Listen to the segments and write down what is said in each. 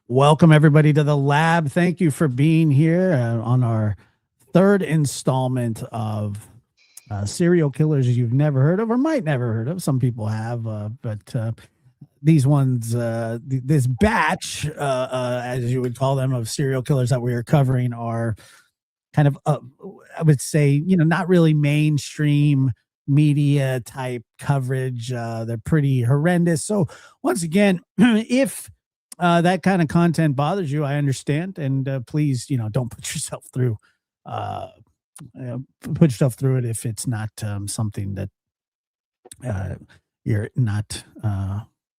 Welcome everybody to the lab. Thank you for being here on our third installment of serial killers you've never heard of or might never heard of. Some people have, but these ones, this batch, as you would call them, of serial killers that we are covering are kind of, I would say, not really mainstream media type coverage. They're pretty horrendous. So once again, if that kind of content bothers you, I understand, and please, don't put yourself through, uh, put yourself through it if it's not something that uh, you're not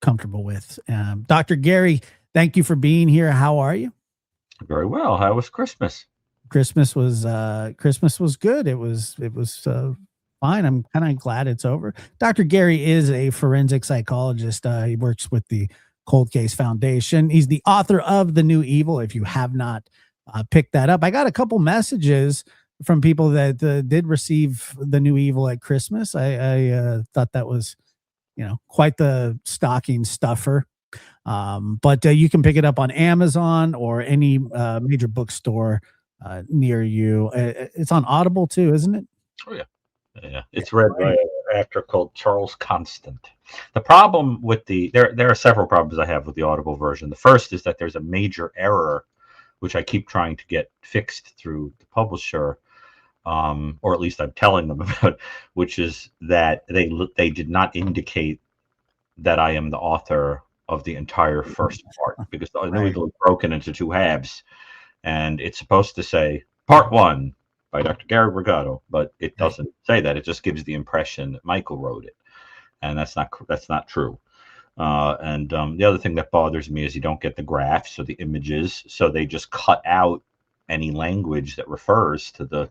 comfortable with. Dr. Gary, thank you for being here. How are you? Very well. How was Christmas? Christmas was good. It was fine. I'm kind of glad it's over. Dr. Gary is a forensic psychologist. He works with the Cold Case Foundation. He's the author of The New Evil. If you have not picked that up, I got a couple messages from people that did receive The New Evil at Christmas. I thought that was, quite the stocking stuffer. But you can pick it up on Amazon or any major bookstore near you. It's on Audible too, isn't it? Oh yeah, yeah. It's read by an actor called Charles Constant. The problem with there are several problems I have with the Audible version. The first is that there's a major error, which I keep trying to get fixed through the publisher, or at least I'm telling them about, which is that they did not indicate that I am the author of the entire first part, because the New Evil is broken into two halves. And it's supposed to say part one by Dr. Gary Brucato, but it doesn't say that. It just gives the impression that Michael wrote it, and that's not true. And the other thing that bothers me is you don't get the graphs or the images, so they just cut out any language that refers to the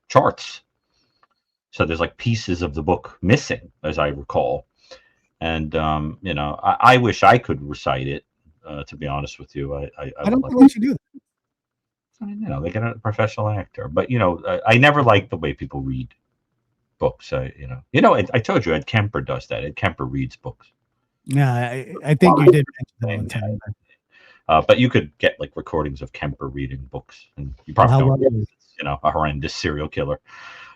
charts. So there's like pieces of the book missing, as I recall. And I wish I could recite it. To be honest with you, I don't know what you do. They get a professional actor, but I never liked the way people read books. I told you Ed Kemper does that. Ed Kemper reads books. Yeah, I think you did mention that one time. But you could get like recordings of Kemper reading books, and you probably don't. A horrendous serial killer.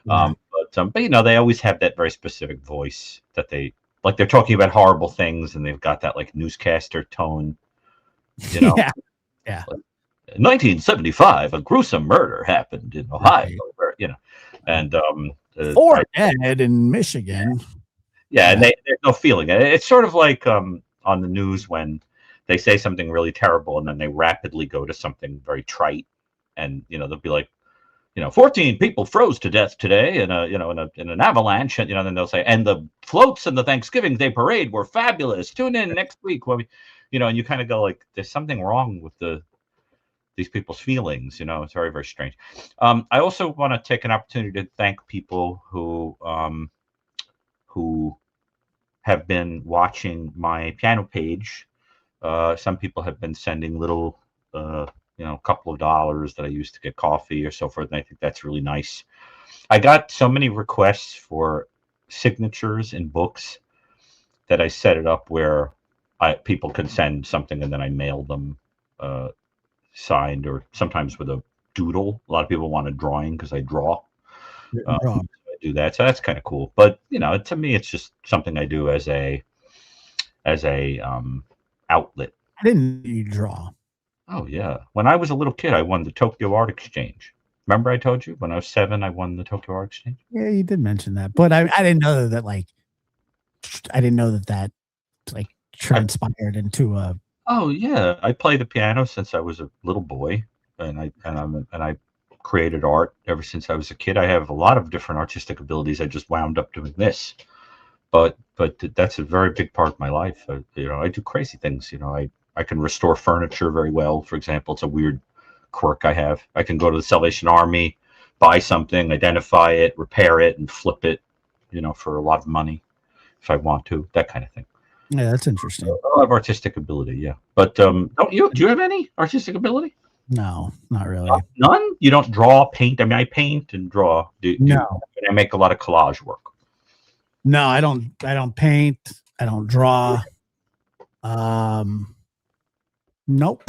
Yeah. But they always have that very specific voice that they're talking about horrible things, and they've got that like newscaster tone. Yeah. Like, 1975, a gruesome murder happened in Ohio, and 4 dead in Michigan. Yeah, and there's no feeling. It's sort of like on the news when they say something really terrible and then they rapidly go to something very trite, and they'll be like, 14 people froze to death today in an avalanche, and then they'll say, and the floats and the Thanksgiving Day parade were fabulous. Tune in next week when and you kind of go like, there's something wrong with these people's feelings. It's very, very strange. I also want to take an opportunity to thank people who have been watching my piano page. Some people have been sending little, a couple of dollars that I used to get coffee or so forth, and I think that's really nice. I got so many requests for signatures in books that I set it up where people can send something and then I mail them signed, or sometimes with a doodle. A lot of people want a drawing because I draw. I do that, so that's kind of cool. But to me, it's just something I do as a outlet. I didn't know you draw. Oh yeah, when I was a little kid, I won the Tokyo Art Exchange. Remember I told you when I was 7, I won the Tokyo Art Exchange. Yeah, you did mention that, but I didn't know that. Like, I didn't know that like transpired into a. Oh yeah, I play the piano since I was a little boy, and I created art ever since I was a kid. I have a lot of different artistic abilities. I just wound up doing this, but that's a very big part of my life. I do crazy things. I can restore furniture very well. For example, it's a weird quirk I have. I can go to the Salvation Army, buy something, identify it, repair it, and flip it, for a lot of money if I want to. That kind of thing. Yeah, that's interesting. I have artistic ability, yeah. But don't you? Do you have any artistic ability? No, not really. None? You don't draw, paint? I mean, I paint and draw. No. I make a lot of collage work. No, I don't paint. I don't draw. Nope.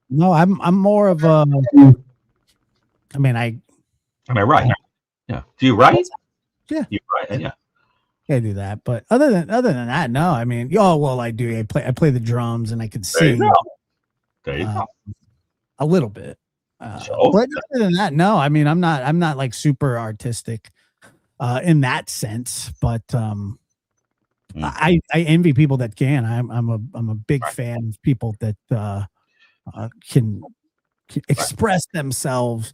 No, I'm more of a. I mean, Am I right? Yeah. Do you write? yeah, You write? Yeah. I do that. But other than that, no. I mean, oh well, I do. I play the drums and I can There you go. sing There you uh, go. a little bit. So But other than that, no. I mean, I'm not like super artistic in that sense. But mm, I envy people that can. I'm a big right, fan of people that can right. express themselves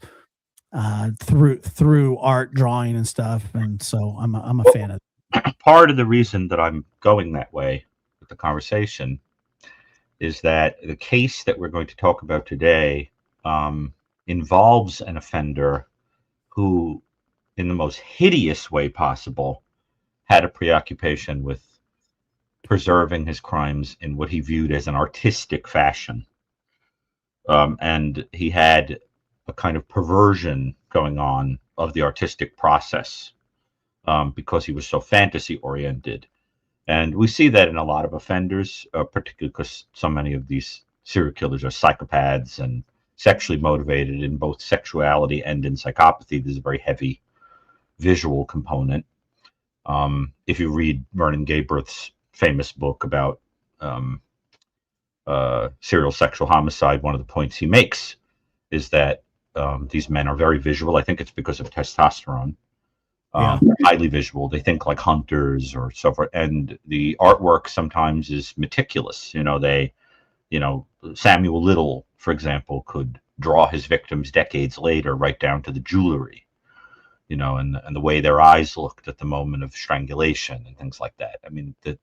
through art, drawing, and stuff. And so I'm a fan Well, of. part of the reason that I'm going that way with the conversation is that the case that we're going to talk about today um, involves an offender who, in the most hideous way possible, had a preoccupation with preserving his crimes in what he viewed as an artistic fashion. And he had a kind of perversion going on of the artistic process because he was so fantasy oriented. And we see that in a lot of offenders, particularly because so many of these serial killers are psychopaths and sexually motivated in both sexuality and in psychopathy. There's a very heavy visual component. If you read Vernon Gaybreth's famous book about um, serial sexual homicide, one of the points he makes is that these men are very visual. I think it's because of testosterone. Yeah. Highly visual. They think like hunters or so forth. And the artwork sometimes is meticulous. Samuel Little, for example, could draw his victims decades later, right down to the jewelry, and the way their eyes looked at the moment of strangulation and things like that. I mean, the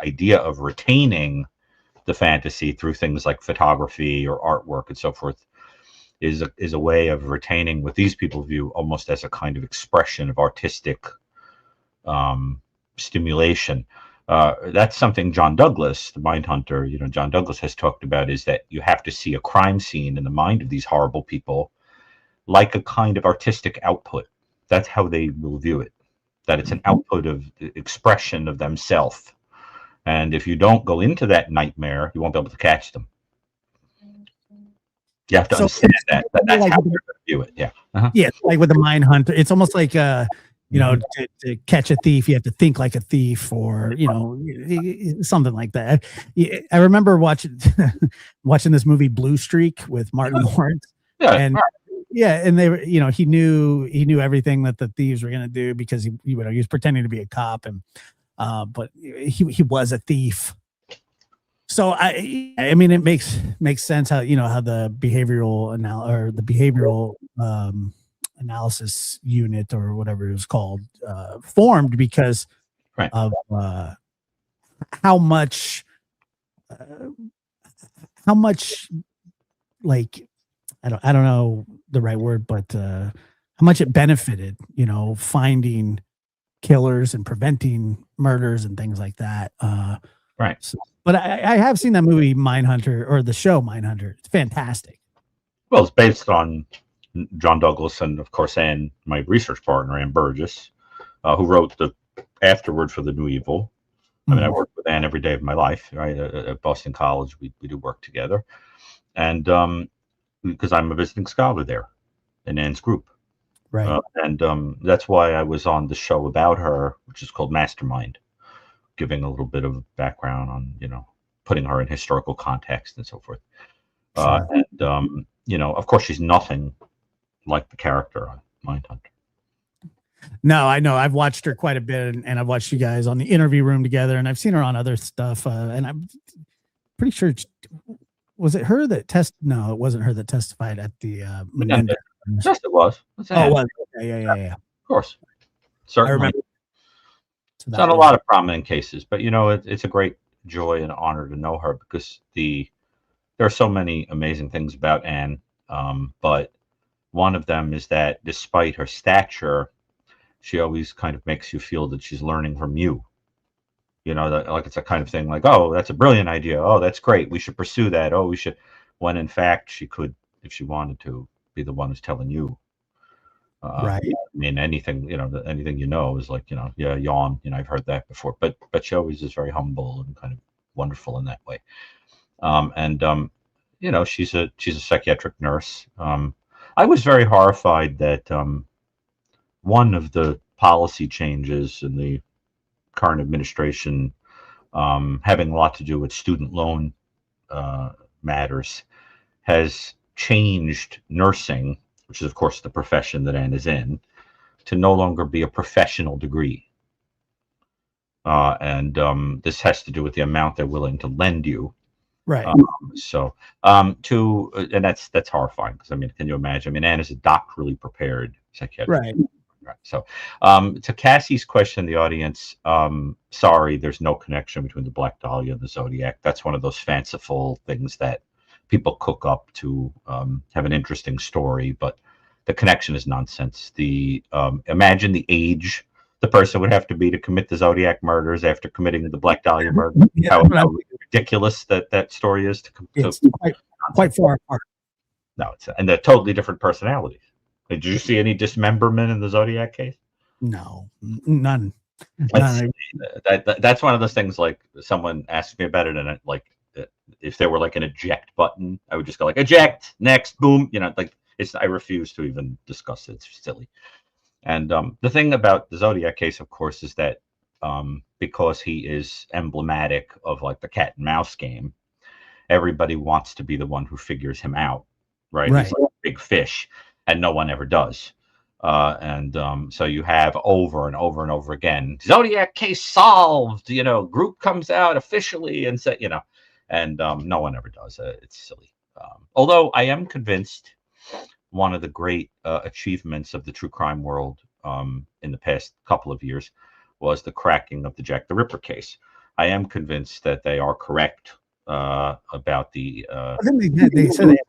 idea of retaining the fantasy through things like photography or artwork and so forth is a way of retaining what these people view almost as a kind of expression of artistic stimulation. That's something John Douglas, the mind hunter, John Douglas has talked about, is that you have to see a crime scene in the mind of these horrible people like a kind of artistic output. That's how they will view it, that it's an output of the expression of themselves. And if you don't go into that nightmare, you won't be able to catch them. You have to So understand that's like how they're going to view it. Yeah. Uh-huh. yeah, like with the mine hunter, it's almost like Mhm. to catch a thief, you have to think like a thief, or something like that. I remember watching watching this movie Blue Streak with Martin Lawrence, Yeah. and Right. yeah, and they were, he knew everything that the thieves were gonna do because he was pretending to be a cop, and but he was a thief. So I mean it makes sense how how the behavioral analysis unit or whatever it was called formed because Right. of how much uh, how much like I don't know the right word, but how much it benefited, finding killers and preventing murders and things like that. Right. But I have seen that movie Mindhunter, or the show Mindhunter. It's fantastic. Well, it's based on John Douglas and, of course, Anne, my research partner, Ann Burgess, who wrote the afterword for The New Evil. I mean, I worked with Anne every day of my life, right? At Boston College, we do work together. And because I'm a visiting scholar there in Anne's group. Right. And that's why I was on the show about her, which is called Mastermind, giving a little bit of background on, putting her in historical context and so forth. Sure. And, of course, she's nothing like the character on Mindhunter. No, I know. I've watched her quite a bit, and I've watched you guys on the interview room together, and I've seen her on other stuff. And I'm pretty sure, was it her that No, it wasn't her that testified at the Menendez. Yes, it was. Oh, it was. Okay, yeah. Of course. I Certainly. remember. So It's on a lot of prominent cases, but it's a great joy and honor to know her because there are so many amazing things about Anne. But one of them is that despite her stature, she always kind of makes you feel that she's learning from you. That, like, it's a kind of thing like, oh, that's a brilliant idea. Oh, that's great. We should pursue that. Oh, we should. When in fact, she could, if she wanted to, be the one who's telling you. Right. I mean, anything, anything is like, yeah, yawn. I've heard that before. But she always is very humble and kind of wonderful in that way. And she's a psychiatric nurse. I was very horrified that one of the policy changes in the current administration, having a lot to do with student loan matters, has changed nursing, which is of course the profession that Anne is in, to no longer be a professional degree. And this has to do with the amount they're willing to lend you. Right. And that's horrifying, because I mean, can you imagine? I mean, Anne is a doctorally prepared psychiatrist. Right. So, to Cassie's question in the audience, sorry, there's no connection between the Black Dahlia and the Zodiac. That's one of those fanciful things that people cook up to have an interesting story, but the connection is nonsense. Imagine the age the person would have to be to commit the Zodiac murders after committing the Black Dahlia murder. Yeah, how ridiculous that story is it's quite far apart. No, and they're totally different personalities. Did you see any dismemberment in the Zodiac case? No, none. That's one of those things. Like, someone asked me about it, and if there were like an eject button, I would just go like eject, next, boom. I refuse to even discuss it. It's silly. And the thing about the Zodiac case, of course, is that because he is emblematic of like the cat and mouse game, everybody wants to be the one who figures him out, right? He's like a big fish, and no one ever does. So you have over and over and over again, Zodiac case solved, group comes out officially and say, and no one ever does. It's silly. Although I am convinced one of the great achievements of the true crime world in the past couple of years was the cracking of the Jack the Ripper case. I am convinced that they are correct about the. I think they said it,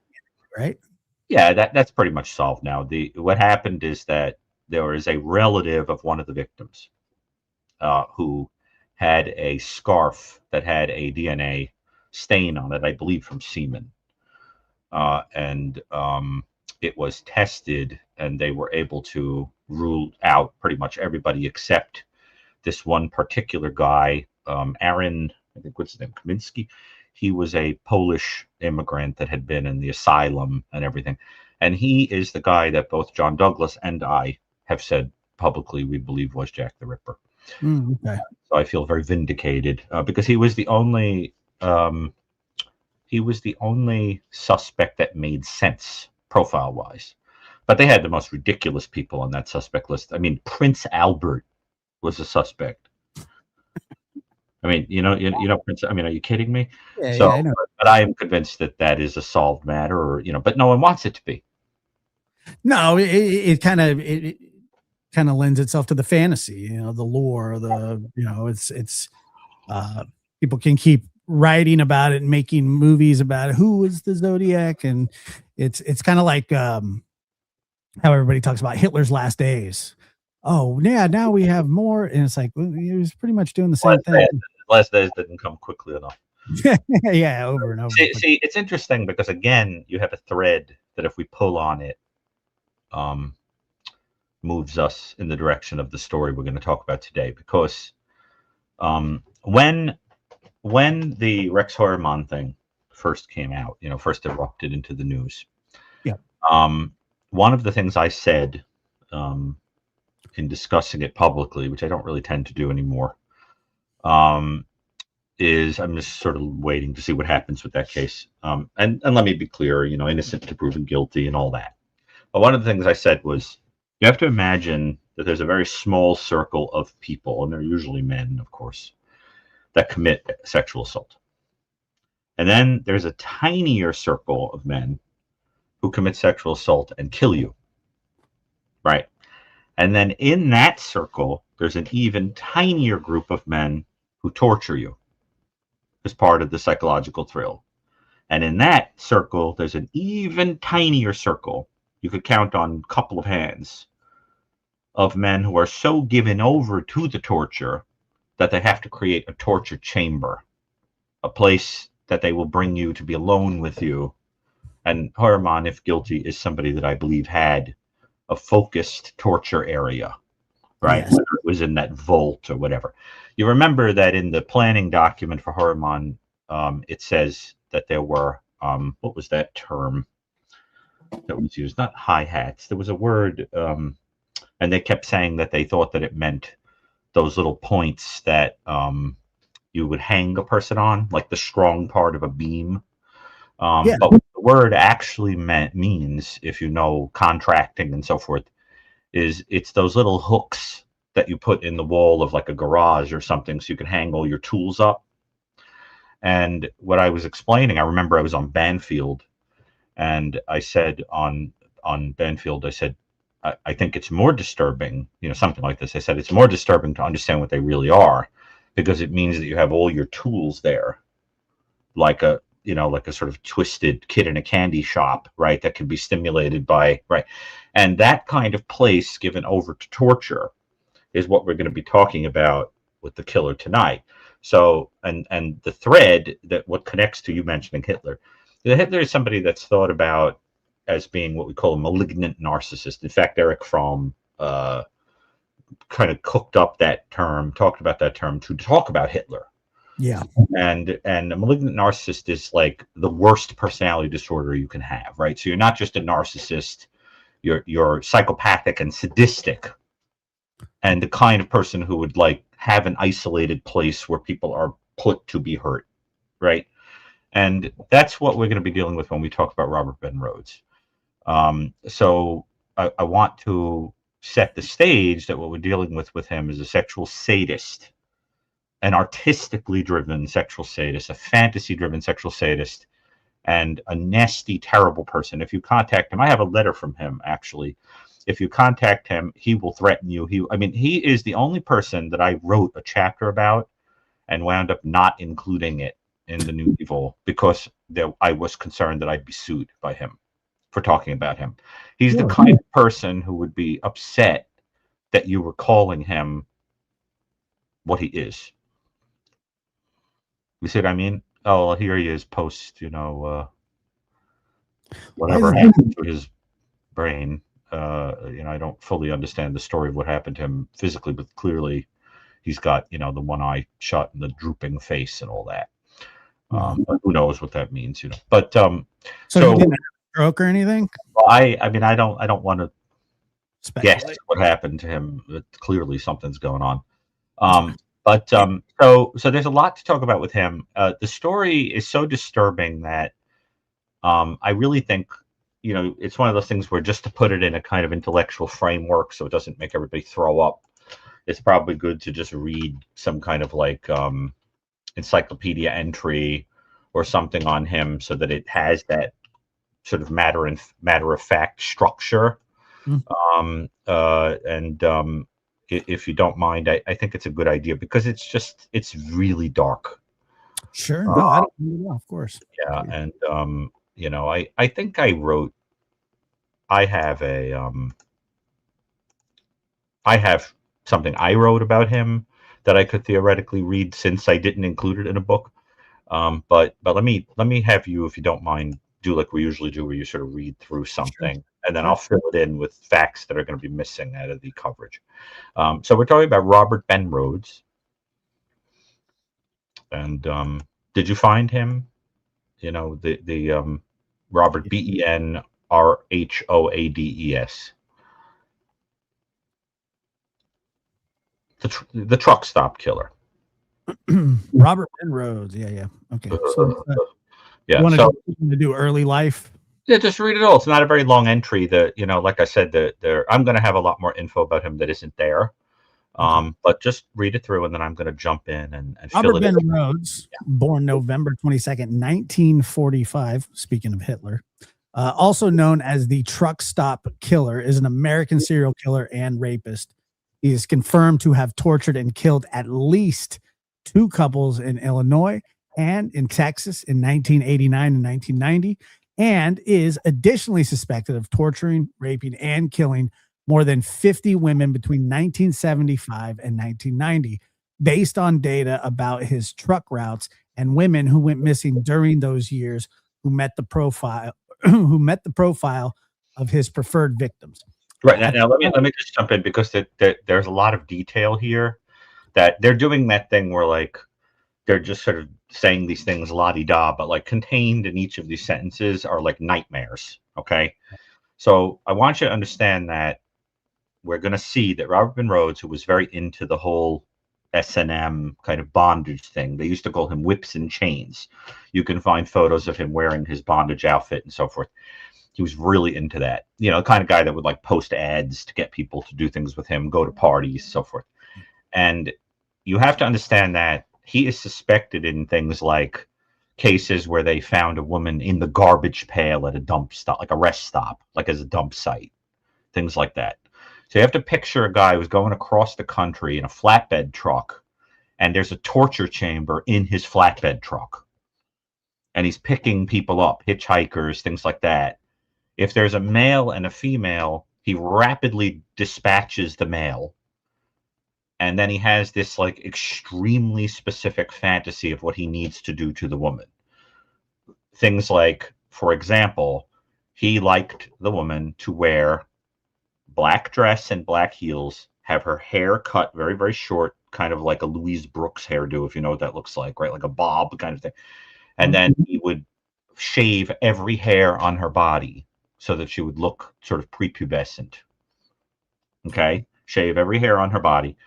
right? Yeah, that's pretty much solved now. What happened is that there is a relative of one of the victims who had a scarf that had a DNA stain on it, I believe from semen, and it was tested, and they were able to rule out pretty much everybody except this one particular guy, Aaron, I think, what's his name, Kaminsky. He was a Polish immigrant that had been in the asylum and everything. And he is the guy that both John Douglas and I have said publicly we believe was Jack the Ripper. Okay. So I feel very vindicated because he was the only suspect that made sense profile-wise. But they had the most ridiculous people on that suspect list. I mean, Prince Albert was a suspect. I mean, Prince. I mean, are you kidding me? Yeah, so, yeah, I know. But I am convinced that is a solved matter, or but no one wants it to be. No, it kind of lends itself to the fantasy, the lore, it's people can keep writing about it and making movies about it. Who is the Zodiac? And it's kind of like how everybody talks about Hitler's last days. Oh yeah, now we have more, and it's like he was pretty much doing the same thing. Last days didn't come quickly enough. Yeah, over and over. See, it's interesting because again, you have a thread that if we pull on it, moves us in the direction of the story we're going to talk about today. Because when the Rex Heuermann thing first came out, first erupted into the news. Yeah. One of the things I said in discussing it publicly, which I don't really tend to do anymore, is I'm just sort of waiting to see what happens with that case. And let me be clear, innocent to proven guilty and all that. But one of the things I said was, you have to imagine that there's a very small circle of people, and they're usually men, of course, that commit sexual assault. And then there's a tinier circle of men who commit sexual assault and kill you. Right? And then in that circle, there's an even tinier group of men who torture you as part of the psychological thrill. And in that circle, there's an even tinier circle, you could count on a couple of hands, of men who are so given over to the torture that they have to create a torture chamber, a place that they will bring you to be alone with you. And Heuermann, if guilty, is somebody that I believe had a focused torture area, right? Yes. Whether it was in that vault or whatever. You remember that in the planning document for Heuermann, it says that there were what was that term that was used? Not hi-hats. There was a word, and they kept saying that they thought that it meant those little points that you would hang a person on, like the strong part of a beam. Yeah. But what the word actually means, if you know contracting and so forth, is it's those little hooks that you put in the wall of like a garage or something so you can hang all your tools up. And what I was explaining, I remember I was on Banfield, and I said on Banfield, I said, I think it's more disturbing, something like this. I said it's more disturbing to understand what they really are, because it means that you have all your tools there, like a sort of twisted kid in a candy shop, right? That can be stimulated by, right. And that kind of place given over to torture is what we're going to be talking about with the killer tonight. So, and the thread that what connects to you mentioning Hitler. Hitler is somebody that's thought about as being what we call a malignant narcissist. In fact, Eric Fromm kind of cooked up that term, talked about that term to talk about Hitler. Yeah. And a malignant narcissist is like the worst personality disorder you can have, right? So you're not just a narcissist, you're psychopathic and sadistic, and the kind of person who would like have an isolated place where people are put to be hurt, right? And that's what we're going to be dealing with when we talk about Robert Ben Rhodes. So I want to set the stage that what we're dealing with him is a sexual sadist, an artistically driven sexual sadist, a fantasy driven sexual sadist, and a nasty, terrible person. If you contact him, I have a letter from him actually. If you contact him, he will threaten you. He is the only person that I wrote a chapter about and wound up not including it in the New Evil because I was concerned that I'd be sued by him for talking about him. He's the kind of person who would be upset that you were calling him what he is. You see what I mean? Oh, here he is post, whatever happened to his brain. I don't fully understand the story of what happened to him physically, but clearly he's got, the one eye shut and the drooping face and all that. But who knows what that means, But so he didn't have a stroke or anything? I don't want to guess what happened to him. But clearly something's going on. So there's a lot to talk about with him. The story is so disturbing that I really think, it's one of those things where just to put it in a kind of intellectual framework so it doesn't make everybody throw up, it's probably good to just read some kind of like encyclopedia entry or something on him so that it has that sort of matter of fact structure. If you don't mind, I think it's a good idea because it's really dark. Sure. No, I don't know, of course. Yeah. And, I think I have something I wrote about him that I could theoretically read since I didn't include it in a book. But let me have you, if you don't mind, do like we usually do, where you sort of read through something, and then I'll fill it in with facts that are going to be missing out of the coverage. So we're talking about Robert Ben Rhodes. And did you find him? The Robert BenRhoades. The truck stop killer. Robert Ben Rhodes. Yeah. Okay. So, yeah. Want to do early life? Yeah, just read it all. It's not a very long entry. Like I said, I'm going to have a lot more info about him that isn't there. But just read it through, and then I'm going to jump in and fill it in. Robert Ben Rhodes, born November 22nd, 1945. Speaking of Hitler, also known as the truck stop killer, is an American serial killer and rapist. He is confirmed to have tortured and killed at least 2 couples in Illinois and in Texas in 1989 and 1990, and is additionally suspected of torturing, raping, and killing more than 50 women between 1975 and 1990, based on data about his truck routes and women who went missing during those years who met the profile of his preferred victims. Right. Now let me just jump in because there's a lot of detail here that they're doing that thing where like they're just sort of saying these things la-di-da, but like contained in each of these sentences are like nightmares. Okay. So I want you to understand that we're going to see that Robert Ben Rhodes, who was very into the whole S&M kind of bondage thing, they used to call him whips and chains. You can find photos of him wearing his bondage outfit and so forth. He was really into that, you know, the kind of guy that would like post ads to get people to do things with him, go to parties, so forth. And you have to understand that he is suspected in things like cases where they found a woman in the garbage pail at a dump stop, like a rest stop, like as a dump site, things like that. So you have to picture a guy who's going across the country in a flatbed truck, and there's a torture chamber in his flatbed truck. And he's picking people up, hitchhikers, things like that. If there's a male and a female, he rapidly dispatches the male. And then he has this like extremely specific fantasy of what he needs to do to the woman. Things like, for example, he liked the woman to wear black dress and black heels, have her hair cut very, very short, kind of like a Louise Brooks hairdo, if you know what that looks like, right? Like a bob kind of thing. And then he would shave every hair on her body so that she would look sort of prepubescent. Okay? Shave every hair on her body.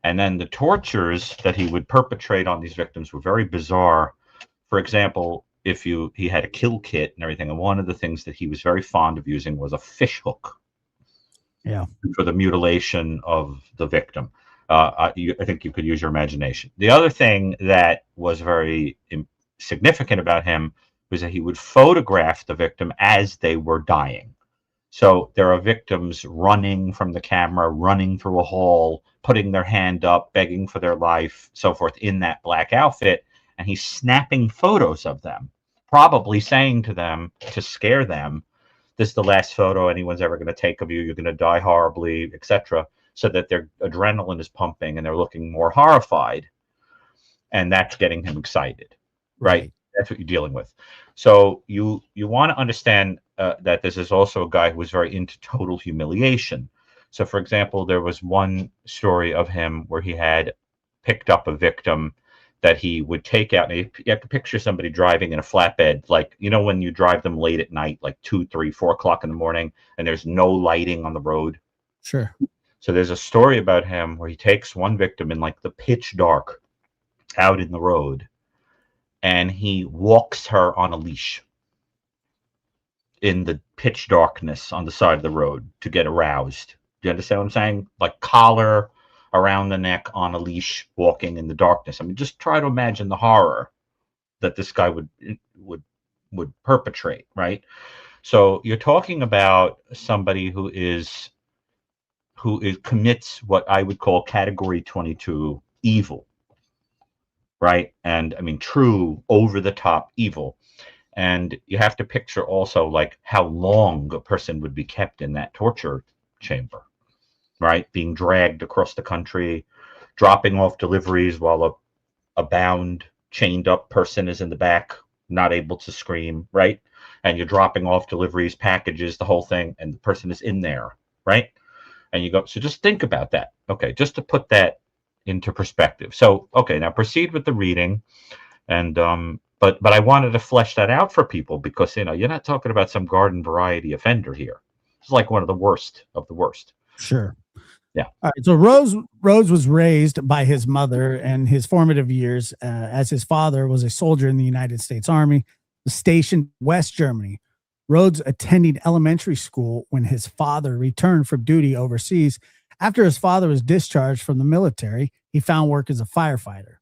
And then the tortures that he would perpetrate on these victims were very bizarre. For example, if he had a kill kit and everything, and one of the things that he was very fond of using was a fish hook. Yeah. For the mutilation of the victim. I think you could use your imagination. The other thing that was very significant about him was that he would photograph the victim as they were dying. So there are victims running from the camera, running through a hall, putting their hand up, begging for their life, so forth, in that black outfit. And he's snapping photos of them, probably saying to them to scare them, this is the last photo anyone's ever going to take of you. You're going to die horribly, etc. So that their adrenaline is pumping and they're looking more horrified. And that's getting him excited, right? That's what you're dealing with. So you want to understand that this is also a guy who was very into total humiliation. So, for example, there was one story of him where he had picked up a victim that he would take out. And you have to picture somebody driving in a flatbed, like, you know, when you drive them late at night, like 2, 3, 4 o'clock in the morning, and there's no lighting on the road. Sure. So there's a story about him where he takes one victim in like the pitch dark out in the road, and he walks her on a leash in the pitch darkness on the side of the road to get aroused. Do you understand what I'm saying? Like collar around the neck on a leash, walking in the darkness. I mean, just try to imagine the horror that this guy would perpetrate, right? So you're talking about somebody who commits what I would call category 22 evil, right? And I mean, true over the top evil. And you have to picture also like how long a person would be kept in that torture chamber, right? Being dragged across the country, dropping off deliveries while a bound, chained up person is in the back, not able to scream, right? And you're dropping off deliveries, packages, the whole thing, and the person is in there, right? And you go, so just think about that. Okay, just to put that into perspective. So, okay, now proceed with the reading. And but I wanted to flesh that out for people because, you know, you're not talking about some garden variety offender here. It's like one of the worst of the worst. Sure. Yeah. All right. So Rhodes was raised by his mother and his formative years as his father was a soldier in the United States Army, stationed in West Germany. Rhodes attended elementary school when his father returned from duty overseas. After his father was discharged from the military, he found work as a firefighter.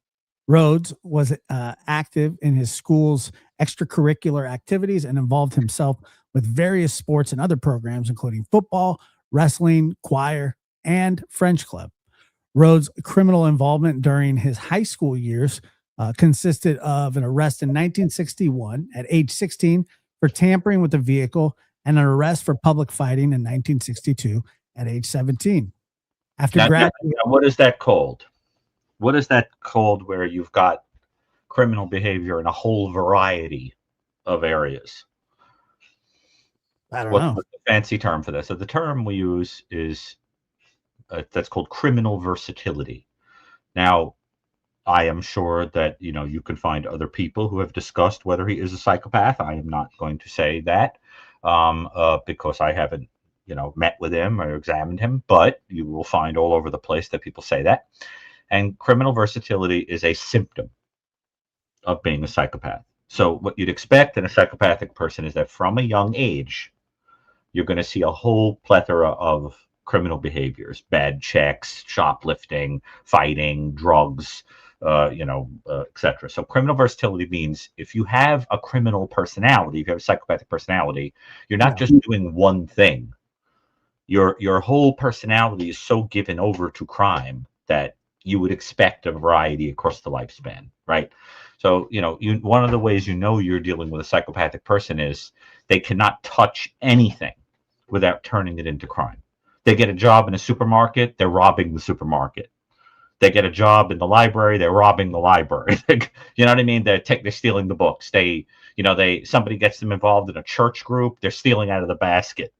Rhodes was active in his school's extracurricular activities and involved himself with various sports and other programs, including football, wrestling, choir, and French club. Rhodes' criminal involvement during his high school years consisted of an arrest in 1961 at age 16 for tampering with a vehicle and an arrest for public fighting in 1962 at age 17. After graduating, what is that called? What is that called where you've got criminal behavior in a whole variety of areas? I don't know. What's the fancy term for this? So the term we use is that's called criminal versatility. Now, I am sure that, you can find other people who have discussed whether he is a psychopath. I am not going to say that because I haven't, met with him or examined him, but you will find all over the place that people say that. And criminal versatility is a symptom of being a psychopath. So what you'd expect in a psychopathic person is that from a young age, you're going to see a whole plethora of criminal behaviors: bad checks, shoplifting, fighting, drugs, etc. So criminal versatility means if you have a criminal personality, if you have a psychopathic personality, you're not just doing one thing. Your whole personality is so given over to crime that you would expect a variety across the lifespan, right? So, one of the ways you're dealing with a psychopathic person is they cannot touch anything without turning it into crime. They get a job in a supermarket, they're robbing the supermarket. They get a job in the library, they're robbing the library. You know what I mean? They're stealing the books. Somebody gets them involved in a church group, they're stealing out of the basket.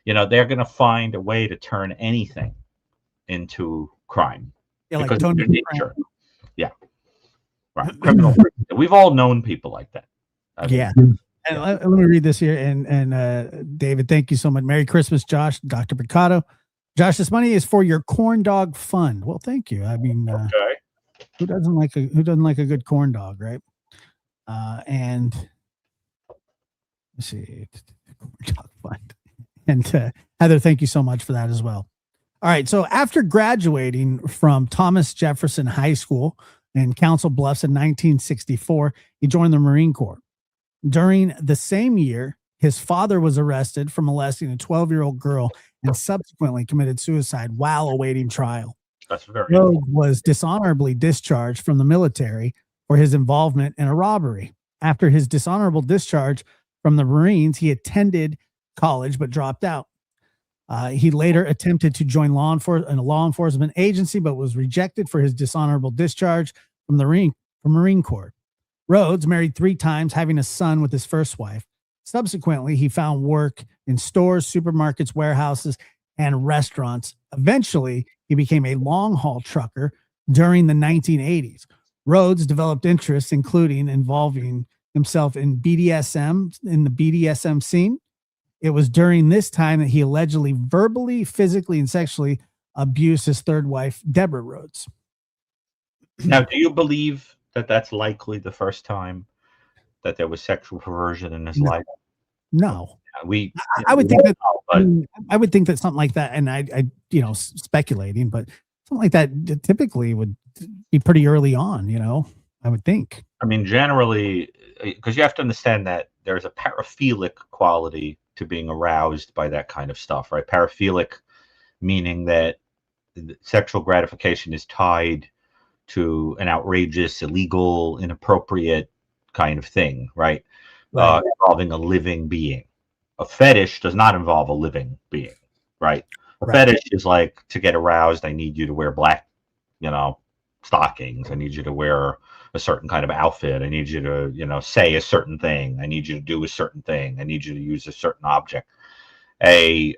They're going to find a way to turn anything into crime. Yeah, because like of their nature. Yeah. Right. Criminal. We've all known people like that. Yeah. And let me read this here. And David, thank you so much. Merry Christmas, Josh, Dr. Brucato. Josh, this money is for your corn dog fund. Well, thank you. I mean, okay. Who doesn't like a good corn dog, right? And let's see, corn dog fund. And Heather, thank you so much for that as well. All right. So after graduating from Thomas Jefferson High School in Council Bluffs in 1964, he joined the Marine Corps. During the same year, his father was arrested for molesting a 12-year-old girl and subsequently committed suicide while awaiting trial. That's very Rhodes was dishonorably discharged from the military for his involvement in a robbery. After his dishonorable discharge from the Marines, he attended college but dropped out. He later attempted to join a law enforcement agency, but was rejected for his dishonorable discharge from the Marine Corps. Rhodes married 3 times, having a son with his first wife. Subsequently, he found work in stores, supermarkets, warehouses, and restaurants. Eventually, he became a long-haul trucker during the 1980s. Rhodes developed interests, including involving himself in the BDSM scene. It was during this time that he allegedly verbally, physically, and sexually abused his third wife, Deborah Rhodes. Now, do you believe that that's likely the first time that there was sexual perversion in his life? No. I would think that something like that, and I speculating, but something like that typically would be pretty early on, I would think. I mean, generally, because you have to understand that there's a paraphilic quality to being aroused by that kind of stuff, right? Paraphilic meaning that sexual gratification is tied to an outrageous, illegal, inappropriate kind of thing, right? Involving a living being. A fetish does not involve a living being, right? A fetish is like, to get aroused, I need you to wear black, stockings. I need you to wear a certain kind of outfit. I need you to, say a certain thing. I need you to do a certain thing. I need you to use a certain object. I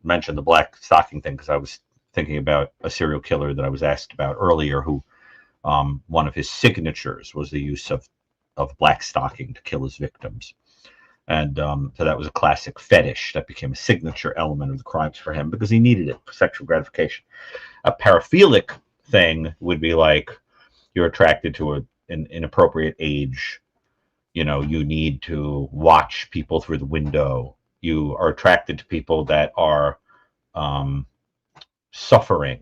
mentioned the black stocking thing because I was thinking about a serial killer that I was asked about earlier, who one of his signatures was the use of black stocking to kill his victims. And so that was a classic fetish that became a signature element of the crimes for him because he needed it for sexual gratification. A paraphilic thing would be like, you're attracted to an inappropriate age. You need to watch people through the window. You are attracted to people that are suffering.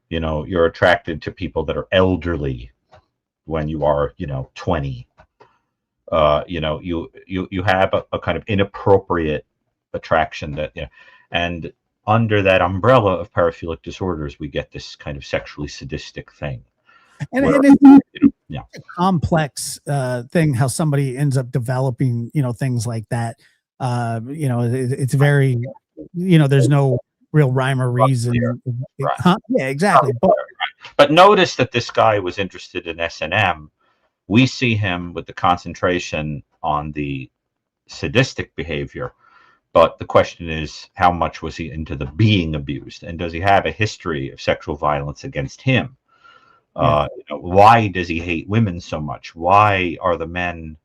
You're attracted to people that are elderly when you are, 20. You have a kind of inappropriate attraction that, and under that umbrella of paraphilic disorders, we get this kind of sexually sadistic thing. And it's a complex thing, how somebody ends up developing, things like that. It's very, there's no real rhyme or reason. Right. Huh? Yeah, exactly. But notice that this guy was interested in S&M. We see him with the concentration on the sadistic behavior, But the question is, how much was he into the being abused, and does he have a history of sexual violence against him? Why does he hate women so much? Why are the men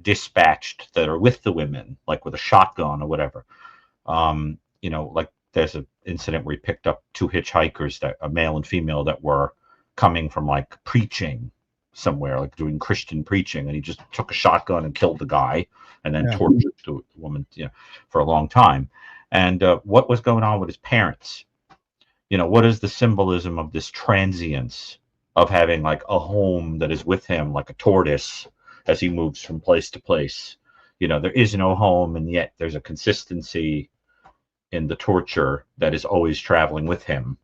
dispatched that are with the women, like with a shotgun or whatever? Like there's an incident where he picked up two hitchhikers, that a male and female, that were coming from like preaching somewhere, like doing Christian preaching, and he just took a shotgun and killed the guy, and then tortured the woman, for a long time. And what was going on with his parents? What is the symbolism of this transience of having like a home that is with him like a tortoise as he moves from place to place? There is no home, and yet there's a consistency in the torture that is always traveling with him.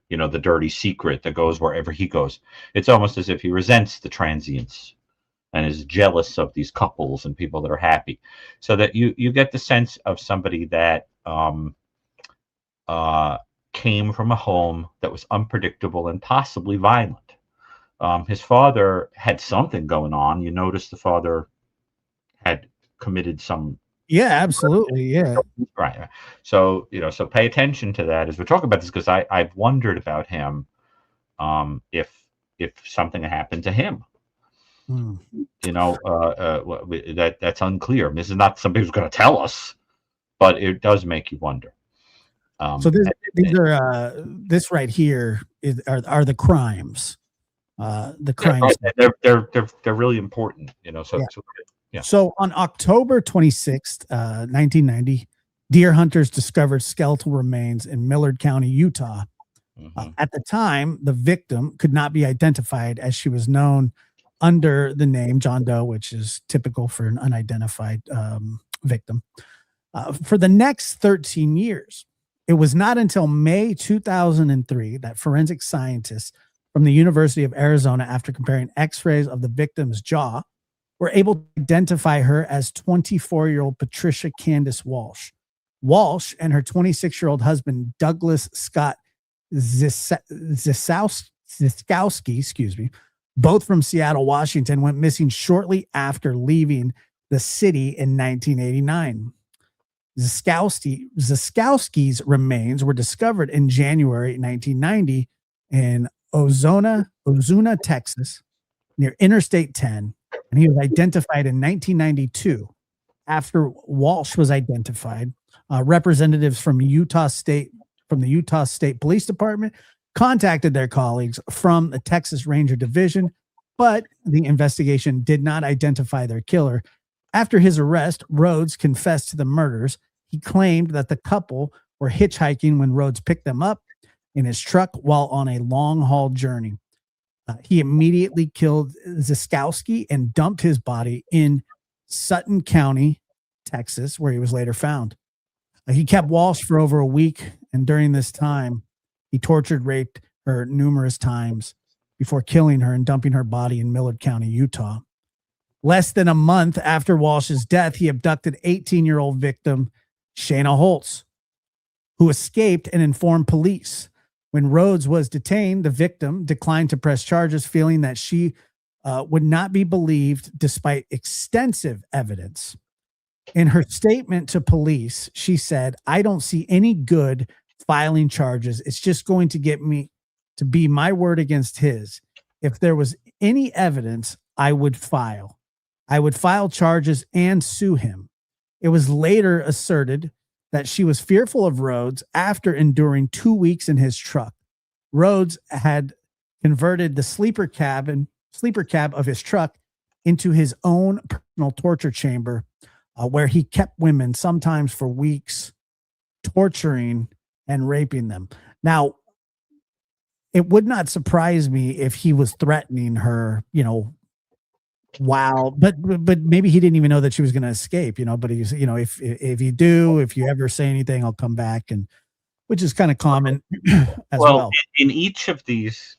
The dirty secret that goes wherever he goes. It's almost as if he resents the transience and is jealous of these couples and people that are happy. So that you get the sense of somebody that came from a home that was unpredictable and possibly violent. His father had something going on. You notice the father had committed some. Yeah, absolutely. Yeah. Right. So, so pay attention to that as we're talking about this, because I've wondered about him, if something happened to him. That's unclear. This is not somebody who's going to tell us, but it does make you wonder. So these are this right here are the crimes. The crimes. They're really important. So on October 26th, 1990, deer hunters discovered skeletal remains in Millard County, Utah. At the time, the victim could not be identified, as she was known under the name John Doe, which is typical for an unidentified victim. For the next 13 years, it was not until May 2003 that forensic scientists from the University of Arizona, after comparing x-rays of the victim's jaw, were able to identify her as 24-year-old Patricia Candace Walsh. Walsh and her 26-year-old husband, Douglas Scott Ziskowski, both from Seattle, Washington, went missing shortly after leaving the city in 1989. Ziskowski's remains were discovered in January 1990 in Ozuna, Texas, near Interstate 10, and he was identified in 1992. After Walsh was identified, representatives from the Utah State Police Department contacted their colleagues from the Texas Ranger Division, but the investigation did not identify their killer. After his arrest, Rhodes confessed to the murders. He claimed that the couple were hitchhiking when Rhodes picked them up in his truck while on a long-haul journey. He immediately killed Ziskowski and dumped his body in Sutton County, Texas, where he was later found. He kept Walsh for over a week, and during this time, he tortured, raped her numerous times before killing her and dumping her body in Millard County, Utah. Less than a month after Walsh's death, he abducted 18-year-old victim Shayna Holtz, who escaped and informed police. When Rhodes was detained, the victim declined to press charges, feeling that she would not be believed despite extensive evidence. In her statement to police, she said, "I don't see any good filing charges. It's just going to get me to be my word against his. If there was any evidence, I would file. I would file charges and sue him." It was later asserted that she was fearful of Rhodes after enduring 2 weeks in his truck. Rhodes had converted the sleeper cab of his truck into his own personal torture chamber, where he kept women, sometimes for weeks, torturing and raping them. Now, it would not surprise me if he was threatening her, but maybe he didn't even know that she was going to escape, but he's, if you ever say anything, I'll come back, and which is kind of common as well. In each of these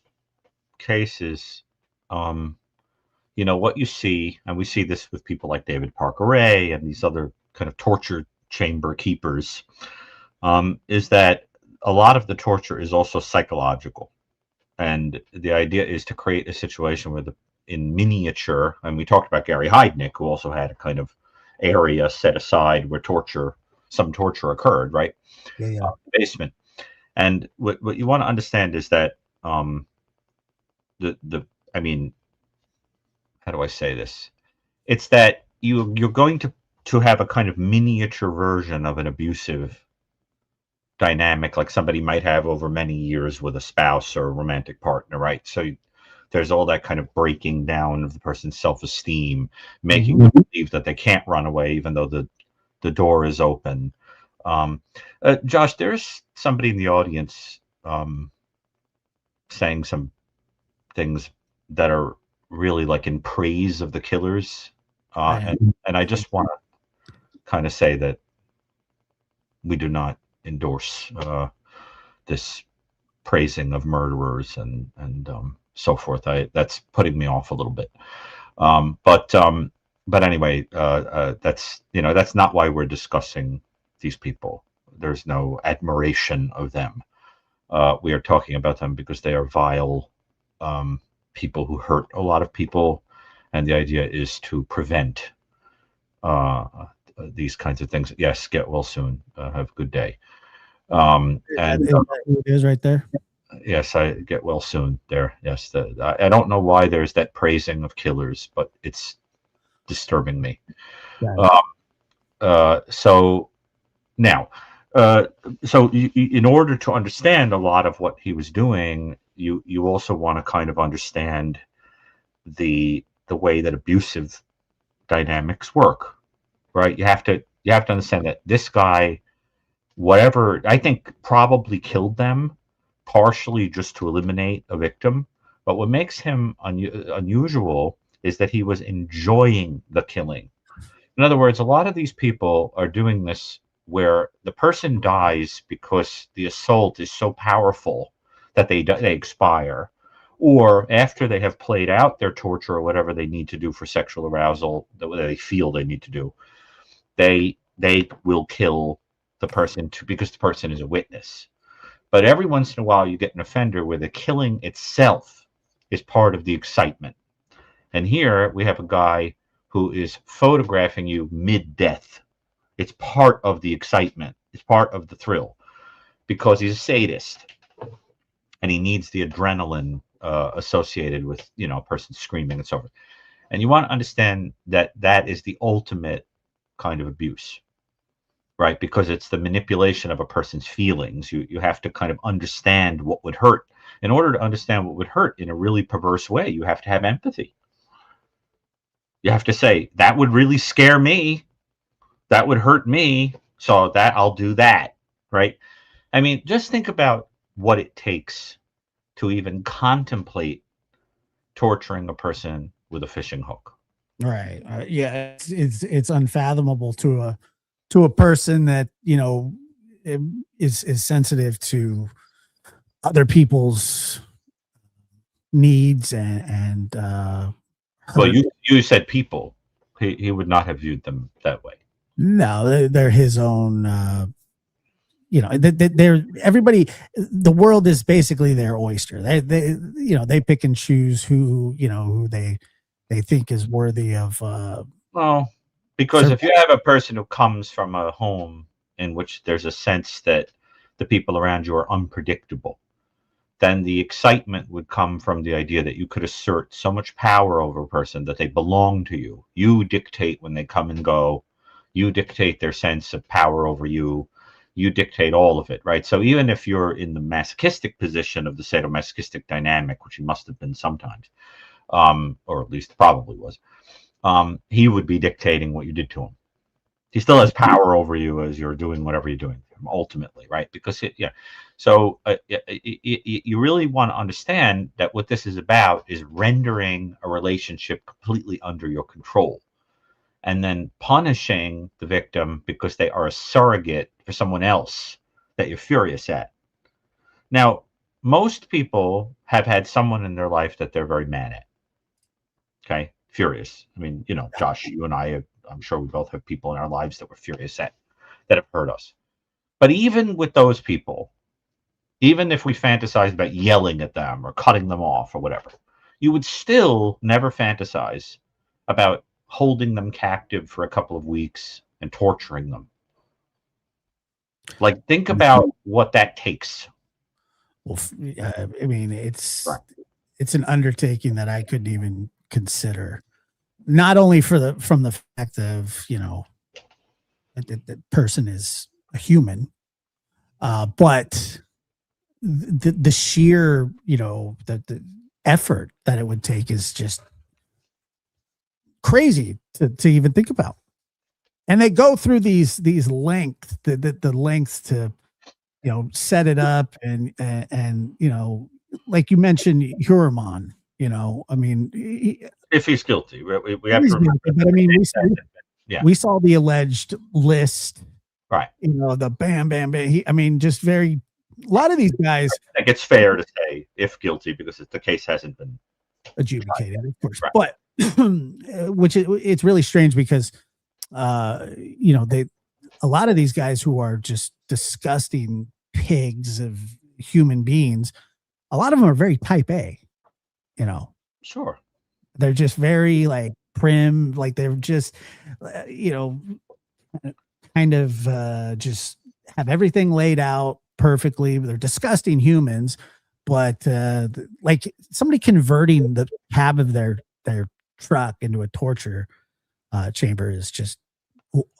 cases, what you see, and we see this with people like David Parker Ray and these other kind of torture chamber keepers, is that a lot of the torture is also psychological. And the idea is to create a situation where in miniature, and we talked about Gary Heidnick, who also had a kind of area set aside where torture some torture occurred, right? Yeah, yeah. Basement. And what you want to understand is that the I mean, how do I say this? It's that you're going to have a kind of miniature version of an abusive dynamic like somebody might have over many years with a spouse or a romantic partner, right? So there's all that kind of breaking down of the person's self-esteem, making them believe that they can't run away even though the door is open. Josh, there's somebody in the audience saying some things that are really like in praise of the killers, and I just want to kind of say that we do not endorse this praising of murderers and so forth. That's putting me off a little bit. But anyway, that's not why we're discussing these people. There's no admiration of them. We are talking about them because they are vile people who hurt a lot of people, and the idea is to prevent these kinds of things. Yes, get well soon. Have a good day. And It is right there. yes, I get well soon. There, yes. I don't know why there's that praising of killers, but it's disturbing me. So now, in order to understand a lot of what he was doing, you also want to kind of understand the way that abusive dynamics work, right? You have to understand that this guy, whatever, I think probably killed them partially just to eliminate a victim. But what makes him unusual is that he was enjoying the killing. In other words, a lot of these people are doing this where the person dies because the assault is so powerful that they expire, or after they have played out their torture or whatever they need to do for sexual arousal that they feel they need to do, they will kill the person because the person is a witness. But every once in a while you get an offender where the killing itself is part of the excitement. And here we have a guy who is photographing you mid-death. It's part of the excitement. It's part of the thrill because he's a sadist and he needs the adrenaline associated with, a person screaming and so forth. And you want to understand that that is the ultimate kind of abuse, right? Because it's the manipulation of a person's feelings. You have to kind of understand what would hurt. In order to understand what would hurt in a really perverse way, you have to have empathy. You have to say, that would really scare me. That would hurt me. So that I'll do that, right? I mean, just think about what it takes to even contemplate torturing a person with a fishing hook. Right. Yeah. It's unfathomable to a person that, is sensitive to other people's needs and well, you said people. He would not have viewed them that way. No, they're his own. They're everybody. The world is basically their oyster. They pick and choose who they think is worthy of. Well, because if you have a person who comes from a home in which there's a sense that the people around you are unpredictable, then the excitement would come from the idea that you could assert so much power over a person that they belong to you. You dictate when they come and go. You dictate their sense of power over you. You dictate all of it, right? So even if you're in the masochistic position of the sadomasochistic dynamic, which he must have been sometimes, or at least probably was, he would be dictating what you did to him. He still has power over you as you're doing whatever you're doing, ultimately, right? Because so you really want to understand that what this is about is rendering a relationship completely under your control, and then punishing the victim because they are a surrogate for someone else that you're furious at. Now, most people have had someone in their life that they're very mad at. Okay, furious. I mean, Josh, you and I, I'm sure we both have people in our lives that we're furious at, that have hurt us. But even with those people, even if we fantasize about yelling at them or cutting them off or whatever, you would still never fantasize about holding them captive for a couple of weeks and torturing them. Like, think about what that takes. Well, I mean, Right. it's an undertaking that I couldn't even consider. Not only from the fact of, you know, that person is a human, but the sheer, you know, the effort that it would take is just crazy to even think about. And they go through these lengths, the lengths to, you know, set it up and you know, like you mentioned, Huraman. You know, I mean, If he's guilty, we have he's to remember. guilty, but I mean, Yeah. we saw the alleged list. Right. You know, the bam, bam, bam. I mean, just very. A lot of these guys. I think it's fair to say if guilty because the case hasn't been adjudicated, of course, right. But it's really strange because you know, a lot of these guys who are just disgusting pigs of human beings, a lot of them are very type A, you know. Sure. They're just very like prim, like they're just you know, kind of just have everything laid out perfectly. They're disgusting humans, but like somebody converting the cab of their truck into a torture chamber is just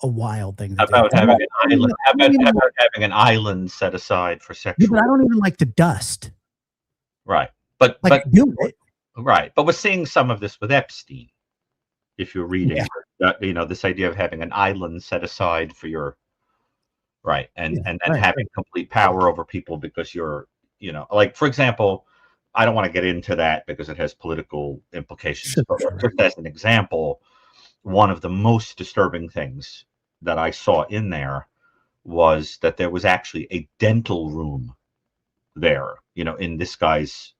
a wild thing. How about having an island? How about having an island set aside for sexual? Yeah, but I don't even like to dust. Right, but like do it. Right, but we're seeing some of this with Epstein. If you're reading, you know, this idea of having an island set aside for your right, and having complete power over people because you're, you know, like for example, I don't want to get into that because it has political implications. But just as an example, one of the most disturbing things that I saw in there was that there was actually a dental room there, you know, in this guy's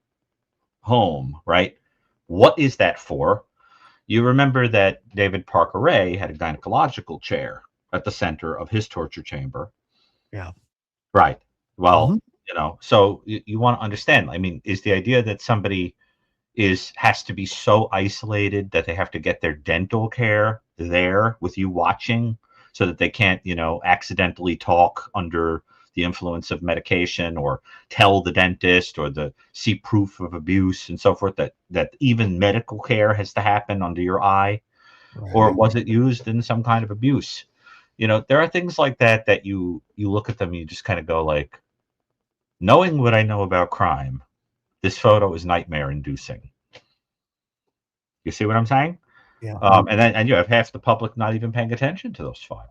home, right? What is that for? You remember that David Parker Ray had a gynecological chair at the center of his torture chamber. Yeah. Right. Well, you know, so you want to understand, I mean, is the idea that somebody has to be so isolated that they have to get their dental care there with you watching so that they can't, you know, accidentally talk under the influence of medication or tell the dentist or see proof of abuse and so forth, that even medical care has to happen under your eye? Right. Or was it used in some kind of abuse? You know, there are things like that you look at them and you just kind of go like, knowing what I know about crime, this photo is nightmare inducing. You see what I'm saying? Yeah. And you have half the public not even paying attention to those files.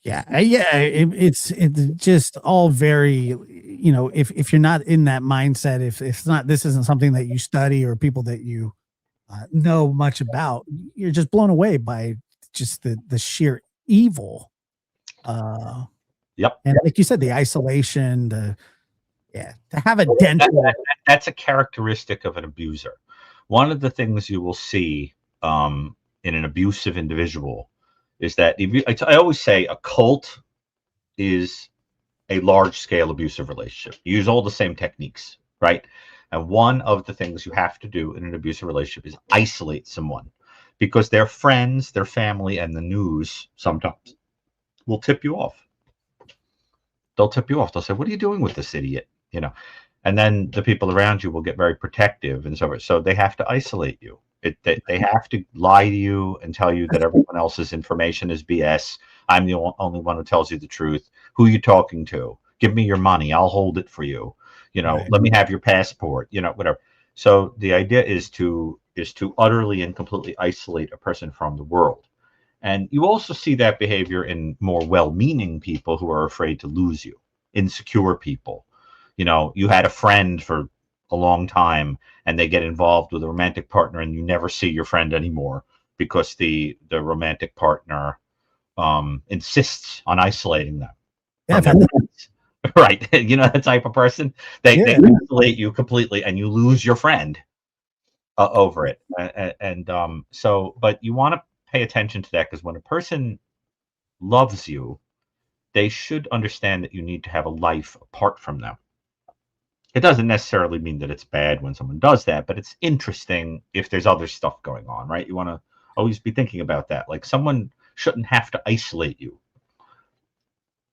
Yeah. It's just all very, you know, if you're not in that mindset, if it's not, this isn't something that you study or people that you know much about, you're just blown away by just the sheer evil. Yep. And like you said, the isolation, to have a dental. That's a characteristic of an abuser. One of the things you will see in an abusive individual is that I always say a cult is a large-scale abusive relationship. You use all the same techniques, right? And one of the things you have to do in an abusive relationship is isolate someone because their friends, their family, and the news sometimes will tip you off. They'll tip you off. They'll say, "What are you doing with this idiot?" You know, and then the people around you will get very protective and so forth. So they have to isolate you. They have to lie to you and tell you that everyone else's information is BS. I'm the only one who tells you the truth. Who are you talking to? Give me your money. I'll hold it for you. You know, let me have your passport. You know, whatever. So the idea is to utterly and completely isolate a person from the world. And you also see that behavior in more well-meaning people who are afraid to lose you, insecure people. You know, you had a friend for a long time and they get involved with a romantic partner and you never see your friend anymore because the romantic partner insists on isolating them. Yeah, right. You know, that type of person, they isolate you completely and you lose your friend over it. So, but you want to pay attention to that because when a person loves you, they should understand that you need to have a life apart from them. It doesn't necessarily mean that it's bad when someone does that, but it's interesting if there's other stuff going on, right? You want to always be thinking about that. Like someone shouldn't have to isolate you.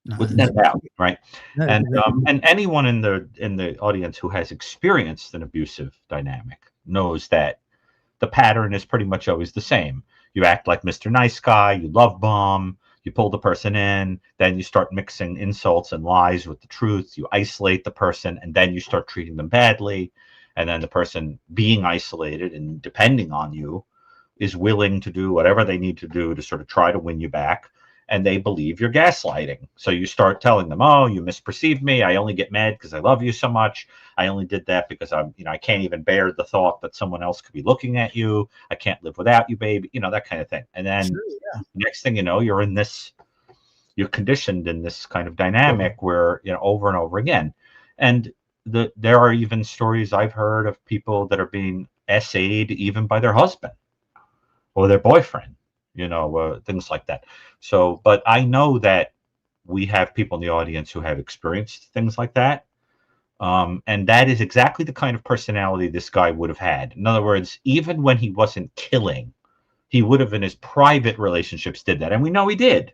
No, Without a doubt, right? that- And anyone in the audience who has experienced an abusive dynamic knows that the pattern is pretty much always the same. You act like Mr. Nice Guy, you love bomb, you pull the person in, then you start mixing insults and lies with the truth, you isolate the person, and then you start treating them badly. And then the person being isolated and depending on you is willing to do whatever they need to do to sort of try to win you back. And they believe you're gaslighting. So you start telling them, oh, you misperceived me. I only get mad because I love you so much. I only did that because I can't even bear the thought that someone else could be looking at you. I can't live without you, baby. That kind of thing. And then next thing you know, you're conditioned in this kind of dynamic where, over and over again. And there are even stories I've heard of people that are being SA'd even by their husband or their boyfriend. Things like that. So, but I know that we have people in the audience who have experienced things like that. And that is exactly the kind of personality this guy would have had. In other words, even when he wasn't killing, he would have in his private relationships did that. And we know he did.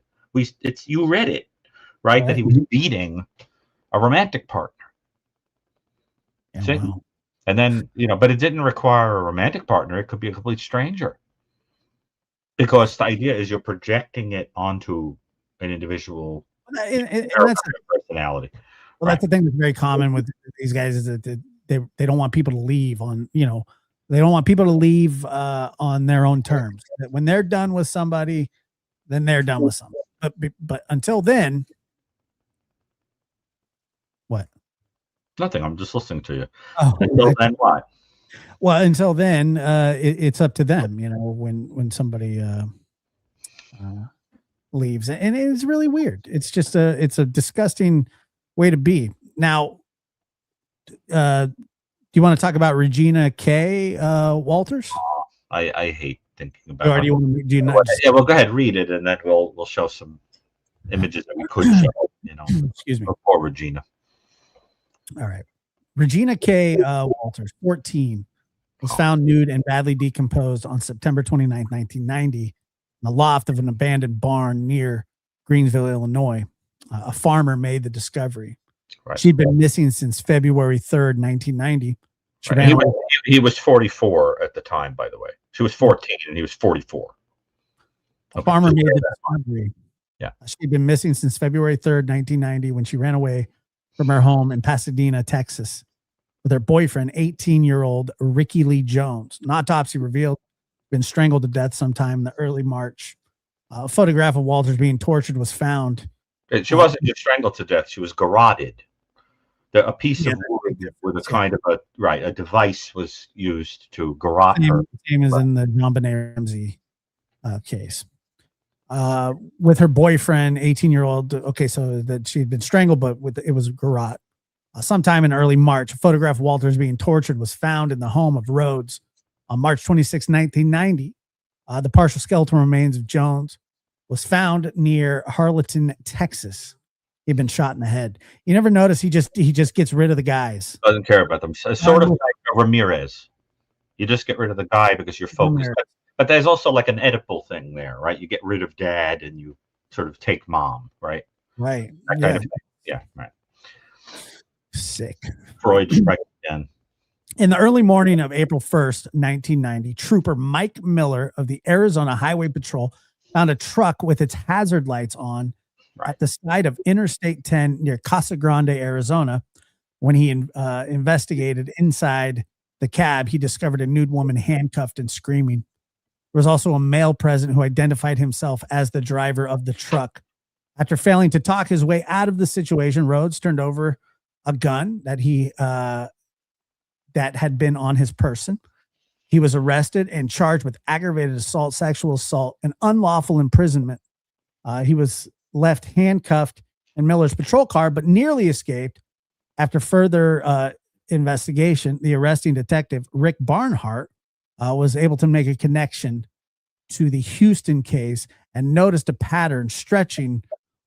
You read it, right? That he was beating a romantic partner. Yeah, wow. And then, but it didn't require a romantic partner. It could be a complete stranger. Because the idea is you're projecting it onto an individual and that's personality. Well, that's the thing that's very common with these guys is that they don't want people to leave on, they don't want people to leave on their own terms. When they're done with somebody, then they're done with somebody. But until then, what? Nothing. I'm just listening to you. Oh, until then, what? Well, until then, it's up to them. When somebody leaves, and it's really weird. It's just it's a disgusting way to be. Now, do you want to talk about Regina K. Walters? I hate thinking about. Or do you not? Yeah, well, go ahead, read it, and then we'll show some images that we could show. Excuse me. Before Regina. All right, Regina K. Walters, 14, was found nude and badly decomposed on September 29th, 1990, in the loft of an abandoned barn near Greensville, Illinois. A farmer made the discovery. Right. She'd been missing since February 3rd, 1990. He was 44 at the time, by the way. She was 14 and he was 44. The farmer made the discovery. Yeah. She'd been missing since February 3rd, 1990, when she ran away from her home in Pasadena, Texas, with her boyfriend, 18-year-old Ricky Lee Jones. An autopsy revealed been strangled to death sometime in the early March. A photograph of Walters being tortured was found. She wasn't just strangled to death. She was garroted. A piece of wood with a kind of a device was used to garrote her. Same as in the John Benet Ramsey case. With her boyfriend, 18-year-old. Okay, so that she'd been strangled, but it was garrote. Sometime in early March, a photograph of Walters being tortured was found in the home of Rhodes on March 26, 1990. The partial skeletal remains of Jones was found near Harleton, Texas. He'd been shot in the head. You never notice he just gets rid of the guys. Doesn't care about them. Sort of like Ramirez. You just get rid of the guy because you're focused. But there's also like an Oedipal thing there, right? You get rid of dad and you sort of take mom, right? Right. That kind of thing. Yeah, right. Sick. Freud strikes again. In the early morning of April 1st, 1990, Trooper Mike Miller of the Arizona Highway Patrol found a truck with its hazard lights on at the side of Interstate 10 near Casa Grande, Arizona. When he investigated inside the cab, he discovered a nude woman handcuffed and screaming. There was also a male present who identified himself as the driver of the truck. After failing to talk his way out of the situation, Rhodes turned over a gun that had been on his person. He was arrested and charged with aggravated assault, sexual assault, and unlawful imprisonment. He was left handcuffed in Miller's patrol car, but nearly escaped. After further investigation, the arresting detective, Rick Barnhart, was able to make a connection to the Houston case and noticed a pattern stretching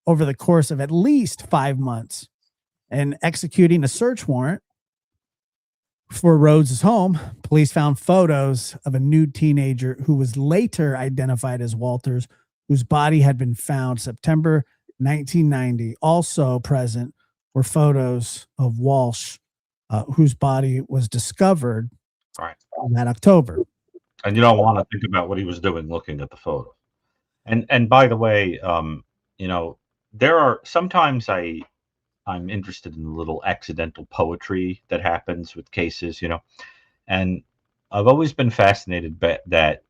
over the course of at least 5 months. And executing a search warrant for Rhodes' home, police found photos of a nude teenager who was later identified as Walters, whose body had been found September 1990. Also present were photos of Walsh, whose body was discovered Right. that October. And you don't want to think about what he was doing looking at the photo. And by the way, you know, there are sometimes I'm interested in the little accidental poetry that happens with cases, you know, and I've always been fascinated by that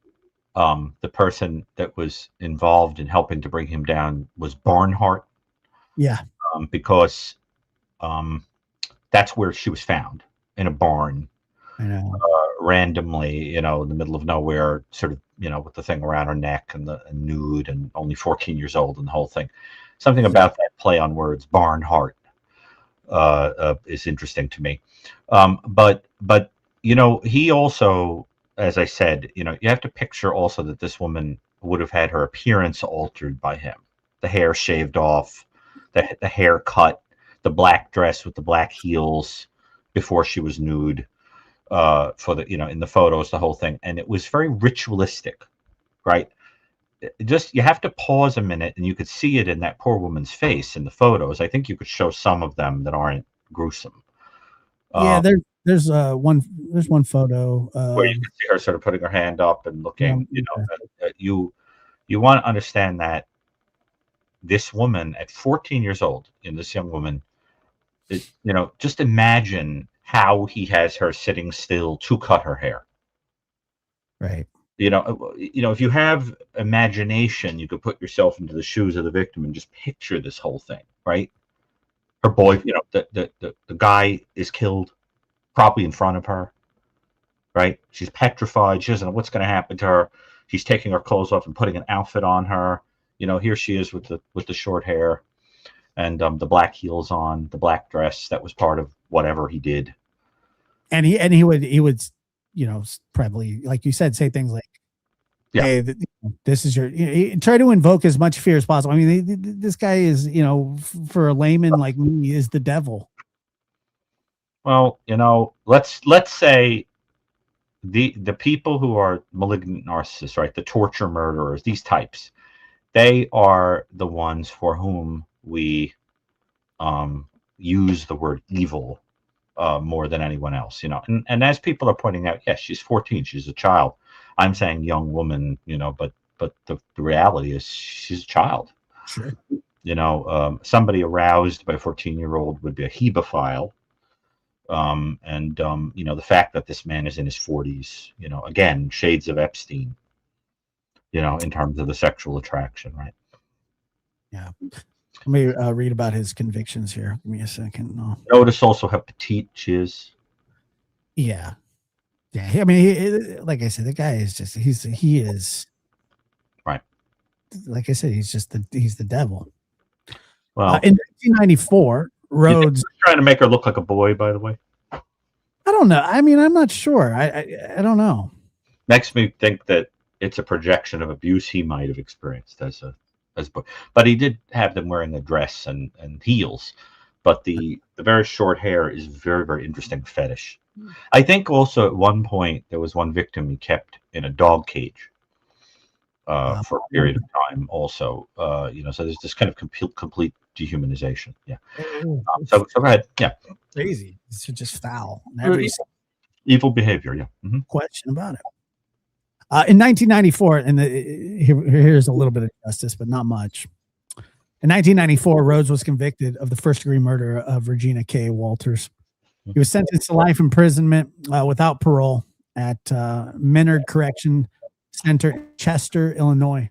the person that was involved in helping to bring him down was Barnhart, Yeah, because um, that's where she was found, in a barn, I know. randomly, you know, in the middle of nowhere, sort of, you know, with the thing around her neck and nude and only 14 years old and the whole thing. Something about that play on words, Barnhart, is interesting to me. But you know, he also, as I said, you know, you have to picture also that this woman would have had her appearance altered by him. The hair shaved off, the hair cut, the black dress with the black heels before she was nude, for the, you know, in the photos, the whole thing, and it was very ritualistic, right? Just, you have to pause a minute, and you could see it in that poor woman's face in the photos. I think you could show some of them that aren't gruesome. Yeah, Um, there's one photo where of you can see her sort of putting her hand up and looking, you know, yeah, you want to understand that this woman at 14 years old, in this young woman, you know, just imagine how he has her sitting still to cut her hair. right. You know, if you have imagination, you could put yourself into the shoes of the victim and just picture this whole thing, right? Her boy, you know, the guy is killed probably in front of her, right? She's petrified. She doesn't know what's going to happen to her. He's taking her clothes off and putting an outfit on her. You know, here she is with the short hair and the black heels on, the black dress that was part of whatever he did. And he would, you know, probably, like you said, say things like, Yeah. "Hey, this is your." Try to invoke as much fear as possible. I mean, this guy is, you know, for a layman like me, is the devil. Well, you know, let's say the people who are malignant narcissists, right? The torture murderers, these types, they are the ones for whom we use the word evil more than anyone else, you know. And as people are pointing out, yes, she's 14, she's a child. I'm saying young woman, you know, but the reality is she's a child. Sure. You know, somebody aroused by a 14-year-old would be a hebephile. You know, the fact that this man is in his 40s, you know, again, shades of Epstein, you know, in terms of the sexual attraction, right? Yeah. Let me read about his convictions here. Give me a second. No. Notice also how petite she is. Yeah. Yeah. I mean, like I said, the guy is just, he is, Right. like I said, he's the devil. Well, In 1994, Rhodes. trying to make her look like a boy, by the way. I don't know. I mean, I'm not sure. I don't know. Makes me think that it's a projection of abuse he might have experienced as boy. But he did have them wearing a dress and heels. But the very short hair is very, very interesting fetish. I think also at one point there was one victim he kept in a dog cage for a period of time. Also, you know, so there's this kind of complete dehumanization. Yeah. So go ahead. Yeah. Crazy. It's just foul. Evil behavior. Yeah. Mm-hmm. Question about it. In 1994, and here's a little bit of justice, but not much. In 1994, Rhodes was convicted of the first-degree murder of Regina K. Walters. He was sentenced to life imprisonment without parole at Menard Correction Center in Chester, Illinois.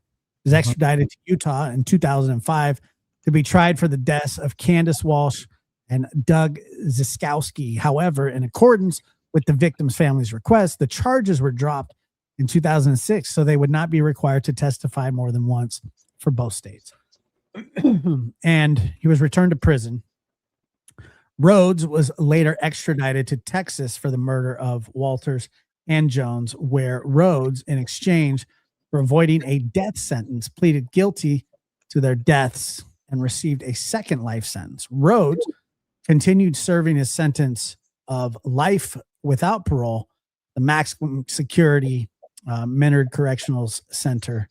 He was extradited to Utah in 2005 to be tried for the deaths of Candace Walsh and Doug Ziskowski. However, in accordance with the victim's family's request, the charges were dropped in 2006, so they would not be required to testify more than once for both states. And he was returned to prison. Rhodes was later extradited to Texas for the murder of Walters and Jones, where Rhodes, in exchange for avoiding a death sentence, pleaded guilty to their deaths and received a second life sentence. Rhodes continued serving his sentence of life without parole, the maximum security Menard Correctional Center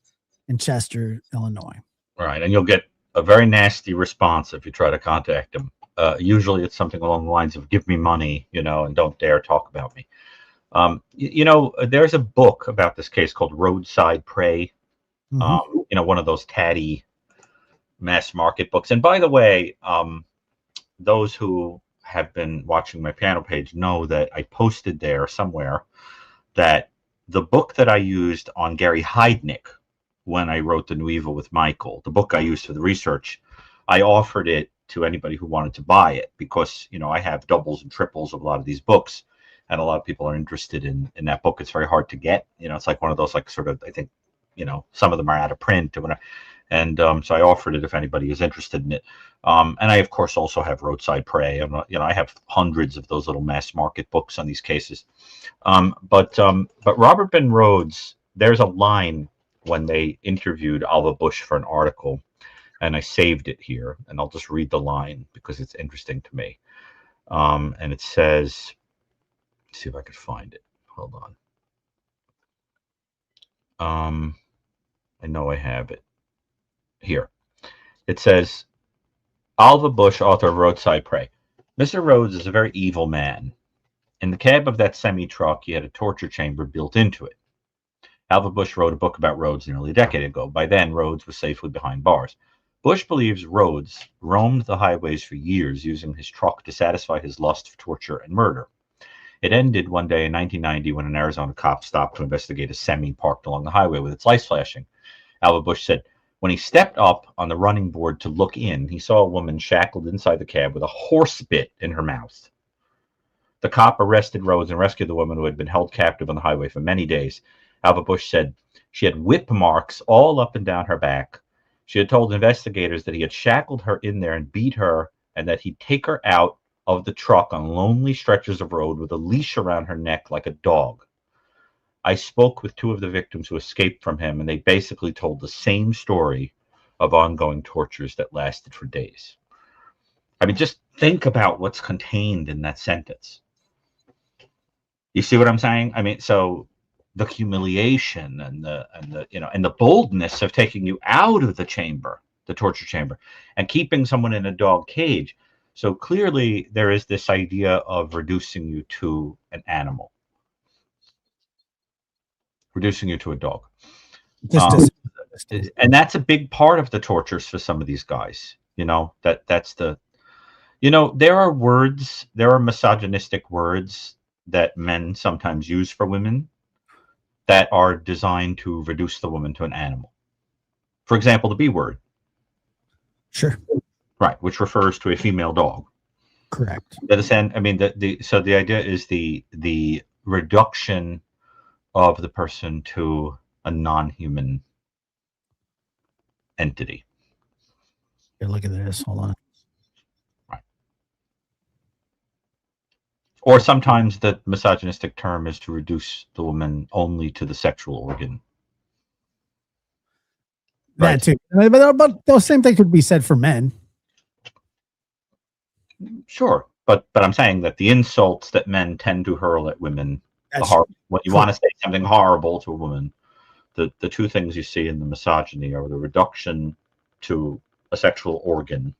in Chester, Illinois. Right, and you'll get a very nasty response if you try to contact him. Usually, it's something along the lines of "Give me money," and don't dare talk about me. There's a book about this case called Roadside Prey. One of those tatty mass market books. And by the way, those who have been watching my piano page know that I posted there somewhere that the book that I used on Gary Heidnik when I wrote The New Evil with Michael, the book I used for the research, I offered it to anybody who wanted to buy it because, I have doubles and triples of a lot of these books, and a lot of people are interested in that book. It's very hard to get. It's like one of those, like, sort of, I think, some of them are out of print or whatever. And so I offered it if anybody is interested in it. And I, of course, also have Roadside Prey. I have hundreds of those little mass market books on these cases. But Robert Ben Rhodes, there's a line when they interviewed Alva Bush for an article, and I saved it here, and I'll just read the line because it's interesting to me. And it says, let's see if I can find it. Hold on. I know I have it. Here. It says, Alva Bush, author of Roadside Prey. Mr. Rhodes is a very evil man. In the cab of that semi-truck, he had a torture chamber built into it. Alva Bush wrote a book about Rhodes nearly a decade ago. By then, Rhodes was safely behind bars. Bush believes Rhodes roamed the highways for years using his truck to satisfy his lust for torture and murder. It ended one day in 1990 when an Arizona cop stopped to investigate a semi parked along the highway with its lights flashing. Alva Bush said, when he stepped up on the running board to look in, he saw a woman shackled inside the cab with a horse bit in her mouth. The cop arrested Rhodes and rescued the woman who had been held captive on the highway for many days. Alva Bush said she had whip marks all up and down her back. She had told investigators that he had shackled her in there and beat her, and that he'd take her out of the truck on lonely stretches of road with a leash around her neck like a dog. I spoke with two of the victims who escaped from him, and they basically told the same story of ongoing tortures that lasted for days. I mean, just think about what's contained in that sentence. You see what I'm saying? I mean, so the humiliation and the boldness of taking you out of the chamber, the torture chamber, and keeping someone in a dog cage. So clearly there is this idea of reducing you to an animal, reducing you to a dog. And that's a big part of the tortures for some of these guys. That's the, there are misogynistic words that men sometimes use for women that are designed to reduce the woman to an animal. For example, the B word. Sure. Right, which refers to a female dog. Correct. I mean, so the idea is the reduction of the person to a non-human entity. Here, look at this. Hold on. Right. Or sometimes the misogynistic term is to reduce the woman only to the sexual organ. That too. But those same thing could be said for men. Sure, but I'm saying that the insults that men tend to hurl at women, when you want to say something horrible to a woman, the two things you see in the misogyny are the reduction to a sexual organ,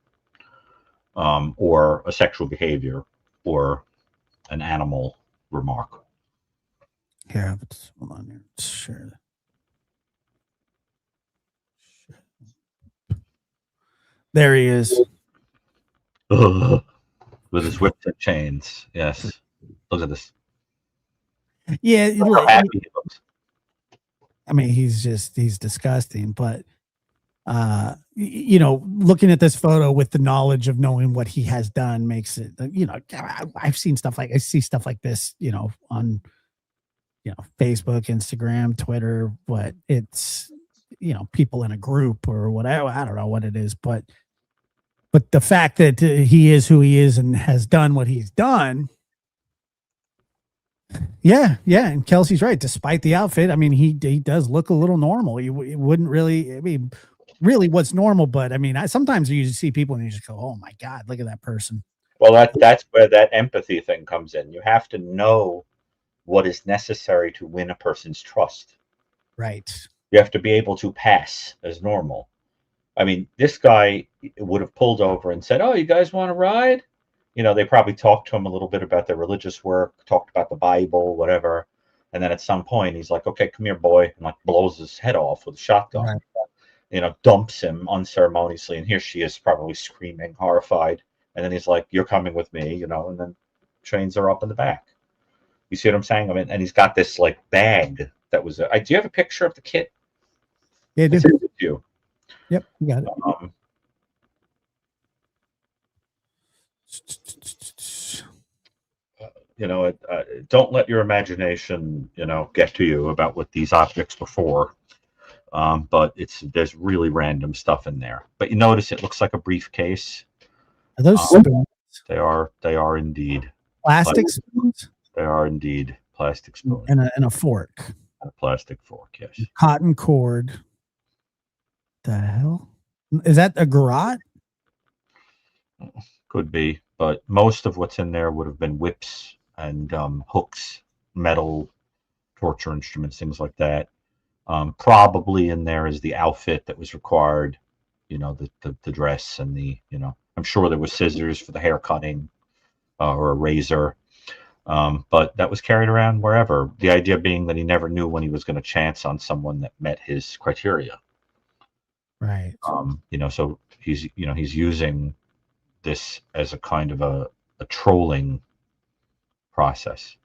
or a sexual behavior, or an animal remark. Here, hold on here. Sure. There he is. Ugh. With his whips and chains. Yes. Look at this. Yeah. Look how happy he looks. I mean, he's disgusting, but looking at this photo with the knowledge of knowing what he has done makes it, I see stuff like this, on, Facebook, Instagram, Twitter, but it's, people in a group or whatever. I don't know what it is, but the fact that he is who he is and has done what he's done. Yeah. And Kelsey's right. Despite the outfit, I mean, he does look a little normal. He wouldn't really, I mean, really what's normal, but I mean, sometimes you see people and you just go, oh my God, look at that person. Well, that's where that empathy thing comes in. You have to know what is necessary to win a person's trust. Right. You have to be able to pass as normal. I mean, this guy would have pulled over and said, "Oh, you guys want to ride?" They probably talked to him a little bit about their religious work, talked about the Bible, whatever. And then at some point, he's like, "Okay, come here, boy," and like blows his head off with a shotgun. Right. Dumps him unceremoniously, and here she is, probably screaming, horrified. And then he's like, "You're coming with me," and then trains her up in the back. You see what I'm saying? I mean, and he's got this like bag that was. Do you have a picture of the kid? Yeah, It's with you. Yep, you got it. Don't let your imagination, get to you about what these objects were for. But there's really random stuff in there. But you notice it looks like a briefcase. Are those spoons? They are indeed Plastic spoons? They are indeed plastic spoons. And a fork. And a plastic fork, yes. Cotton cord. The hell? Is that a garrote? Could be, but most of what's in there would have been whips and hooks, metal, torture instruments, things like that. Probably in there is the outfit that was required, the dress and I'm sure there was scissors for the hair cutting or a razor. But that was carried around wherever. The idea being that he never knew when he was going to chance on someone that met his criteria. Right. So he's using this as a kind of a trolling process.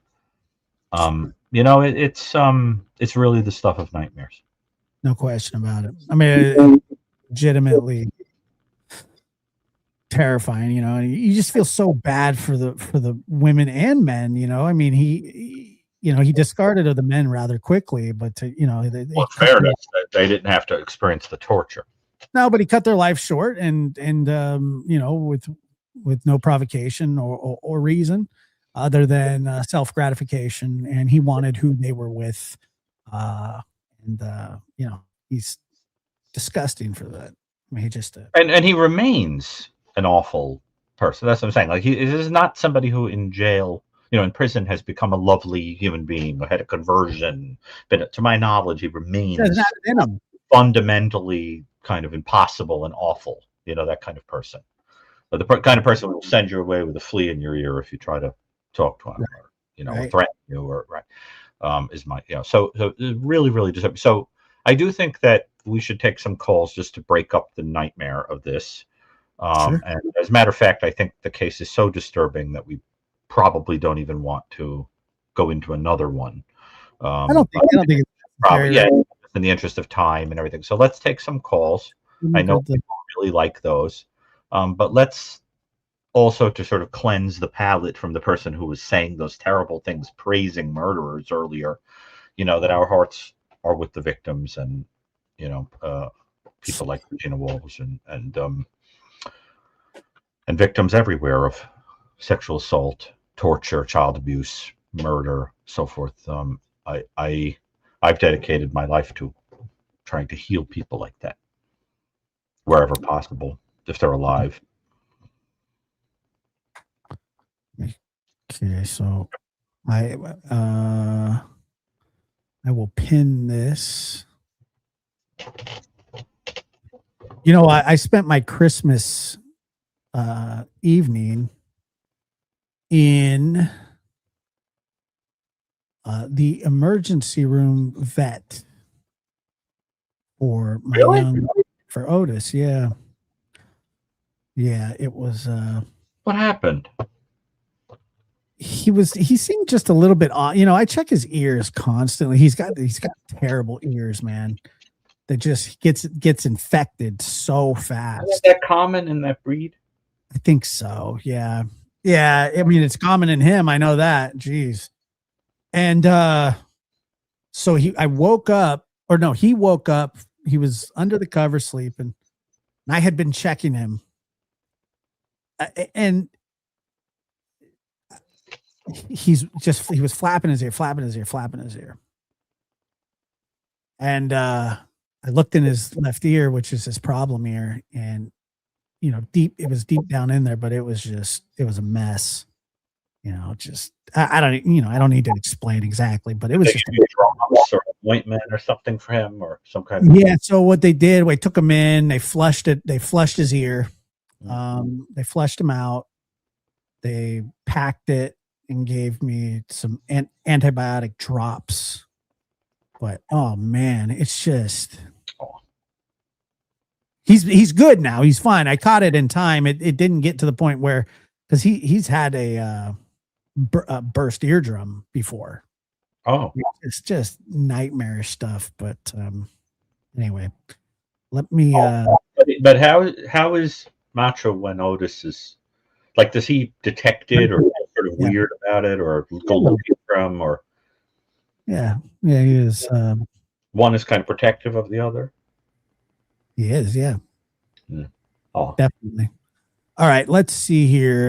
It's really the stuff of nightmares. No question about it. I mean, legitimately terrifying, you just feel so bad for the women and men, I mean, he discarded of the men rather quickly, but fairness, they didn't have to experience the torture. No, but he cut their life short and with no provocation or reason other than self-gratification, and he wanted who they were with, he's disgusting for that. I mean, he just and he remains an awful person. That's what I'm saying. Like, he is not somebody who in jail, in prison, has become a lovely human being or had a conversion. But to my knowledge, he remains fundamentally kind of impossible and awful. That kind of person. But the kind of person who will send you away with a flea in your ear if you try to talk to him, or threaten you, or is my So really, really disturbing. So I do think that we should take some calls just to break up the nightmare of this. Sure. And as a matter of fact, I think the case is so disturbing that we probably don't even want to go into another one. I don't think it's probably, in the interest of time and everything. So let's take some calls. I know people really like those, but let's also, to sort of cleanse the palate from the person who was saying those terrible things, praising murderers earlier, that our hearts are with the victims and people like Regina Walls and victims everywhere of sexual assault, torture, child abuse, murder, so forth. I've dedicated my life to trying to heal people like that wherever possible, if they're alive. Okay, so I will pin this. I spent my Christmas evening in the emergency room vet for my for Otis. Yeah, it was. What happened? He seemed just a little bit odd. I check his ears constantly. He's got terrible ears, man. That just gets infected so fast. Is that common in that breed? I think so. Yeah. I mean, it's common in him. I know that. Jeez. And so he woke up. He was under the cover sleeping, and I had been checking him, and he was flapping his ear, and I looked in his left ear, which is his problem ear, and it was deep down in there, but it was a mess. just I don't, I don't need to explain exactly, but it was They just give you drops or ointment or something for him, or some kind of. yeah. So what they did, we took him in, they flushed it, they flushed his ear, they flushed him out, they packed it and gave me some antibiotic drops. But oh man, it's just he's good now. He's fine. I caught it in time. It didn't get to the point where because he's had a burst eardrum before. Oh, it's just nightmarish stuff. But anyway, let me. But how is Macho when Otis is like? Does he detect it or sort of weird about it, or go looking for him, or? Yeah, he is. One is kind of protective of the other. He is, yeah. Oh, definitely. All right, let's see here.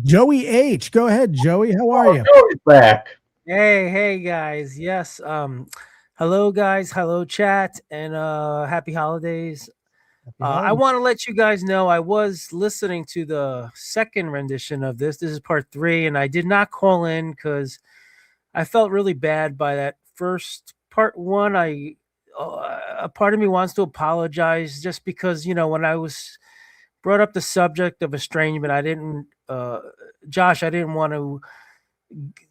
Joey H, go ahead, Joey. How are you? Joey's back. Hey guys. Yes. Hello guys. Hello chat, and happy holidays. I want to let you guys know I was listening to the second rendition of this. This is part 3, and I did not call in because I felt really bad by that first part 1. A part of me wants to apologize just because, when I was brought up the subject of estrangement, I didn't, Josh, I didn't want to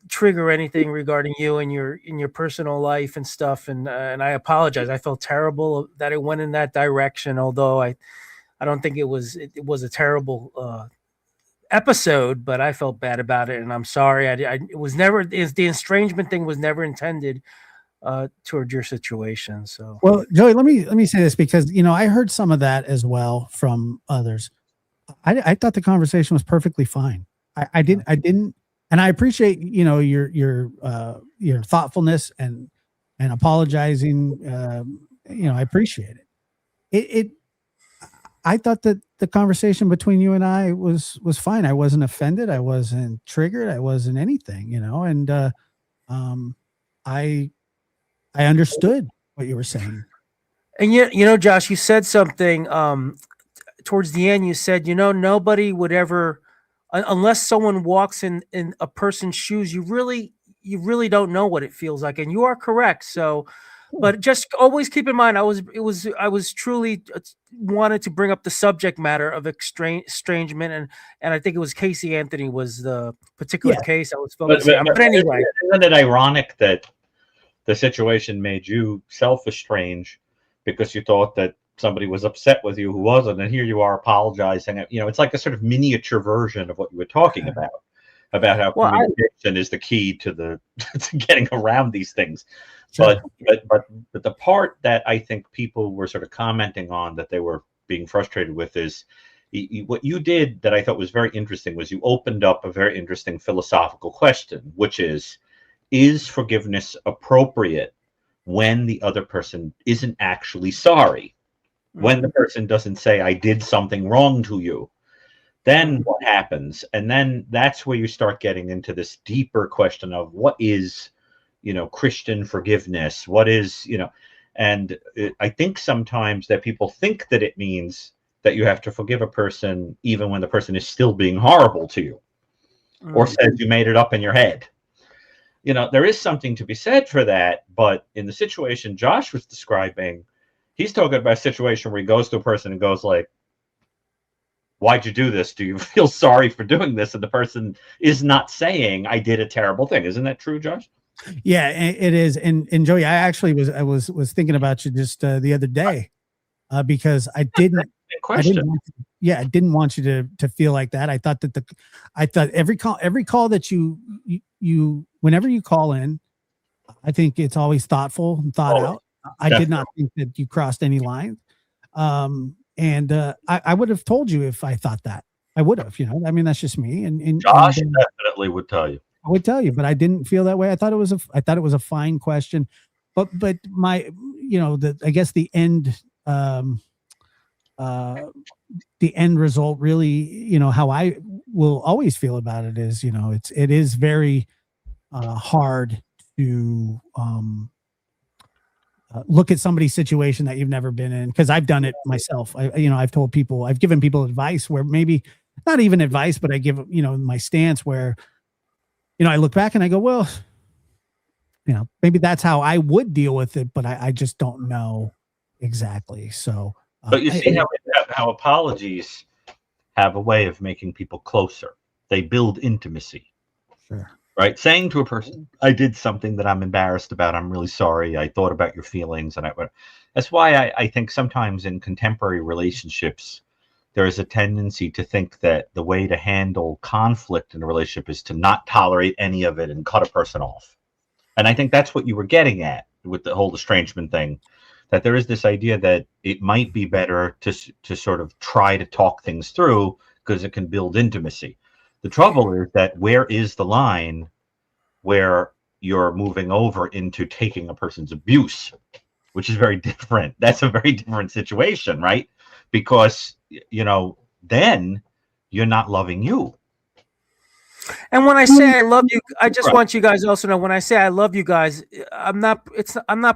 trigger anything regarding you and your personal life and stuff, and I apologize. I felt terrible that it went in that direction, although I don't think it was a terrible episode, but I felt bad about it, and I'm sorry. It was never, the estrangement thing was never intended toward your situation. So, well, Joey, let me say this because I heard some of that as well from others. I thought the conversation was perfectly fine. I didn't, and I appreciate your thoughtfulness and apologizing. I appreciate it. I thought that the conversation between you and I was fine. I wasn't offended. I wasn't triggered. I wasn't anything. And I understood what you were saying. And Josh, you said something towards the end. You said, nobody would ever, unless someone walks in a person's shoes, you really don't know what it feels like, and you are correct. So, but just always keep in mind, I was truly wanted to bring up the subject matter of estrangement, and I think it was Casey Anthony was the particular case I was focusing on. But anyway, isn't it ironic that the situation made you self-estrange because you thought that somebody was upset with you who wasn't, and here you are apologizing. It's like a sort of miniature version of what you were talking about how communication is the key to to getting around these things. Sure. But the part that I think people were sort of commenting on that they were being frustrated with is what you did that I thought was very interesting was you opened up a very interesting philosophical question, which is forgiveness appropriate when the other person isn't actually sorry? When the person doesn't say, I did something wrong to you, then what happens? And then that's where you start getting into this deeper question of what is, Christian forgiveness? What is, and I think sometimes that people think that it means that you have to forgive a person even when the person is still being horrible to you or says you made it up in your head. There is something to be said for that, but in the situation Josh was describing, he's talking about a situation where he goes to a person and goes like, why'd you do this? Do you feel sorry for doing this? And the person is not saying, I did a terrible thing. Isn't that true, Josh? Yeah, it is. And Joey, I actually was thinking about you just the other day because I didn't want you to feel like that. I thought that every call that you whenever you call in, I think it's always thoughtful and thought out. I did not think that you crossed any lines. And I would have told you if I thought that. I would have, that's just me. And Josh definitely would tell you. I would tell you, but I didn't feel that way. I thought it was a fine question. But my, I guess the end result really, how I will always feel about it is, it is very hard to look at somebody's situation that you've never been in, because I've done it myself. I've told people, I've given people advice where maybe not even advice, but I give, my stance where I look back and I go, well, maybe that's how I would deal with it, but I just don't know exactly. So, But you see how apologies have a way of making people closer. They build intimacy. Sure. Right? Saying to a person, I did something that I'm embarrassed about. I'm really sorry. I thought about your feelings. And that's why I think sometimes in contemporary relationships, there is a tendency to think that the way to handle conflict in a relationship is to not tolerate any of it and cut a person off. And I think that's what you were getting at with the whole estrangement thing, that there is this idea that it might be better to sort of try to talk things through because it can build intimacy. The trouble is that where is the line where you're moving over into taking a person's abuse, which is very different. That's a very different situation, right? Because, then you're not loving you. And when I say I love you, I just want you guys to also know when I say I love you guys, I'm not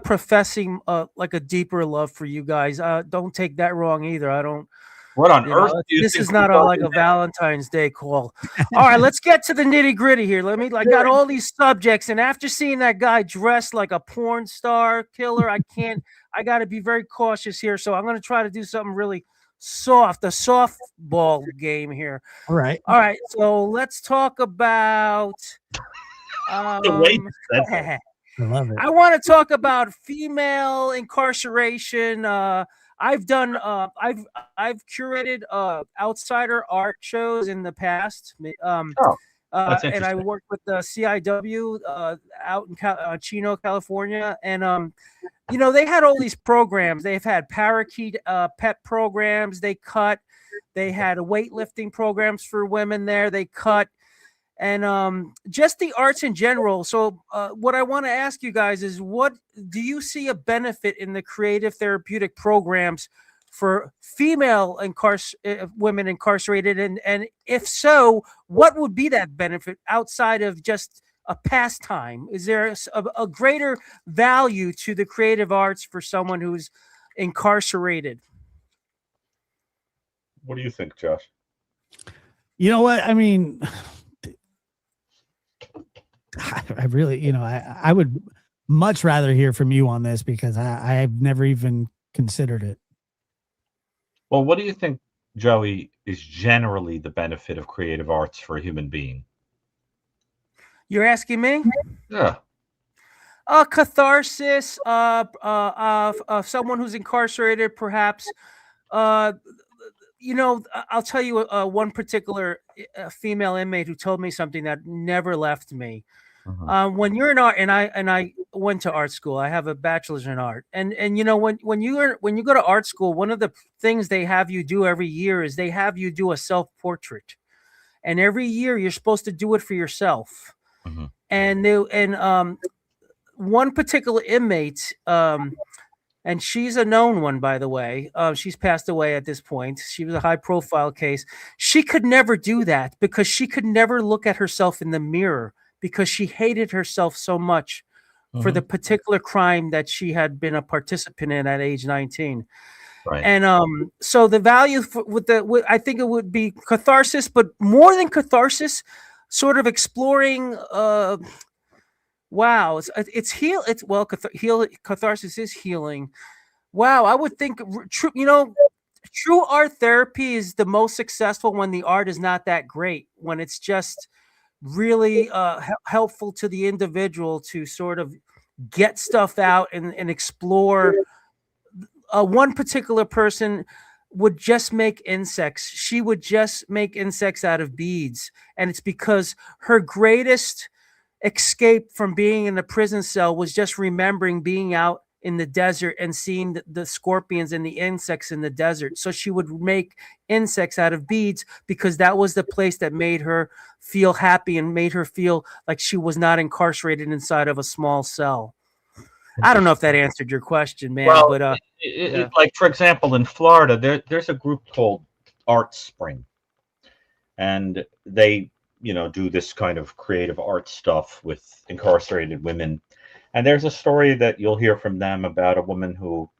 professing like a deeper love for you guys. Don't take that wrong either. I don't. What on earth? This is not like a Valentine's Day call. All right, let's get to the nitty gritty here. I got all these subjects, and after seeing that guy dressed like a porn star killer, I got to be very cautious here. So I'm going to try to do something really soft, a softball game here. All right. So let's talk about. I love it. I want to talk about female incarceration. I've done I've curated outsider art shows in the past. That's and I worked with the CIW out in Chino, California, and they had all these programs. They've had parakeet pet programs. They had weightlifting programs for women there. They cut. And just the arts in general. So what I want to ask you guys is, what do you see a benefit in the creative therapeutic programs for female women incarcerated? And if so, what would be that benefit outside of just a pastime? Is there a greater value to the creative arts for someone who's incarcerated? What do you think, Josh? You know what? I mean, I really, I would much rather hear from you on this because I've never even considered it. Well, what do you think, Joey, is generally the benefit of creative arts for a human being? You're asking me? Yeah. Catharsis of someone who's incarcerated, perhaps. I'll tell you one particular female inmate who told me something that never left me. When you're in art, and I went to art school. I have a bachelor's in art, and when you go to art school, one of the things they have you do every year is they have you do a self-portrait, and every year you're supposed to do it for yourself. And one particular inmate, and she's a known one, by the way. She's passed away at this point. She was a high-profile case. She could never do that because she could never look at herself in the mirror because she hated herself so much for the particular crime that she had been a participant in at age 19. Right. And so the value I think it would be catharsis, but more than catharsis, sort of exploring. Wow, catharsis is healing. Wow, I would think true art therapy is the most successful when the art is not that great, when it's just really helpful to the individual to sort of get stuff out and explore. One particular person would just make insects. She would just make insects out of beads, and it's because her greatest escape from being in a prison cell was just remembering being out in the desert and seeing the scorpions and the insects in the desert. So she would make insects out of beads because that was the place that made her feel happy and made her feel like she was not incarcerated inside of a small cell. I don't know if that answered your question, man. Well, but like, for example, in Florida, there's a group called Art Spring, and they do this kind of creative art stuff with incarcerated women. And there's a story that you'll hear from them about a woman who,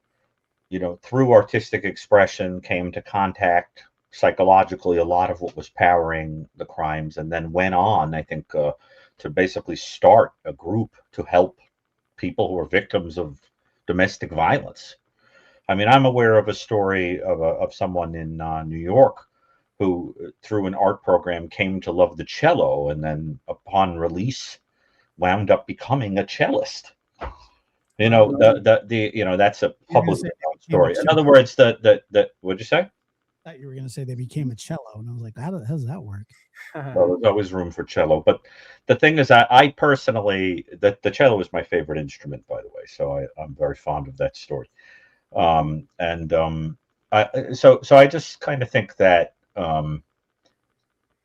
through artistic expression came to contact psychologically a lot of what was powering the crimes, and then went on, I think, to basically start a group to help people who are victims of domestic violence. I mean, I'm aware of a story of someone in New York who, through an art program, came to love the cello, and then upon release, wound up becoming a cellist. You know, that's a publicly known story. In other words, what'd you say? I thought you were going to say they became a cello, and I was like, how does that work? Well, there's always room for cello, but the thing is, I personally, the cello is my favorite instrument, by the way, so I'm very fond of that story. So I just kind of think that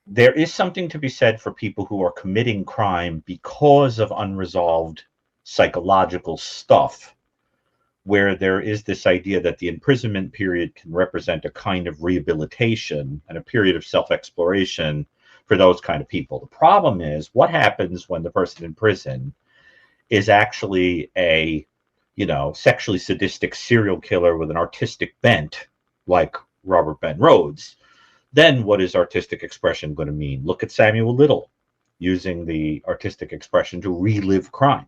there is something to be said for people who are committing crime because of unresolved psychological stuff, where there is this idea that the imprisonment period can represent a kind of rehabilitation and a period of self-exploration for those kind of people. The problem is, what happens when the person in prison is actually a, sexually sadistic serial killer with an artistic bent, like Robert Ben Rhodes? Then what is artistic expression going to mean? Look at Samuel Little using the artistic expression to relive crime.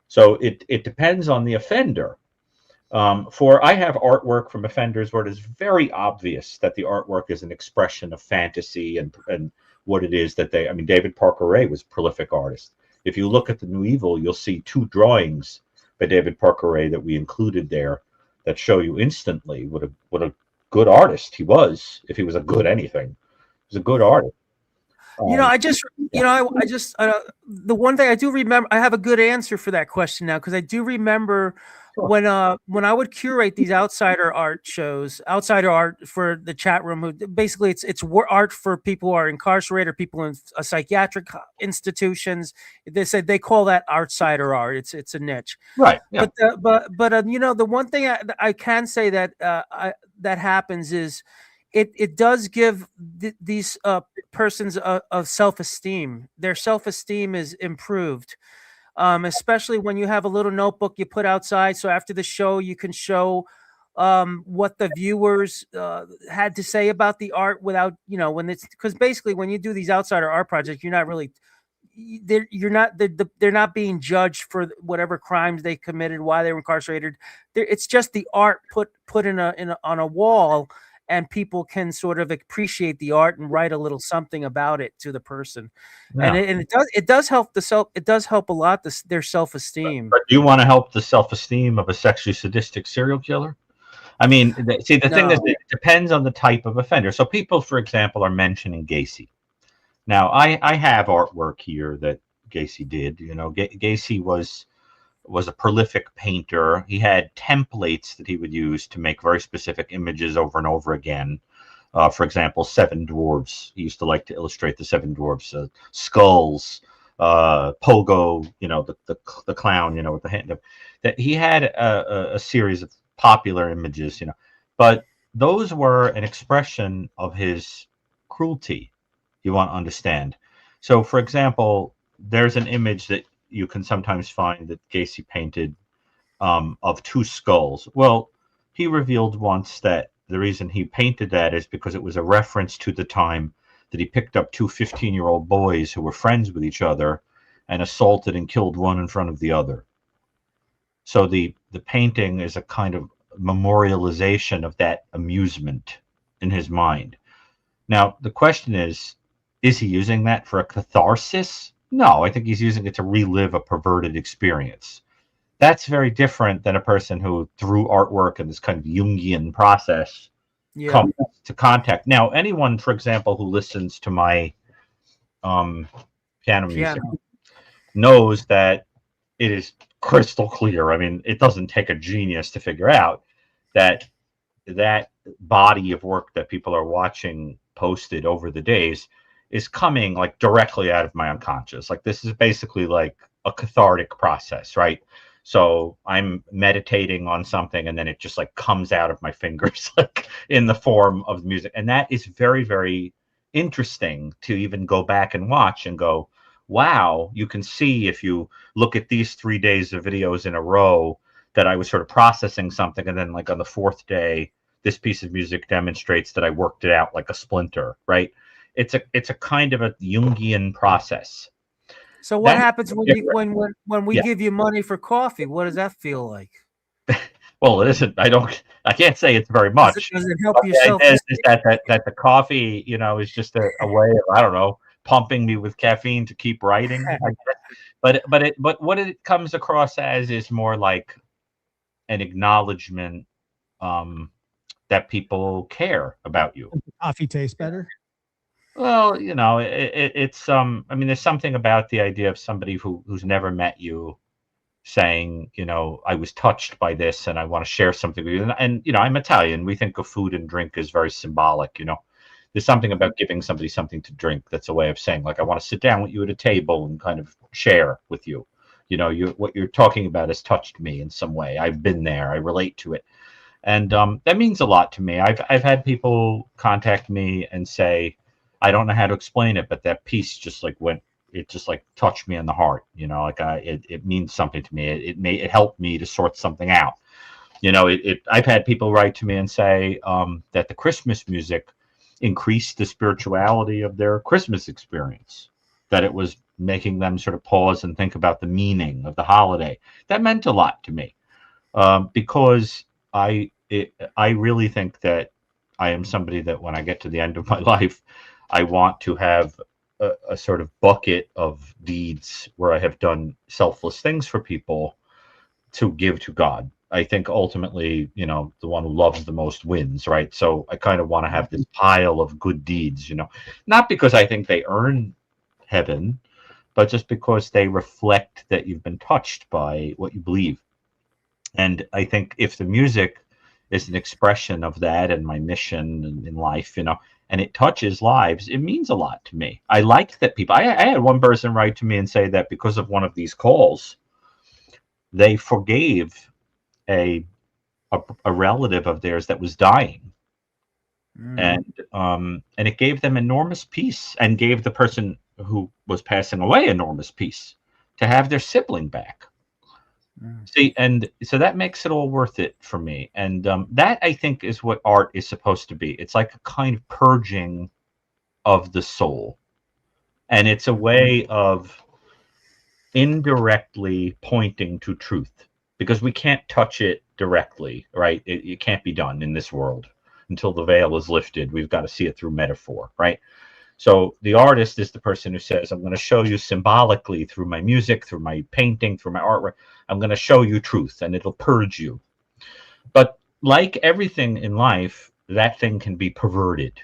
So it depends on the offender. For I have artwork from offenders where it is very obvious that the artwork is an expression of fantasy and what it is that they. I mean, David Parker Ray was a prolific artist. If you look at the New Evil, you'll see 2 drawings by David Parker Ray that we included there that show you instantly what a good artist he was. If he was a good anything, he was a good artist. The one thing I do remember, I have a good answer for that question now, because I do remember when I would curate these outsider art for the chat room. Basically, it's art for people who are incarcerated, people in psychiatric institutions. They said they call that outsider art. It's a niche, right? Yeah. But the one thing I can say that that happens is, it does give these persons a self-esteem. Their self-esteem is improved, especially when you have a little notebook you put outside. So after the show, you can show what the viewers had to say about the art without, because basically when you do these outsider art projects, you're not really, they're not being judged for whatever crimes they committed, why they were incarcerated. It's just the art put on a wall, and people can sort of appreciate the art and write a little something about it to the person. Yeah. And it does help a lot their self-esteem. But do you want to help the self-esteem of a sexually sadistic serial killer? I mean, the thing is, it depends on the type of offender. So people, for example, are mentioning Gacy. Now, I have artwork here that Gacy did. Gacy was a prolific painter. He had templates that he would use to make very specific images over and over again. For example, 7 dwarves. He used to like to illustrate the 7 dwarves, skulls, Pogo, the clown, with the hand. That he had a series of popular images, but those were an expression of his cruelty. You want to understand. So, for example, there's an image that you can sometimes find that Gacy painted of 2 skulls. Well, he revealed once that the reason he painted that is because it was a reference to the time that he picked up 2 15-year-old boys who were friends with each other and assaulted and killed one in front of the other. So the painting is a kind of memorialization of that amusement in his mind. Now, the question is he using that for a catharsis? No, I think he's using it to relive a perverted experience. That's very different than a person who, through artwork and this kind of Jungian process, comes to contact. Now, anyone, for example, who listens to my piano music knows that it is crystal clear. I mean, it doesn't take a genius to figure out that body of work that people are watching posted over the days is coming like directly out of my unconscious. Like, this is basically like a cathartic process, right? So I'm meditating on something and then it just like comes out of my fingers, like in the form of music. And that is very, very interesting to even go back and watch and go, wow, you can see if you look at these 3 days of videos in a row that I was sort of processing something. And then like on the 4th day, this piece of music demonstrates that I worked it out like a splinter, right? It's a kind of a Jungian process. So what happens when we Yeah. give you money for coffee? What does that feel like? Well, it isn't. I can't say it's very much. Does it help But you the self? idea is that the coffee, is just a way of, I don't know, pumping me with caffeine to keep writing. I guess. But what it comes across as is more like an acknowledgement that people care about you. Coffee tastes better. Well, it's I mean, there's something about the idea of somebody who's never met you saying, I was touched by this and I want to share something with you. And I'm Italian. We think of food and drink as very symbolic. There's something about giving somebody something to drink that's a way of saying, like, I want to sit down with you at a table and kind of share with you. What you're talking about has touched me in some way. I've been there. I relate to it. And that means a lot to me. I've had people contact me and say, I don't know how to explain it, but that piece just like it just like touched me in the heart, like it means something to me. It helped me to sort something out. I've had people write to me and say that the Christmas music increased the spirituality of their Christmas experience, that it was making them sort of pause and think about the meaning of the holiday. That meant a lot to me because I really think that I am somebody that when I get to the end of my life, I want to have a sort of bucket of deeds where I have done selfless things for people to give to God. I think ultimately, the one who loves the most wins, right? So I kind of want to have this pile of good deeds, not because I think they earn heaven, but just because they reflect that you've been touched by what you believe. And I think if the music is an expression of that and my mission in life, and it touches lives, it means a lot to me. I like that people, I had one person write to me and say that because of one of these calls, they forgave a relative of theirs that was dying. And it gave them enormous peace and gave the person who was passing away enormous peace to have their sibling back. See, and so that makes it all worth it for me. And that, I think, is what art is supposed to be. It's like a kind of purging of the soul. And it's a way of indirectly pointing to truth because we can't touch it directly, right? It can't be done in this world until the veil is lifted. We've got to see it through metaphor, right? So the artist is the person who says, I'm going to show you symbolically through my music, through my painting, through my artwork. I'm going to show you truth and it'll purge you. But like everything in life, that thing can be perverted.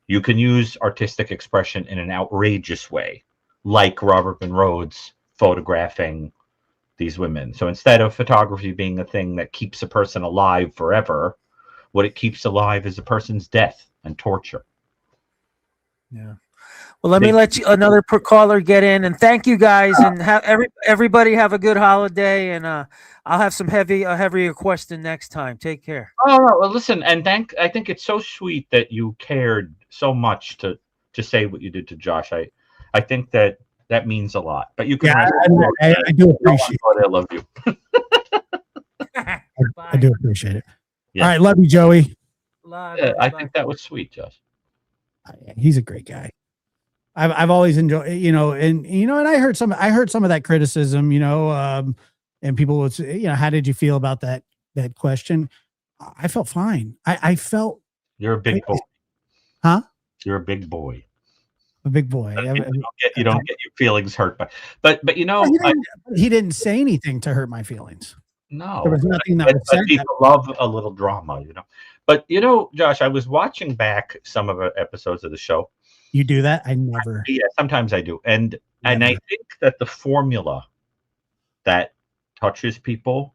You can use artistic expression in an outrageous way, like Robert Monroe's photographing these women. So instead of photography being a thing that keeps a person alive forever, what it keeps alive is a person's death and torture. Yeah. Well, let me let you another caller get in, and thank you guys, and everybody have a good holiday, and I'll have some heavier question next time. Take care. Oh no, well, listen, and I think it's so sweet that you cared so much to say what you did to Josh. I think that means a lot. But you can. Yeah, I do appreciate it. I love you. I do appreciate it. Yeah. All right, love you, Joey. I think that was sweet, Josh. He's a great guy. I've always enjoyed, and I heard some of that criticism, and people would say, how did you feel about that question? I felt fine. I felt you're a big boy, huh? You're a big boy. A big boy. You don't get your feelings hurt, but he didn't say anything to hurt my feelings. No, there was nothing that was said. People love a little drama, But Josh, I was watching back some of the episodes of the show. You do that? I never. Yeah, sometimes I do, and I think that the formula that touches people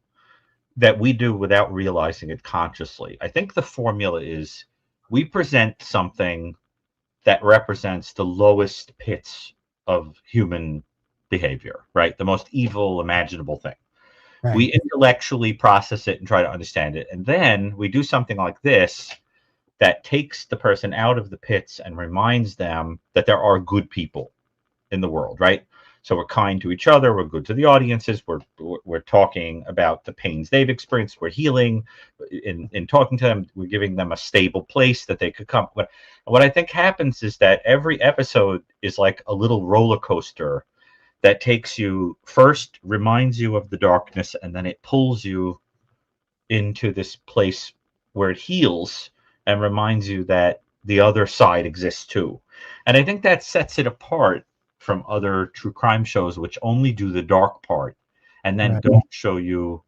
that we do without realizing it consciously. I think the formula is we present something that represents the lowest pits of human behavior, right? The most evil imaginable thing. Right. We intellectually process it and try to understand it. And then we do something like this that takes the person out of the pits and reminds them that there are good people in the world, right? So we're kind to each other. We're good to the audiences. We're talking about the pains they've experienced. We're healing. In talking to them, we're giving them a stable place that they could come. What I think happens is that every episode is like a little roller coaster that takes you first, reminds you of the darkness, and then it pulls you into this place where it heals and reminds you that the other side exists too. And I think that sets it apart from other true crime shows, which only do the dark part and then don't show you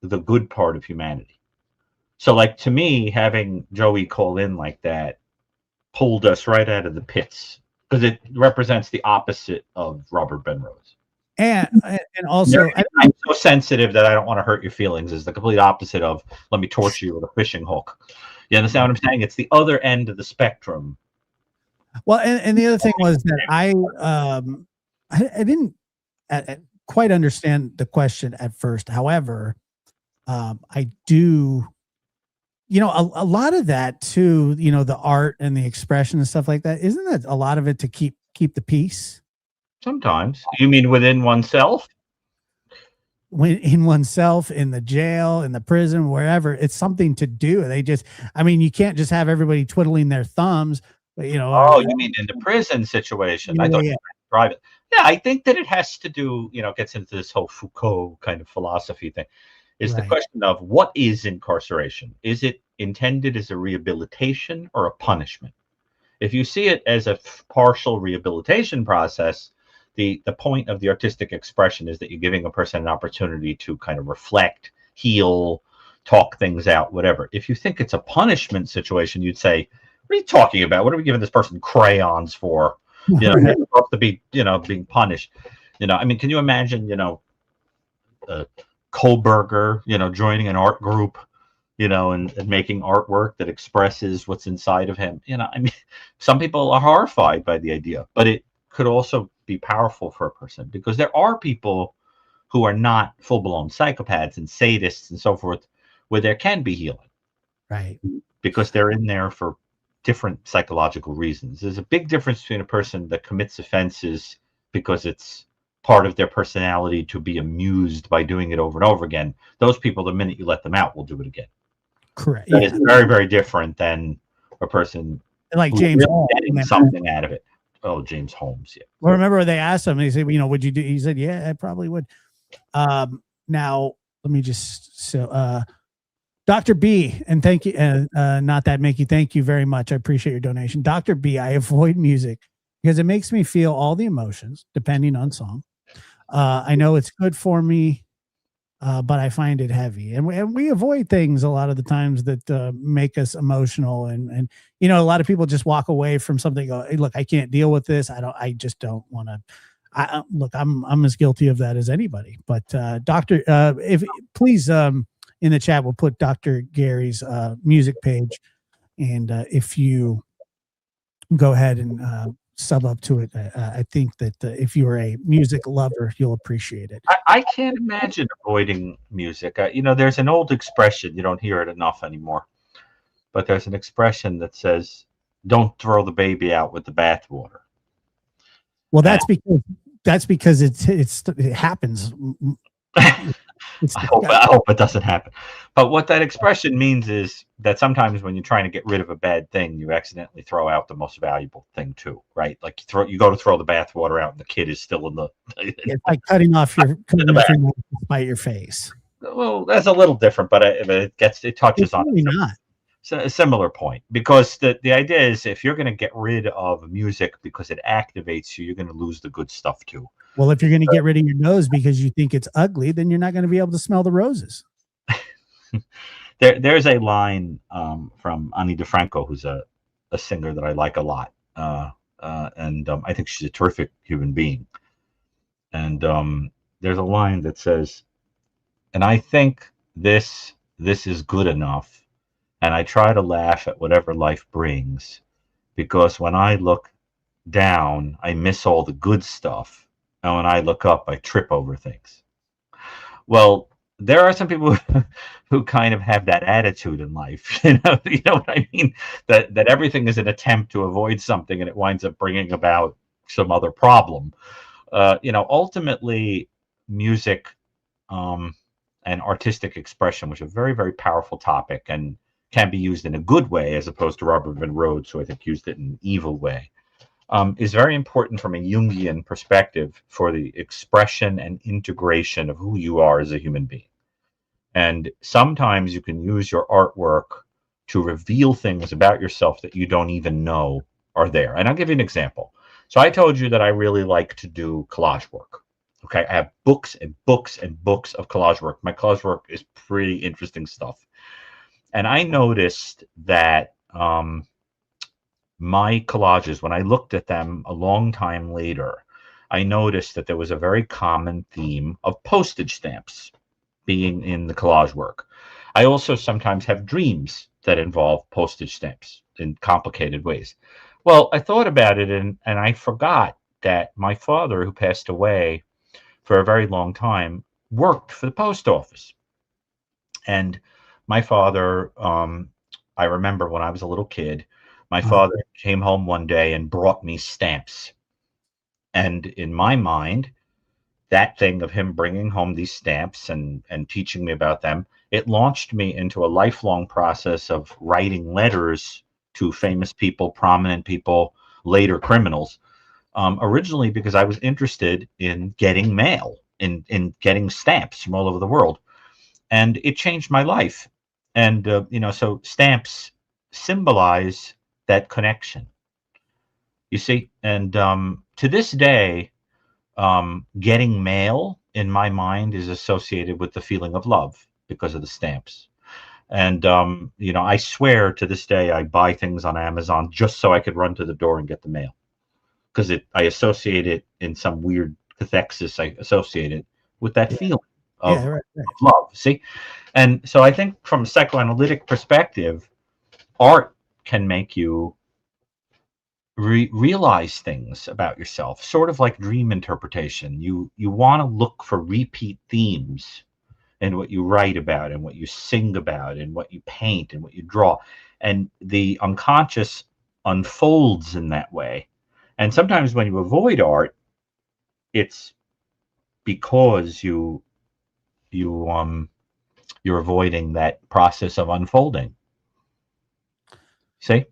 the good part of humanity. So, like, to me, having Joey call in like that pulled us right out of the pits, because it represents the opposite of Robert Penrose. And also, I'm so sensitive that I don't want to hurt your feelings is the complete opposite of let me torture you with a fishing hook. You understand what I'm saying? It's the other end of the spectrum. Well, and the other thing was that I didn't quite understand the question at first. However, I do, a lot of that too, the art and the expression and stuff like that. Isn't that a lot of it to keep the peace? Sometimes. You mean within oneself? In oneself, in the jail, in the prison, wherever, it's something to do. You can't just have everybody twiddling their thumbs. But, oh, you mean in the prison situation? Yeah, I thought you meant private. Yeah, I think that it has to do, gets into this whole Foucault kind of philosophy thing. Is the question of what is incarceration? Is it intended as a rehabilitation or a punishment? If you see it as a partial rehabilitation process, the point of the artistic expression is that you're giving a person an opportunity to kind of reflect, heal, talk things out, whatever. If you think it's a punishment situation, you'd say, what are you talking about? What are we giving this person crayons for? They're supposed to be, being punished. Can you imagine, Kohlberger, joining an art group, and making artwork that expresses what's inside of him? Some people are horrified by the idea, but it could also be powerful for a person, because there are people who are not full-blown psychopaths and sadists and so forth, where there can be healing, right? Because they're in there for different psychological reasons. There's a big difference between a person that commits offenses because it's part of their personality to be amused by doing it over and over again. Those people, the minute you let them out, will do it again. Correct. That is very, very different than a person like James really getting something out of it. Oh, James Holmes. Yeah. Well, remember they asked him, he said, would you do? He said, yeah, I probably would. Now let me just, Dr. B, and thank you. Not that Mickey. Thank you very much. I appreciate your donation. Dr. B, I avoid music because it makes me feel all the emotions depending on song. I know it's good for me, but I find it heavy, and we avoid things a lot of the times that make us emotional. And a lot of people just walk away from something. Go, hey, look, I can't deal with this. I just don't want to. Look, I'm as guilty of that as anybody. But Doctor, if please, in the chat, we'll put Dr. Gary's music page, and if you go ahead and sub up to it, I think that if you're a music lover, you'll appreciate it. I can't imagine avoiding music. There's an old expression, you don't hear it enough anymore, but there's an expression that says, don't throw the baby out with the bathwater. Well, that's because it happens. I hope it doesn't happen. But what that expression means is that sometimes when you're trying to get rid of a bad thing, you accidentally throw out the most valuable thing too, right? Like you go to throw the bathwater out, and the kid is still in the. It's like cutting off your finger by your face. Well, that's a little different, but it touches it's really on not. A similar point, because the idea is if you're going to get rid of music because it activates you, you're going to lose the good stuff too. Well, if you're going to get rid of your nose because you think it's ugly, then you're not going to be able to smell the roses. There's a line from Ani DeFranco, who's a singer that I like a lot, and I think she's a terrific human being. And there's a line that says, "And I think this is good enough. And I try to laugh at whatever life brings, because when I look down, I miss all the good stuff. And when I look up, I trip over things." Well, there are some people who kind of have that attitude in life. You know what I mean? That everything is an attempt to avoid something, and it winds up bringing about some other problem. Ultimately, music and artistic expression, which is a very, very powerful topic, and can be used in a good way as opposed to Robert Penrose, who I think used it in an evil way. is very important from a Jungian perspective for the expression and integration of who you are as a human being. And sometimes you can use your artwork to reveal things about yourself that you don't even know are there. And I'll give you an example. So I told you that I really like to do collage work. Okay, I have books and books and books of collage work. My collage work is pretty interesting stuff. And I noticed that my collages, when I looked at them a long time later, I noticed that there was a very common theme of postage stamps being in the collage work. I also sometimes have dreams that involve postage stamps in complicated ways. Well, I thought about it and I forgot that my father, who passed away for a very long time, worked for the post office. And my father, I remember when I was a little kid, my father came home one day and brought me stamps. And in my mind, that thing of him bringing home these stamps and teaching me about them, it launched me into a lifelong process of writing letters to famous people, prominent people, later criminals, originally because I was interested in getting mail, in getting stamps from all over the world. And it changed my life. And, so stamps symbolize that connection, you see. And to this day, getting mail in my mind is associated with the feeling of love because of the stamps. And, I swear to this day, I buy things on Amazon just so I could run to the door and get the mail, because I associate it in some weird cathexis. I associate it with that feeling of, right. of love. See? And so I think from a psychoanalytic perspective, art can make you realize things about yourself, sort of like dream interpretation. You want to look for repeat themes in what you write about and what you sing about and what you paint and what you draw. And the unconscious unfolds in that way. And sometimes when you avoid art, it's because you're avoiding that process of unfolding. See?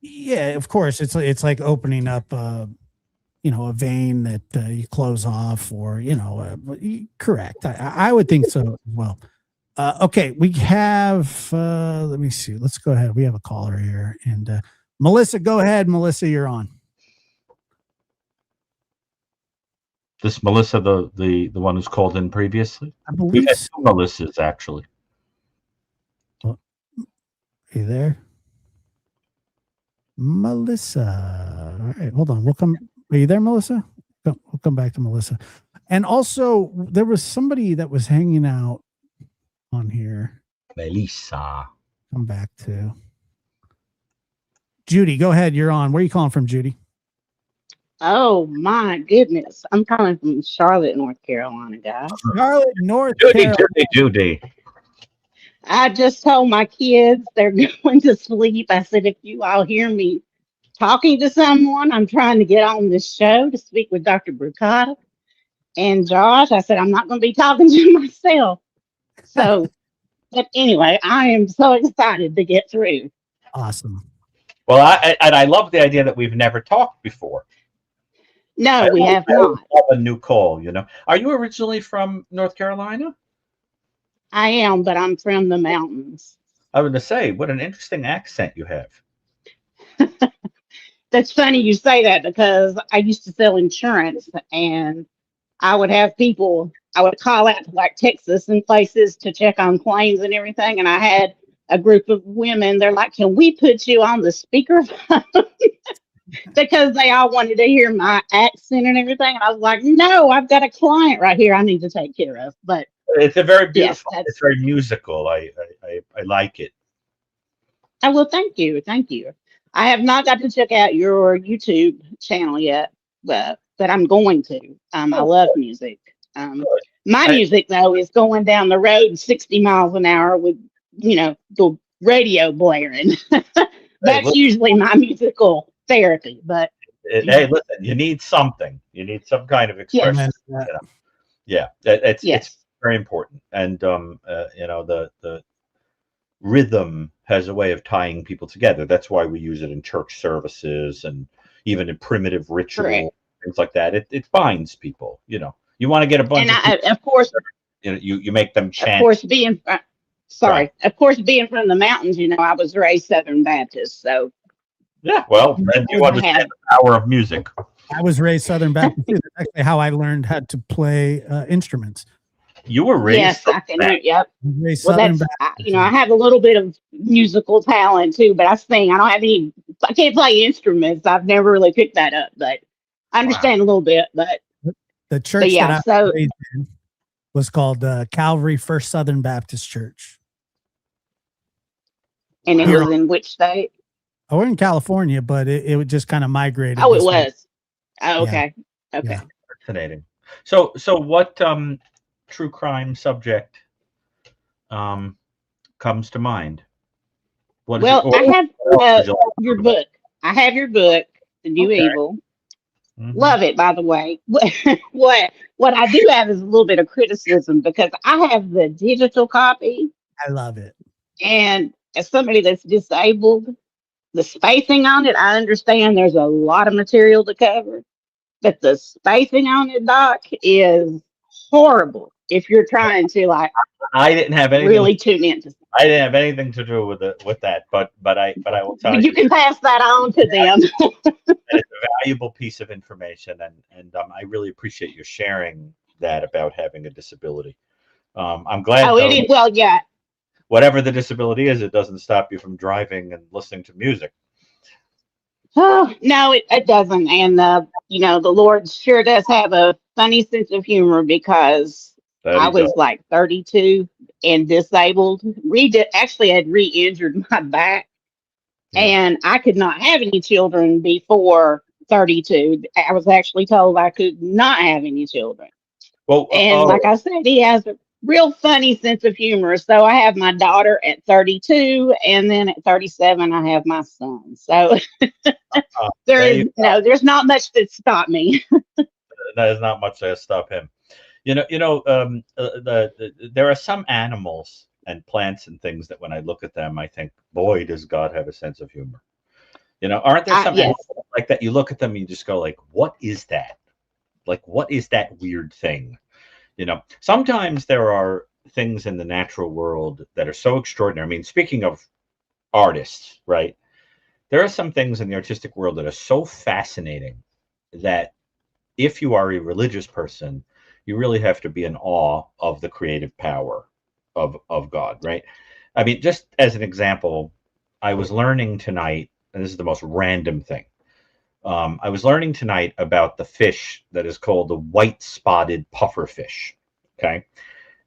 Yeah, of course. It's like opening up a vein that you close off, or correct. I would think so. Well, okay, we have. Let me see. Let's go ahead. We have a caller here, and Melissa, go ahead. Melissa, you're on. This Melissa, the one who's called in previously. I believe so. Two Melissas actually. Well, are you there, Melissa? All right, hold on. We'll come. Are you there, Melissa? We'll come back to Melissa. And also, there was somebody that was hanging out on here. Melissa. Come back to Judy. Go ahead. You're on. Where are you calling from, Judy? Oh my goodness. I'm calling from Charlotte, North Carolina, guys. Charlotte, North Carolina. Judy. I just told my kids they're going to sleep. I said, if you all hear me talking to someone, I'm trying to get on this show to speak with Dr. Brucato and Josh. I said, I'm not going to be talking to myself. So, but anyway, I am so excited to get through. Awesome. Well, I love the idea that we've never talked before. No, we have not. A new call, Are you originally from North Carolina? I am, but I'm from the mountains. I was going to say, what an interesting accent you have. That's funny you say that, because I used to sell insurance, and I would have people, I would call out to like Texas and places to check on claims and everything. And I had a group of women, they're like, can we put you on the speakerphone? Because they all wanted to hear my accent and everything. And I was like, no, I've got a client right here I need to take care of. But it's a very beautiful, it's very musical. I like it. Oh, well, thank you. Thank you. I have not got to check out your YouTube channel yet, but I'm going to. I love music. My music, though, is going down the road 60 miles an hour with, the radio blaring. That's usually my musical therapy. But hey, listen, you need something. You need some kind of expression. Yes. It's very important. And the rhythm has a way of tying people together. That's why we use it in church services, and even in primitive ritual, Correct. things like that. It binds people. You know, you want to get a bunch And of people, of course, you make them of chant. course, being Right. of course, being from the mountains, I was raised Southern Baptist, so Yeah, well, then you I understand have. the power of music. I was raised Southern Baptist. Too. That's actually how I learned how to play instruments. You were raised. Yes, I can hear. Yep. I was raised Well, Southern that's Baptist. I have a little bit of musical talent too, but I sing. I don't have any. I can't play instruments. I've never really picked that up, but I understand a little bit. But The church yeah, that I so was raised in was called Calvary First Southern Baptist Church. and it Here- was in which state? Oh, we're in California, but it just kind of migrated. Oh, it this way. was. Oh, okay. Okay. Yeah. Fascinating. So what true crime subject comes to mind? What is Well, it? I have Would you like to your talk about? book. I have your book, The New Okay. Evil. Mhm. Love it, by the way. What I do have is a little bit of criticism because I have the digital copy, I love it. and as somebody that's disabled, the spacing on it, I understand there's a lot of material to cover, but the spacing on it, Doc, is horrible if you're trying to like I didn't have anything. really tune into. I didn't have anything to do with that, but I will tell But you can pass that on to them. that it's a valuable piece of information, and I really appreciate you sharing that about having a disability. I'm glad. Oh, though, it is. Well, yeah. whatever the disability is, it doesn't stop you from driving and listening to music. Oh, no, it doesn't. And, the Lord sure does have a funny sense of humor because That I he was does. like 32 and disabled. Actually had re-injured my back, Yeah. and I could not have any children before 32. I was actually told I could not have any children. Well, And like I said, he has a real funny sense of humor. So I have my daughter at 32, and then at 37, I have my son. So there's not much that stopped me. there's not much that stop him. There are some animals and plants and things that when I look at them, I think, boy, does God have a sense of humor. Aren't there some Yes. animals like that? You look at them and you just go like, what is that? Like, what is that weird thing? Sometimes there are things in the natural world that are so extraordinary. I mean, speaking of artists, right? There are some things in the artistic world that are so fascinating that if you are a religious person, you really have to be in awe of the creative power of God, right? I mean, just as an example, I was learning tonight, and this is the most random thing. I was learning tonight about the fish that is called the white-spotted pufferfish, okay?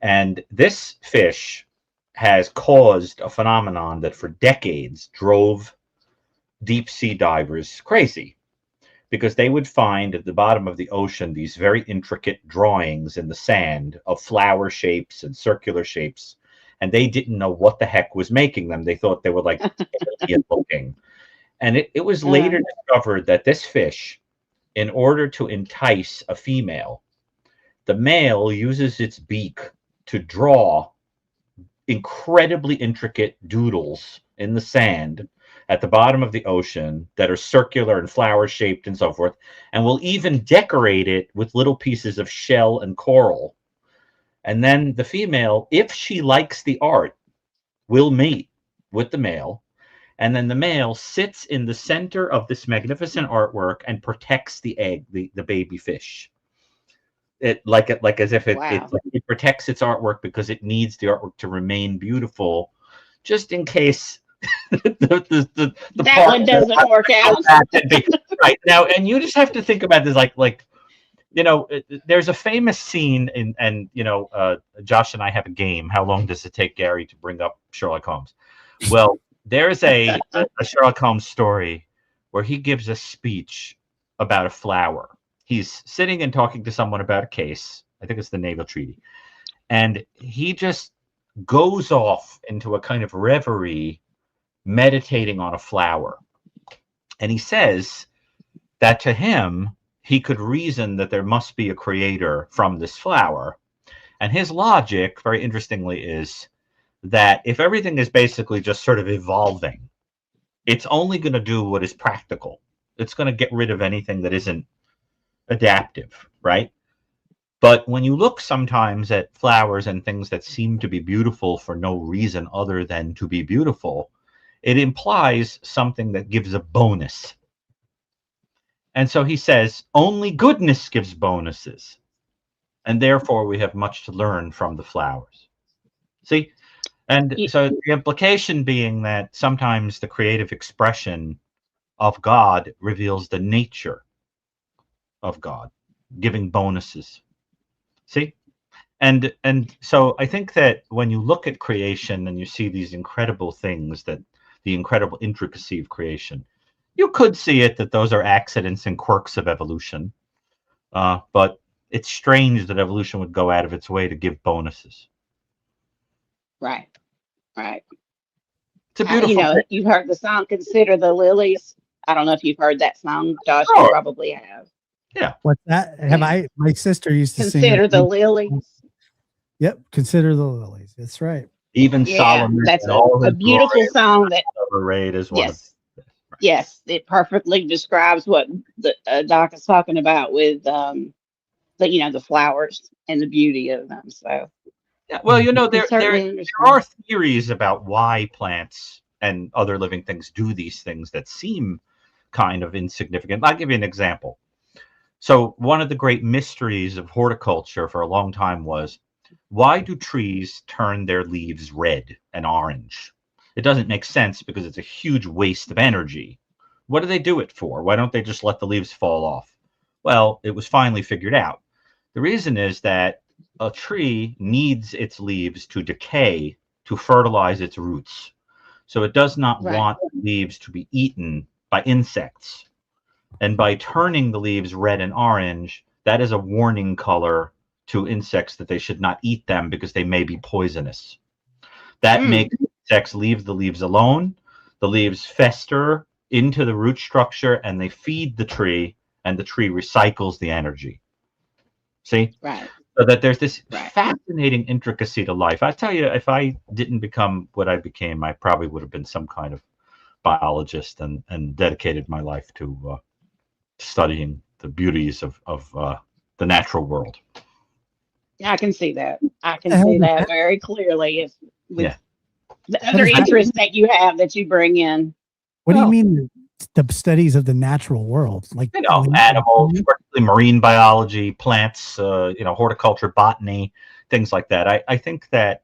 And this fish has caused a phenomenon that for decades drove deep sea divers crazy, because they would find at the bottom of the ocean these very intricate drawings in the sand of flower shapes and circular shapes, and they didn't know what the heck was making them. They thought they were like alien looking. And it was later discovered that this fish, in order to entice a female, the male uses its beak to draw incredibly intricate doodles in the sand at the bottom of the ocean that are circular and flower shaped and so forth, and will even decorate it with little pieces of shell and coral. And then the female, if she likes the art, will mate with the male. And then the male sits in the center of this magnificent artwork and protects the egg, the baby fish. It as if Wow. it protects its artwork because it needs the artwork to remain beautiful, just in case the That part one doesn't work out. right now. And you just have to think about this, there's a famous scene and Josh and I have a game. How long does it take Gary to bring up Sherlock Holmes? Well, there's a Sherlock Holmes story where he gives a speech about a flower. He's sitting and talking to someone about a case. I think it's the naval treaty. And he just goes off into a kind of reverie, meditating on a flower. And he says that to him, he could reason that there must be a creator from this flower. And his logic, very interestingly, is that if everything is basically just sort of evolving, it's only going to do what is practical. It's going to get rid of anything that isn't adaptive, right? But when you look sometimes at flowers and things that seem to be beautiful for no reason other than to be beautiful, it implies something that gives a bonus. And so he says, only goodness gives bonuses. And therefore, we have much to learn from the flowers. See? And so the implication being that sometimes the creative expression of God reveals the nature of God, giving bonuses. See? And so I think that when you look at creation and you see these incredible things, that the incredible intricacy of creation, you could see it that those are accidents and quirks of evolution. But it's strange that evolution would go out of its way to give bonuses. Right. It's a beautiful thing. You've heard the song "Consider the Lilies." I don't know if you've heard that song, Josh. Oh. You probably have. Yeah. What's that? Have I? My sister used to Consider the lilies. Yep. Consider the lilies. That's right. Even Solomon. That's a beautiful song that arrayed as one. Yes. Right. Yes, it perfectly describes what the Doc is talking about with the flowers and the beauty of them. So yeah, well, there are theories about why plants and other living things do these things that seem kind of insignificant. I'll give you an example. So one of the great mysteries of horticulture for a long time was, why do trees turn their leaves red and orange? It doesn't make sense because it's a huge waste of energy. What do they do it for? Why don't they just let the leaves fall off? Well, it was finally figured out. The reason is that a tree needs its leaves to decay to fertilize its roots. So it does not want leaves to be eaten by insects. And by turning the leaves red and orange, that is a warning color to insects that they should not eat them because they may be poisonous. That makes insects leave the leaves alone. The leaves fester into the root structure and they feed the tree, and the tree recycles the energy. See? Right. So that there's this fascinating intricacy to life. I tell you, if I didn't become what I became, I probably would have been some kind of biologist and dedicated my life to studying the beauties of the natural world. Yeah, I can see that. I can see that very clearly. With the other interests that you have that you bring in. What do you mean the studies of the natural world? Like animals, marine biology, plants, horticulture, botany, things like that. I think that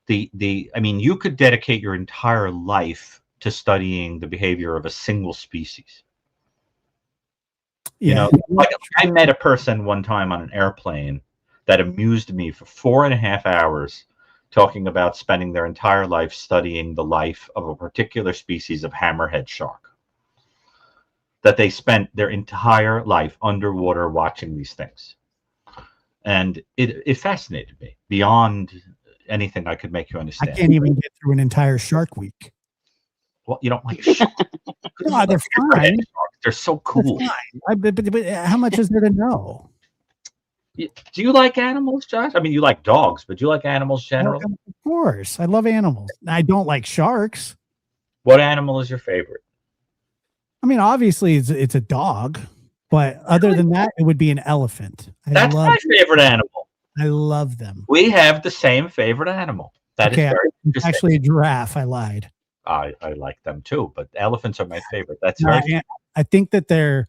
you could dedicate your entire life to studying the behavior of a single species. Yeah. Like I met a person one time on an airplane that amused me for 4.5 hours, talking about spending their entire life studying the life of a particular species of hammerhead shark. That they spent their entire life underwater watching these things. And it fascinated me beyond anything I could make you understand. I can't even get through an entire Shark Week. Well, you don't like sharks. No, they're fine. They're so cool. But how much is there to know? Do you like animals, Josh? I mean, you like dogs, but do you like animals generally? Well, of course. I love animals. I don't like sharks. What animal is your favorite? I mean, obviously, it's a dog. But other than that, it would be an elephant. That's my favorite animal. I love them. We have the same favorite animal. That is very interesting. Actually, a giraffe. I lied. I like them too, but elephants are my favorite. That's I think they're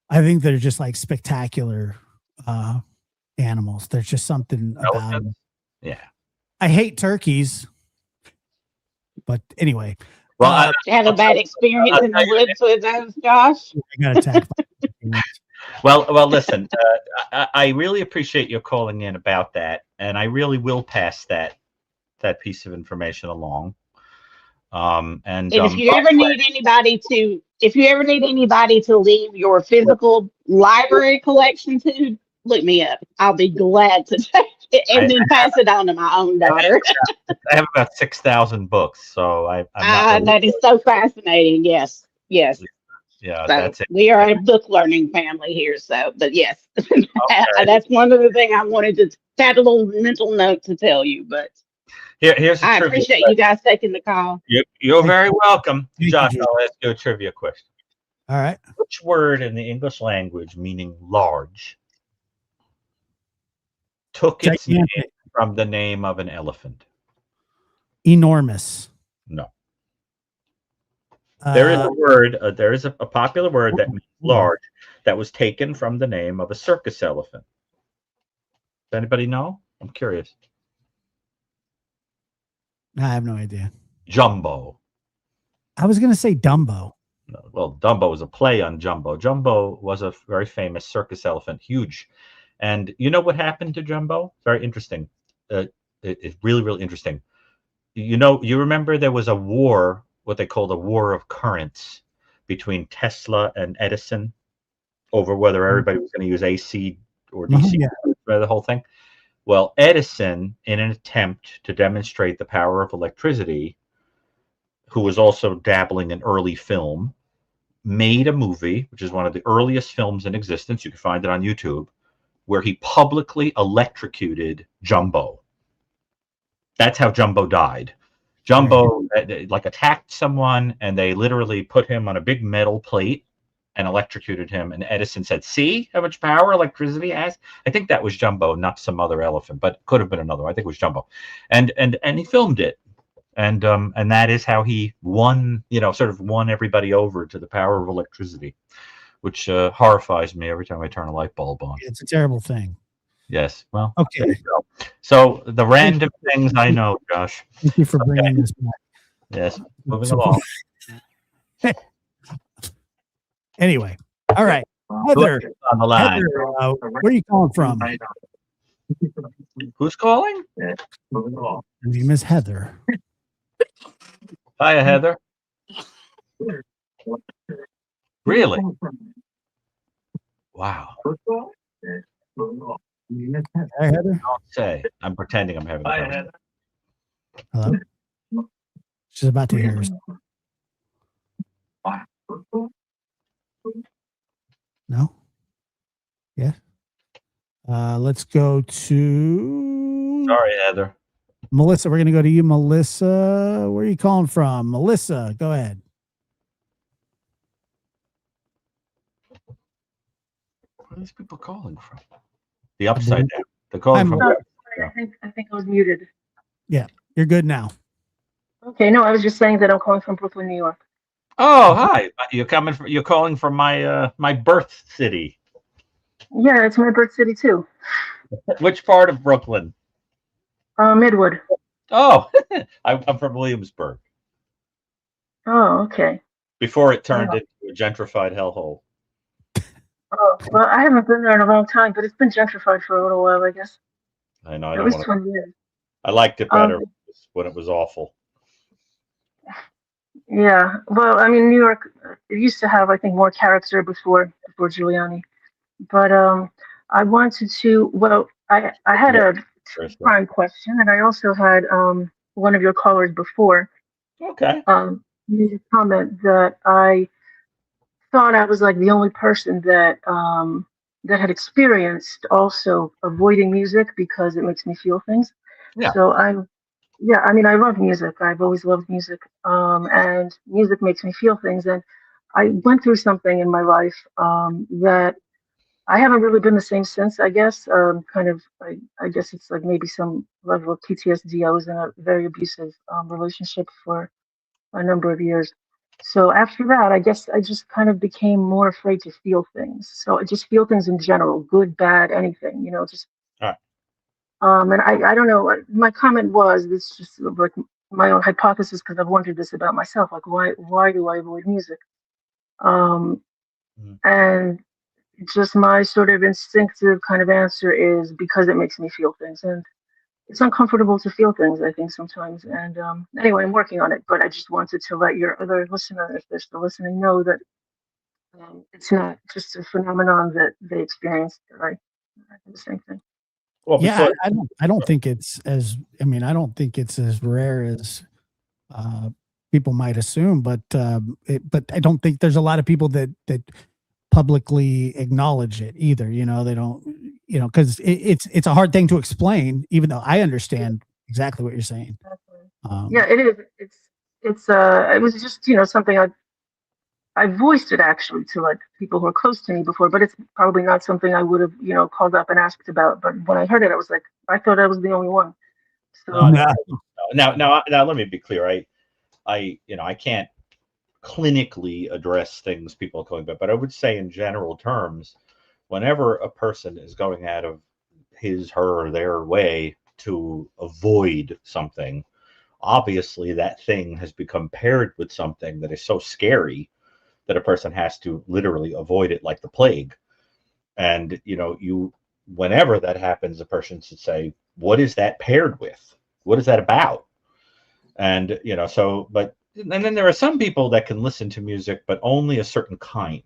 just like spectacular animals. There's just something about them. Yeah. I hate turkeys, but anyway. Well, I had a bad experience in the woods with those, Josh. I got attacked. Well, listen. I really appreciate you calling in about that, and I really will pass that piece of information along. And if you ever need anybody to leave your physical library collection to, look me up. I'll be glad to take it and then pass it on to my own daughter. I have about 6,000 books, so I'm not that is so fascinating. Yes. Yeah, so that's it. We are a book learning family here. So, but yes, that's one of the things I wanted to add a little mental note to tell you. But here's I appreciate you guys taking the call. You're very welcome, Josh. I'll ask you a trivia question. All right. Which word in the English language meaning large took its name Gigantic. from the name of an elephant? Enormous. No. There is a Uh, word, there is a popular word that means large that was taken from the name of a circus elephant. Does anybody know? I'm curious. I have no idea. Jumbo. I was going to say Dumbo. No, well, Dumbo was a play on Jumbo. Jumbo was a very famous circus elephant, huge. And you know what happened to Jumbo? Very interesting. It's really, really interesting. You remember there was a war, what they called a war of currents between Tesla and Edison over whether everybody was going to use AC or DC, the whole thing. Well, Edison, in an attempt to demonstrate the power of electricity, who was also dabbling in early film, made a movie, which is one of the earliest films in existence. You can find it on YouTube, where he publicly electrocuted Jumbo. That's how Jumbo died. Jumbo like attacked someone, and they literally put him on a big metal plate and electrocuted him. And Edison said, "See how much power electricity has." I think that was Jumbo, not some other elephant, but could have been another one. I think it was Jumbo, and he filmed it, and that is how he won. Sort of won everybody over to the power of electricity, which horrifies me every time I turn a light bulb on. It's a terrible thing. Yes. Well, okay. So the random things I know, Josh. Thank you for bringing this back. Yes. Moving along. Anyway, all right. Heather, on the line. Heather, where are you calling from? Who's calling? Her name is Heather. Hiya, Heather. Really? Wow. Hi, Heather. Don't say. I'm pretending I'm having a conversation. Hello. She's about to hear us. No? Yeah. Let's go to Sorry, Heather. Melissa. We're going to go to you, Melissa. Where are you calling from? Melissa, go ahead. Where are these people calling from? The upside down. They're calling from. I think I was muted. Yeah, you're good now. Okay, no, I was just saying that I'm calling from Brooklyn, New York. Oh, hi. You're calling from my my birth city. Yeah, it's my birth city too. Which part of Brooklyn? Midwood. Oh, I'm from Williamsburg. Oh, okay. Before it turned into a gentrified hellhole. Oh, well, I haven't been there in a long time, but it's been gentrified for a little while, I guess. I know. At least 20 years. I liked it better when it was awful. Yeah, well, I mean, New York, it used to have, I think, more character before Giuliani. But I wanted to, well, I had a prime question, and I also had one of your callers before. Okay. Made a comment that I thought I was like the only person that that had experienced also avoiding music because it makes me feel things. Yeah. So I mean, I love music. I've always loved music, and music makes me feel things. And I went through something in my life that I haven't really been the same since. I guess, I guess it's like maybe some level of PTSD. I was in a very abusive relationship for a number of years. So after that, I guess I just kind of became more afraid to feel things. So I just feel things in general, good, bad, anything, just. And I don't know. My comment was this just like my own hypothesis because I've wondered this about myself. Like why do I avoid music? And just my sort of instinctive kind of answer is because it makes me feel things, and it's uncomfortable to feel things, I think, sometimes. And anyway, I'm working on it, but I just wanted to let your other listener, if they're still listening, know that it's not just a phenomenon that they experienced. Right? The same thing. Well, yeah, I don't think it's as, I don't think it's as rare as people might assume, but I don't think there's a lot of people that publicly acknowledge it either. They don't, because it's a hard thing to explain, even though I understand exactly what you're saying. Yeah, it is. It was just, something I voiced it actually to like people who are close to me before, but it's probably not something I would have, called up and asked about. But when I heard it, I was like, I thought I was the only one. So No. Now, let me be clear. I can't clinically address things people are talking about, but I would say in general terms, whenever a person is going out of his, her, or their way to avoid something, obviously that thing has become paired with something that is so scary that a person has to literally avoid it like the plague. And whenever that happens, a person should say, what is that paired with? What is that about? And and then there are some people that can listen to music, but only a certain kind,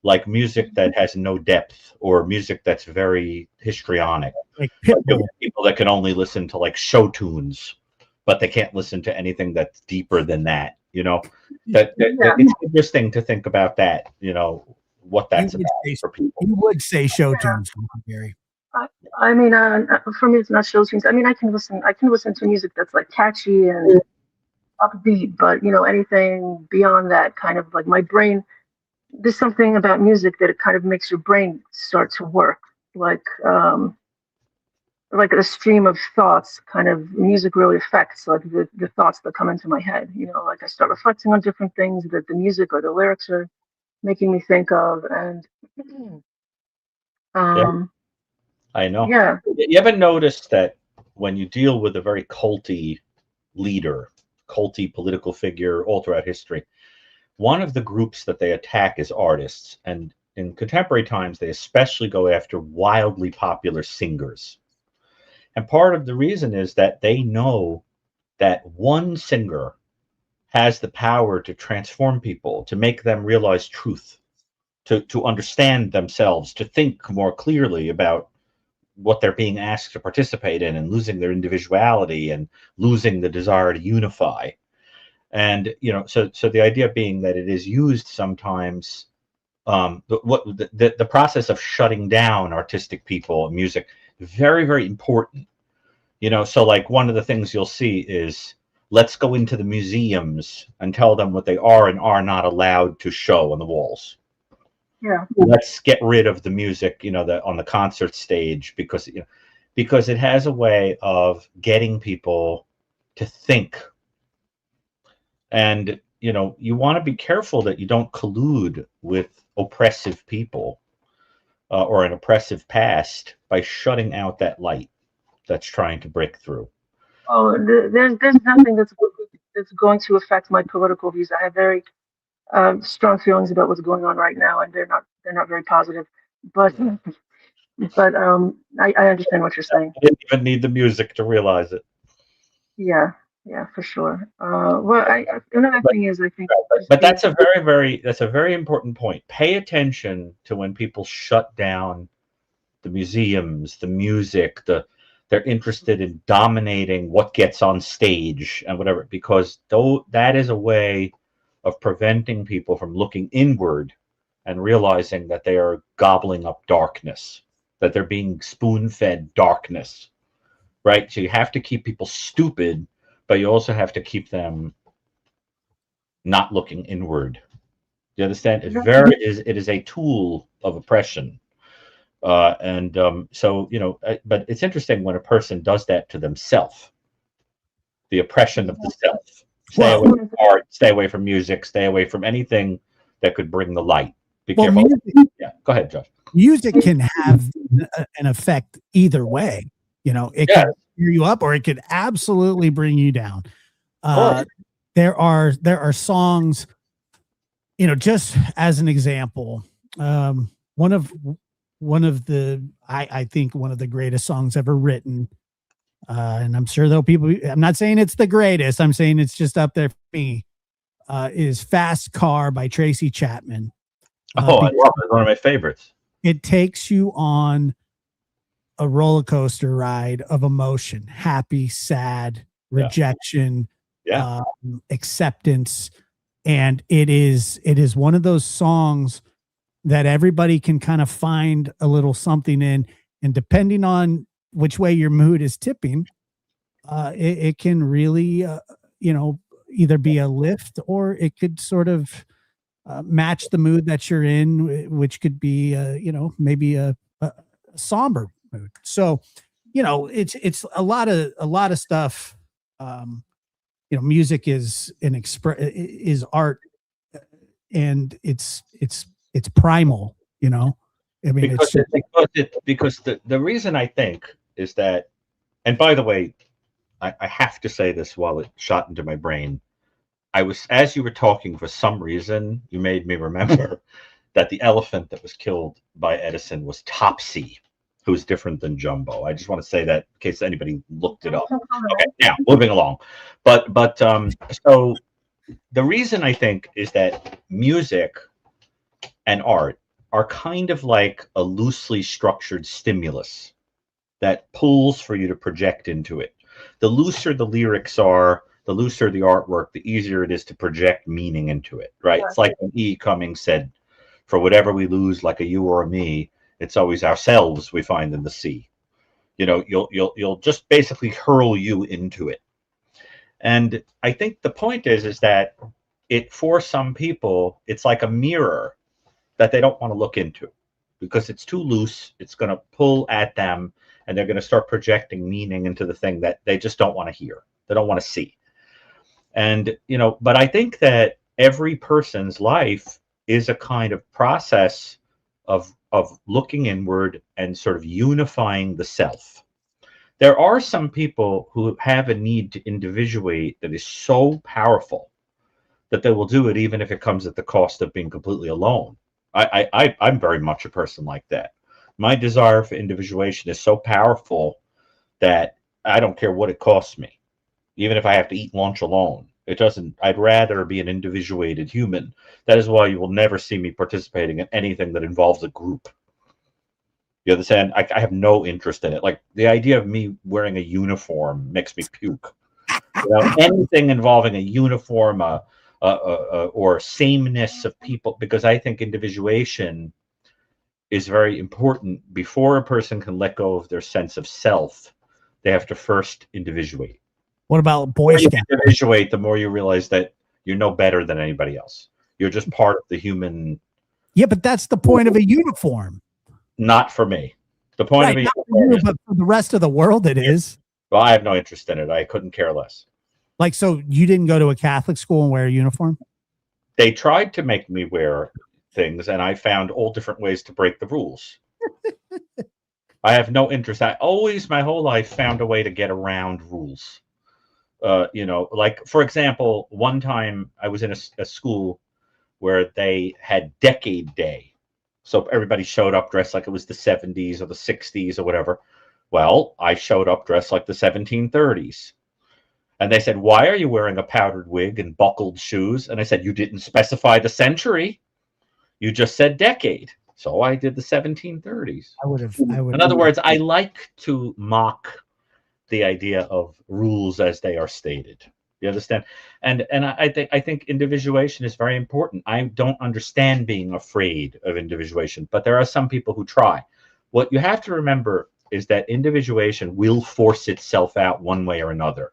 like music that has no depth, or music that's very histrionic. Like people that can only listen to like show tunes, but they can't listen to anything that's deeper than that. It's interesting to think about that. What that's about for people. You would say show tunes, Gary. I mean, for me, it's not show tunes. I mean, I can listen to music that's like catchy and upbeat, but anything beyond that, kind of like my brain. There's something about music that it kind of makes your brain start to work, like a stream of thoughts. Kind of music really affects like the thoughts that come into my head. Like I start reflecting on different things that the music or the lyrics are making me think of, and I know. Yeah. You ever notice that when you deal with a very culty leader, culty political figure all throughout history, one of the groups that they attack is artists. And in contemporary times, they especially go after wildly popular singers. And part of the reason is that they know that one singer has the power to transform people, to make them realize truth, to understand themselves, to think more clearly about what they're being asked to participate in, and losing their individuality and losing the desire to unify. And so the idea being that it is used sometimes, the process of shutting down artistic people and music, very, very important. So like one of the things you'll see is, let's go into the museums and tell them what they are and are not allowed to show on the walls. Yeah. Let's get rid of the music, that on the concert stage, because it has a way of getting people to think. And you want to be careful that you don't collude with oppressive people or an oppressive past by shutting out that light that's trying to break through. Oh, there's nothing that's going to affect my political views. I have very strong feelings about what's going on right now, and they're not very positive. But I understand what you're saying. I didn't even need the music to realize it. Yeah, for sure. Well, another thing is, I think. But that's a very important point. Pay attention to when people shut down the museums, the music, they're interested in dominating what gets on stage and whatever, because that is a way of preventing people from looking inward and realizing that they are gobbling up darkness, that they're being spoon-fed darkness, right? So you have to keep people stupid, but you also have to keep them not looking inward. You understand? It is a tool of oppression. But it's interesting when a person does that to themselves. The oppression of the self. Stay away from art, stay away from music, stay away from anything that could bring the light. Be careful. Yeah, go ahead, Josh. Music can have an effect either way. It can cheer you up, or it could absolutely bring you down. There are songs, just as an example, one of the I think one of the greatest songs ever written, and I'm sure I'm not saying it's the greatest, I'm saying it's just up there for me, is Fast Car by Tracy Chapman. I love it. It's one of my favorites. It takes you on a roller coaster ride of emotion, happy, sad, rejection, acceptance. And it is one of those songs that everybody can kind of find a little something in, and depending on which way your mood is tipping, it can really, either be a lift, or it could sort of match the mood that you're in, which could be, maybe a somber mood. So, it's a lot of stuff. Music is is art, and it's primal. I mean, because the reason I think is that, and by the way, I have to say this while it shot into my brain. As you were talking, for some reason, you made me remember that the elephant that was killed by Edison was Topsy, who's different than Jumbo. I just want to say that in case anybody looked it up. Okay, now moving along. But so the reason I think is that music and art are kind of like a loosely structured stimulus that pulls for you to project into it. The looser the lyrics are, the looser the artwork, the easier it is to project meaning into it, right? It's like when E. Cummings said, for whatever we lose, like a you or a me, it's always ourselves we find in the sea. You'll just basically hurl you into it. And I think the point is that for some people, it's like a mirror that they don't want to look into because it's too loose. It's going to pull at them, and they're going to start projecting meaning into the thing that they just don't want to hear. They don't want to see. And, but I think that every person's life is a kind of process of looking inward and sort of unifying the self. There are some people who have a need to individuate that is so powerful that they will do it even if it comes at the cost of being completely alone. I'm very much a person like that. My desire for individuation is so powerful that I don't care what it costs me. Even if I have to eat lunch alone, I'd rather be an individuated human. That is why you will never see me participating in anything that involves a group. You understand? I have no interest in it. Like the idea of me wearing a uniform makes me puke. Anything involving a uniform, or sameness of people, because I think individuation is very important. Before a person can let go of their sense of self, they have to first individuate. What about Boy Scouts? The more you individuate, the more you realize that you're no better than anybody else. You're just part of the human. Yeah, but that's the point of a uniform. Not for me. The point of a uniform is, but for the rest of the world, it is. Well, I have no interest in it. I couldn't care less. Like, so you didn't go to a Catholic school and wear a uniform? They tried to make me wear things, and I found all different ways to break the rules. I have no interest. I always, my whole life, found a way to get around rules. Like, for example, one time I was in a school where they had Decade Day. So everybody showed up dressed like it was the 70s or the 60s or whatever. Well, I showed up dressed like the 1730s. And they said, why are you wearing a powdered wig and buckled shoes? And I said, you didn't specify the century. You just said decade. So I did the 1730s. I would. In other words, I like to mock the idea of rules as they are stated. You understand? And I think individuation is very important. I don't understand being afraid of individuation, but there are some people who try. What you have to remember is that individuation will force itself out one way or another,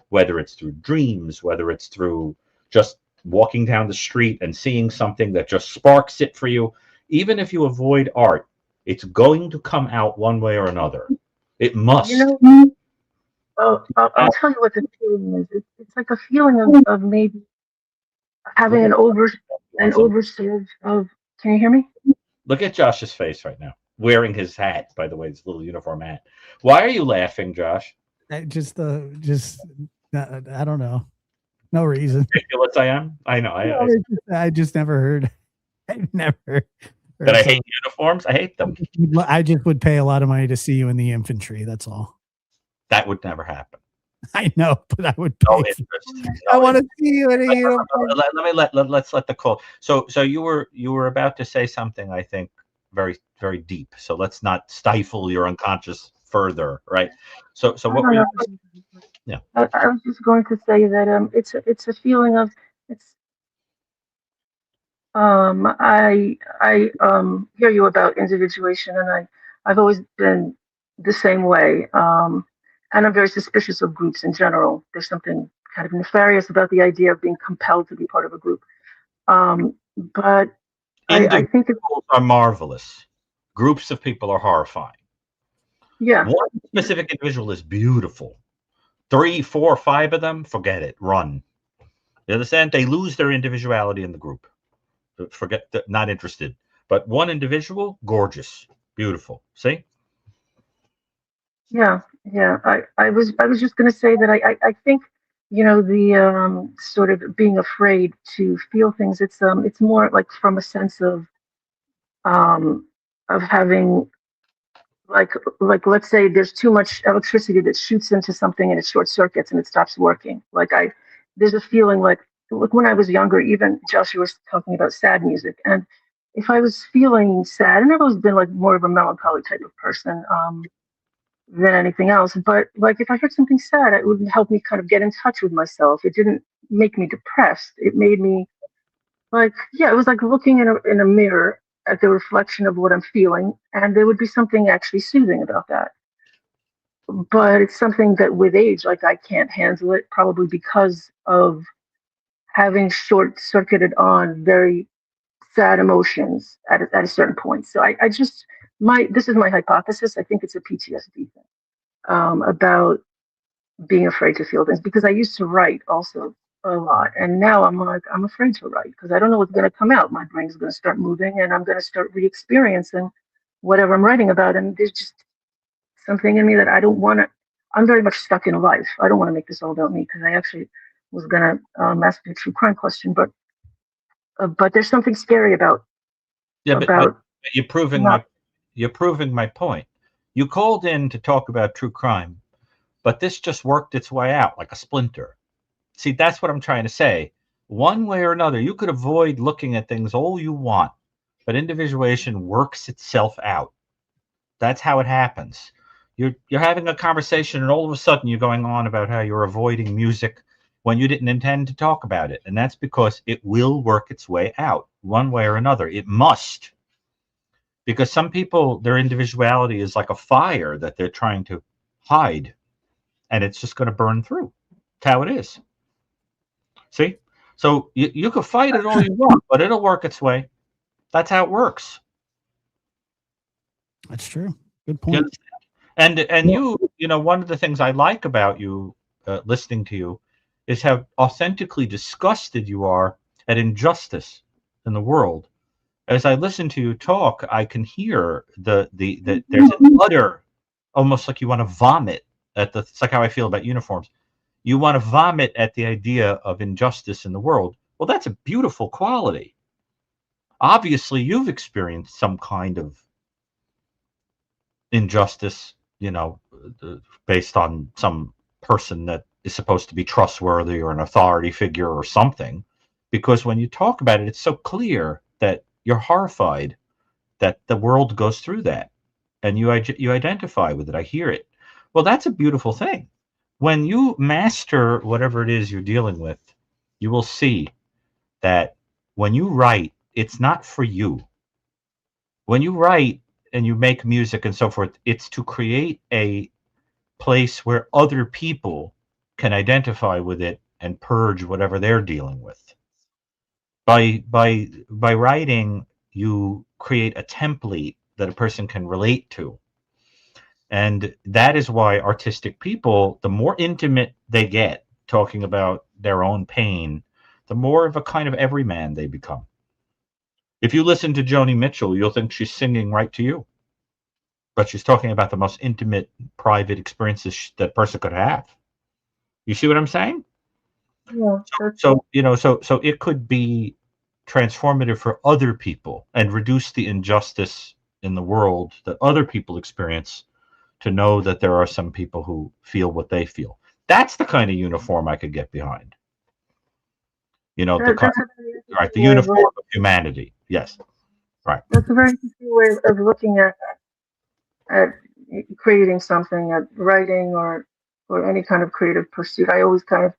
whether it's through dreams, whether it's through just walking down the street and seeing something that just sparks it for you. Even if you avoid art, it's going to come out one way or another. It must. I'll tell you what the feeling is. It's like a feeling of maybe having an oversurge of. Can you hear me? Look at Josh's face right now, wearing his hat. By the way, his little uniform hat. Why are you laughing, Josh? I don't know. No reason. Ridiculous I am. I know. I just never heard. I've never heard. That I hate uniforms. I hate them. I just would pay a lot of money to see you in the infantry. That's all. That would never happen. I know, but I would pay. No interest. I want to see you in a uniform. Let's let the call. So you were about to say something, I think, very, very deep. So let's not stifle your unconscious further, right? So what were you? Yeah. I was just going to say that it's a feeling of it's. I hear you about individuation, and I've always been the same way. And I'm very suspicious of groups in general. There's something kind of nefarious about the idea of being compelled to be part of a group. but I think it's, Individuals are marvelous. Groups of people are horrifying. yeah, One specific individual is beautiful. 3, 4, 5 of them, forget it. Run. You understand? They lose their individuality in the group. Forget that, not interested. But one individual, gorgeous, beautiful. See? yeah, yeah. I was just going to say that I think, the sort of being afraid to feel things. It's more like from a sense um of having, like let's say there's too much electricity that shoots into something and it short circuits and it stops working. There's a feeling like when I was younger, even Joshua was talking about sad music, and if I was feeling sad, and I've always been like more of a melancholy type of person, than anything else. But like if I heard something sad, it would help me kind of get in touch with myself. It didn't make me depressed. It made me like, yeah, it was like looking in a mirror at the reflection of what I'm feeling, and there would be something actually soothing about that. But it's something that with age, like I can't handle it, probably because of having short circuited on very sad emotions at a certain point. So I just, this is my hypothesis. I think it's a PTSD thing, about being afraid to feel things, because I used to write also a lot, and now I'm like, I'm afraid to write because I don't know what's going to come out. My brain's going to start moving, and I'm going to start re-experiencing whatever I'm writing about, and there's just something in me that I don't want to. I'm very much stuck in life. I don't want to make this all about me, because I actually was going to ask you a true crime question, but there's something scary about Yeah, but you're proving not. my point. You called in to talk about true crime, but this just worked its way out like a splinter. See, that's what I'm trying to say. One way or another, you could avoid looking at things all you want, but individuation works itself out. That's how it happens. You're having a conversation, and all of a sudden you're going on about how you're avoiding music when you didn't intend to talk about it, and that's because it will work its way out one way or another. It must, because some people, their individuality is like a fire that they're trying to hide, and it's just going to burn through. That's how it is. See? So you can fight it all you want, but it'll work its way. That's how it works. That's true. Good point. And you know, one of the things I like about you, listening to you, is how authentically disgusted you are at injustice in the world. As I listen to you talk, I can hear the there's an utter, almost like you want to vomit at the. It's like how I feel about uniforms. You want to vomit at the idea of injustice in the world. Well, that's a beautiful quality. Obviously, you've experienced some kind of injustice, you know, based on some person that is supposed to be trustworthy or an authority figure or something. Because when you talk about it, it's so clear that you're horrified that the world goes through that, and you identify with it. I hear it. Well, that's a beautiful thing. When you master whatever it is you're dealing with, you will see that when you write, it's not for you. When you write and you make music and so forth, it's to create a place where other people can identify with it and purge whatever they're dealing with. By writing, you create a template that a person can relate to. And that is why artistic people, the more intimate they get talking about their own pain, the more of a kind of everyman they become. If you listen to Joni Mitchell, you'll think she's singing right to you. But she's talking about the most intimate, private experiences that person could have. You see what I'm saying? Yeah. So you know, so it could be transformative for other people and reduce the injustice in the world that other people experience, to know that there are some people who feel what they feel. That's the kind of uniform I could get behind. You know, the uniform of humanity. Yes, right. That's a very interesting way of looking at creating something, at writing or any kind of creative pursuit. I always kind of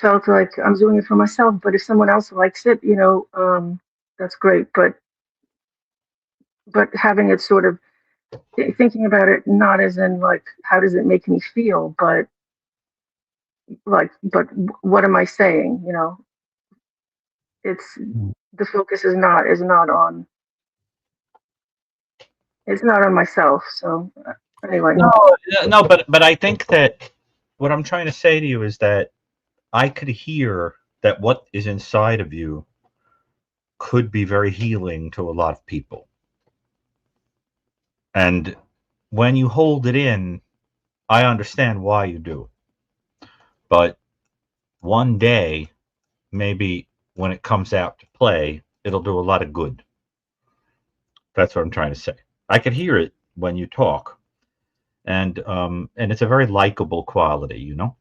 felt like I'm doing it for myself, but if someone else likes it, that's great. But having it sort of thinking about it not as in like how does it make me feel, but like but what am I saying? it's the focus is not on myself. So anyway, No, but I think that what I'm trying to say to you is that I could hear that what is inside of you could be very healing to a lot of people. And when you hold it in, I understand why you do. But one day, maybe when it comes out to play, it'll do a lot of good. That's what I'm trying to say. I can hear it when you talk, and it's a very likable quality, you know.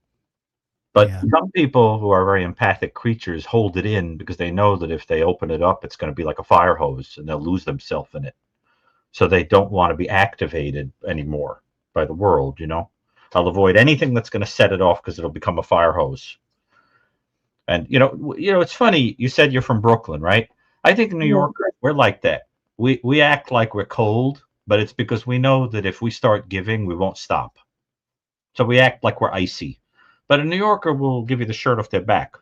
But Yeah. some people who are very empathic creatures hold it in because they know that if they open it up, it's going to be like a fire hose, and they'll lose themselves in it. So they don't want to be activated anymore by the world, you know. I'll avoid anything that's going to set it off because it'll become a fire hose. And it's funny. You said you're from Brooklyn, right? I think in New York we're like that. We act like we're cold, but it's because we know that if we start giving, we won't stop. So we act like we're icy. But a New Yorker will give you the shirt off their back.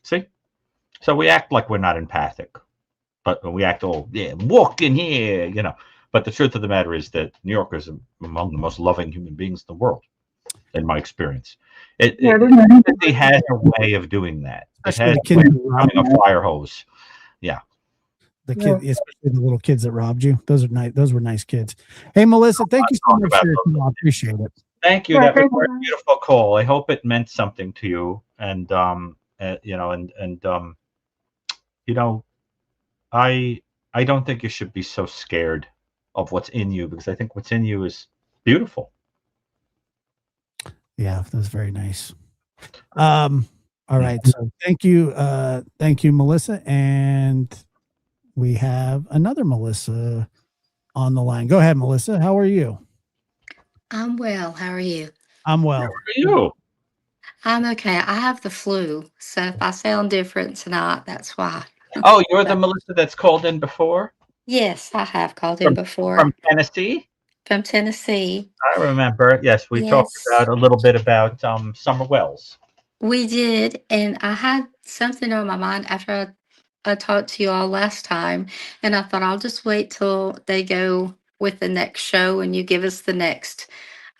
See? So we act like we're not empathic, but we act all walk in here, you know. But the truth of the matter is that New Yorkers are among the most loving human beings in the world, in my experience. It has a way of doing that. It has a way of becoming a fire hose. Yeah. The kid, especially the little kids that robbed you. Those are nice. Those were nice kids. Hey, Melissa, thank you so much for your time. I appreciate it. Thank you. That was a very beautiful call. I hope it meant something to you. And I don't think you should be so scared of what's in you, because I think what's in you is beautiful. Yeah, that was very nice. All right. So thank you, Melissa. And we have another Melissa on the line. Go ahead, Melissa. How are you? I'm well. How are you? I'm well. How are you? I'm okay. I have the flu, so if I sound different tonight, that's why. Oh, you're the Melissa that's called in before? Yes, I have called in before. From Tennessee? From Tennessee. I remember. Yes, we talked about a little bit about Summer Wells. We did, and I had something on my mind after I talked to you all last time, and I thought I'll just wait till they go with the next show and you give us the next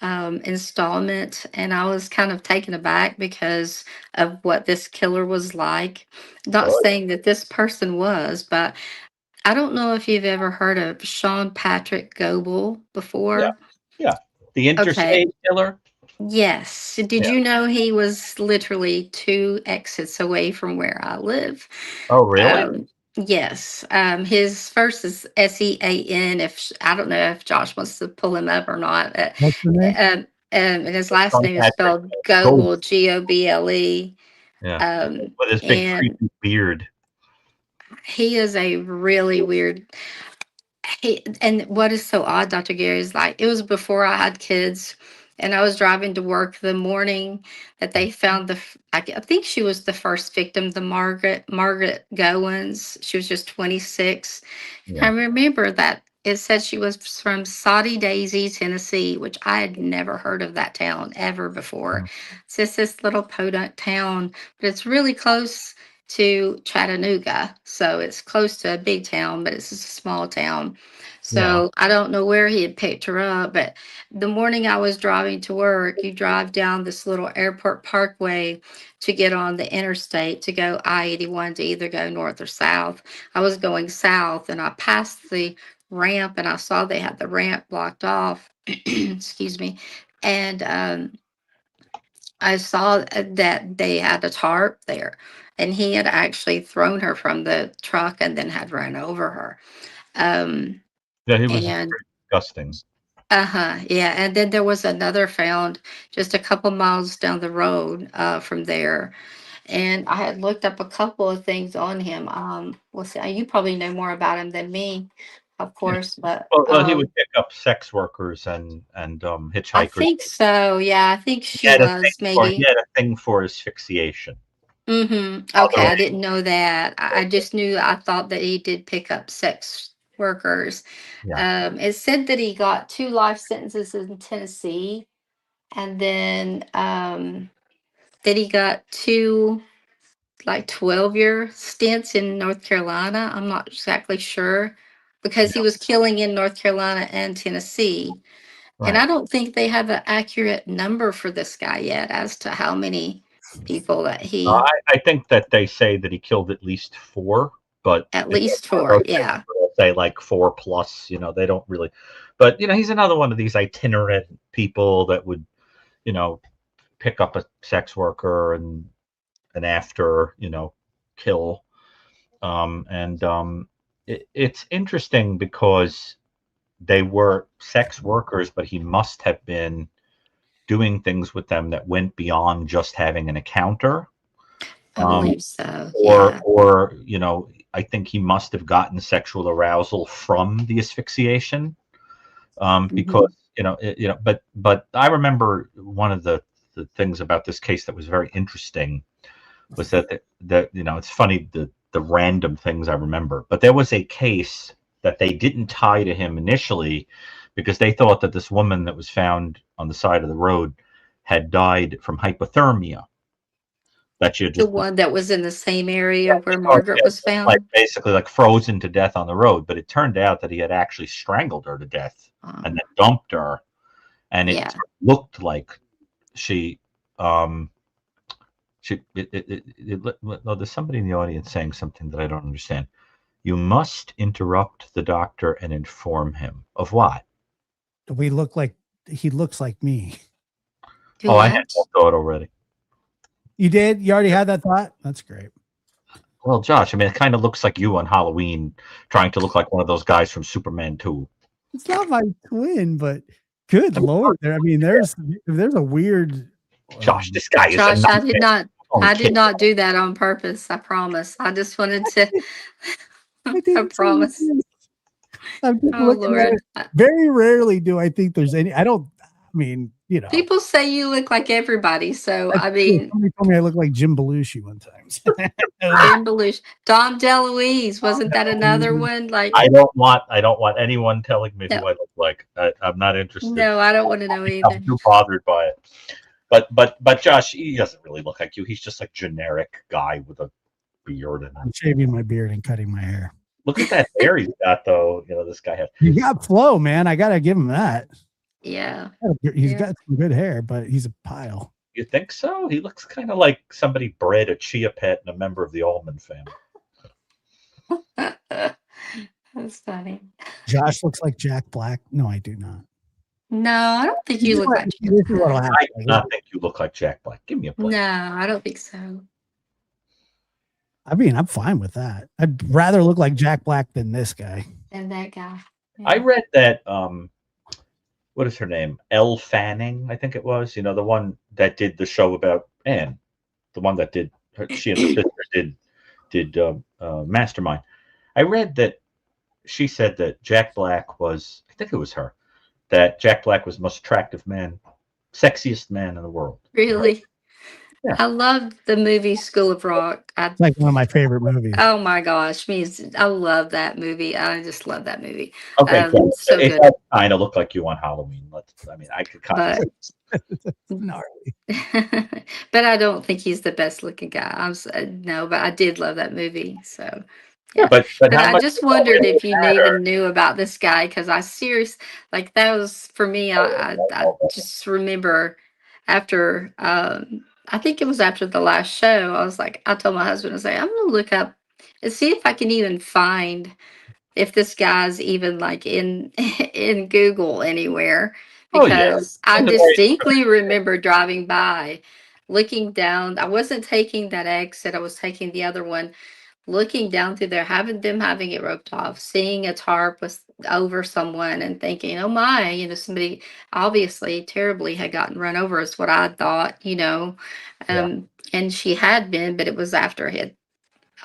installment. And I was kind of taken aback because of what this killer was like. Not saying that this person was, but I don't know if you've ever heard of Sean Patrick Goebel before. Yeah. The interstate killer? Yes. Did you know he was literally 2 exits away from where I live? Oh, really? Yes. His first is Sean. If I don't know if Josh wants to pull him up or not. What's the name? And his last name is spelled Goebel, Goble. Yeah. With his big creepy beard. He is a really weird. And what is so odd, Dr. Gary, is like it was before I had kids, and I was driving to work the morning that they found I think she was the first victim, the Margaret Goins. She was just 26. Yeah. I remember that it said she was from Soddy Daisy, Tennessee, which I had never heard of that town ever before. It's just this little podunk town, but it's really close to Chattanooga. So it's close to a big town, but it's just a small town. So I don't know where he had picked her up, but the morning I was driving to work, you drive down this little airport parkway to get on the interstate to go I-81 to either go north or south. I was going south, and I passed the ramp, and I saw they had the ramp blocked off. Excuse me. And I saw that they had a tarp there, and he had actually thrown her from the truck and then had run over her. Yeah, he was And disgusting. yeah. And then there was another found just a couple miles down the road from there. And I had looked up a couple of things on him. Let's see, you probably know more about him than me, of course, but Well, he would pick up sex workers and hitchhikers. I think so. Yeah, I think He she had was maybe. he had a thing for asphyxiation. Okay, I didn't know that. I just knew, I thought that he did pick up sex workers. Yeah. It said that he got 2 life sentences in Tennessee, and then that he got 2 like 12-year stints in North Carolina. I'm not exactly sure because he was killing in North Carolina and Tennessee. And Right. I don't think they have an accurate number for this guy yet as to how many people that he, I think that they say that he killed at least 4, but at it's least one of those 4. things Yeah. where they'll say like 4 plus. They don't really. But he's another one of these itinerant people that would, pick up a sex worker and after kill. It's interesting because they were sex workers, but he must have been doing things with them that went beyond just having an encounter. I believe so. Or I think he must have gotten sexual arousal from the asphyxiation, because but I remember one of the things about this case that was very interesting was that it's funny the random things I remember, but there was a case that they didn't tie to him initially because they thought that this woman that was found on the side of the road had died from hypothermia. That she had The just one that was in the same area where Margaret was found. like basically like frozen to death on the road, but it turned out that he had actually strangled her to death and then dumped her, and it looked like she well, there's somebody in the audience saying something that I don't understand. You must interrupt the doctor and inform him of what? He looks like me. I had that thought already. You did? You already had that thought? That's great. Well, Josh, I mean, it kind of looks like you on Halloween, trying to look like one of those guys from Superman 2. It's not my twin, but good Lord. I mean, there's a weird. Josh, this guy is. Josh, I did not do that on purpose. I promise. I just wanted to. I promise. I'm just Oh Lord. Very rarely do I think there's any. People say you look like everybody, so I mean. Somebody told me I look like Jim Belushi one time. Jim Belushi, Dom DeLuise, wasn't that another one? Like I don't want anyone telling me who I look like. I'm not interested. No, I don't want to know either. I'm too bothered by it. But Josh, he doesn't really look like you. He's just a generic guy with a beard. And I'm shaving my beard and cutting my hair. Look at that hair he's got, though. This guy has. He got flow, man. I gotta give him that. Yeah. He's got some good hair, but he's a pile. You think so? He looks kind of like somebody bred a chia pet and a member of the Allman family. That's funny. Josh looks like Jack Black. No, I do not. No, I don't think you look like Jack Black. I do not think you look like Jack Black. Give me a break. No, I don't think so. I mean, I'm fine with that. I'd rather look like Jack Black than this guy. And that guy. Yeah. I read that what is her name? Elle Fanning, I think it was. The one that did the show about Anne. The one that did she and her sister did Mastermind. I read that she said that Jack Black was, I think it was her, that Jack Black was the most attractive man, sexiest man in the world. Really? Yeah. I love the movie School of Rock. It's like one of my favorite movies. Oh my gosh, I love that movie. I just love that movie. Okay, so it good. does kind of look like you on Halloween. I could kind of. Gnarly. But I don't think he's the best looking guy. No, but I did love that movie. So yeah, but I just wondered if you even knew about this guy, because I seriously, like, that was for me. I just remember after I think it was after the last show, I was like, I told my husband, I was like, I'm gonna look up and see if I can even find if this guy's even like in Google anywhere, because I distinctly remember driving by, looking down. I wasn't taking that exit, I was taking the other one, looking down through there, having it roped off, seeing a tarp was over someone and thinking, oh my, somebody obviously terribly had gotten run over is what I thought, and she had been, but it was after he had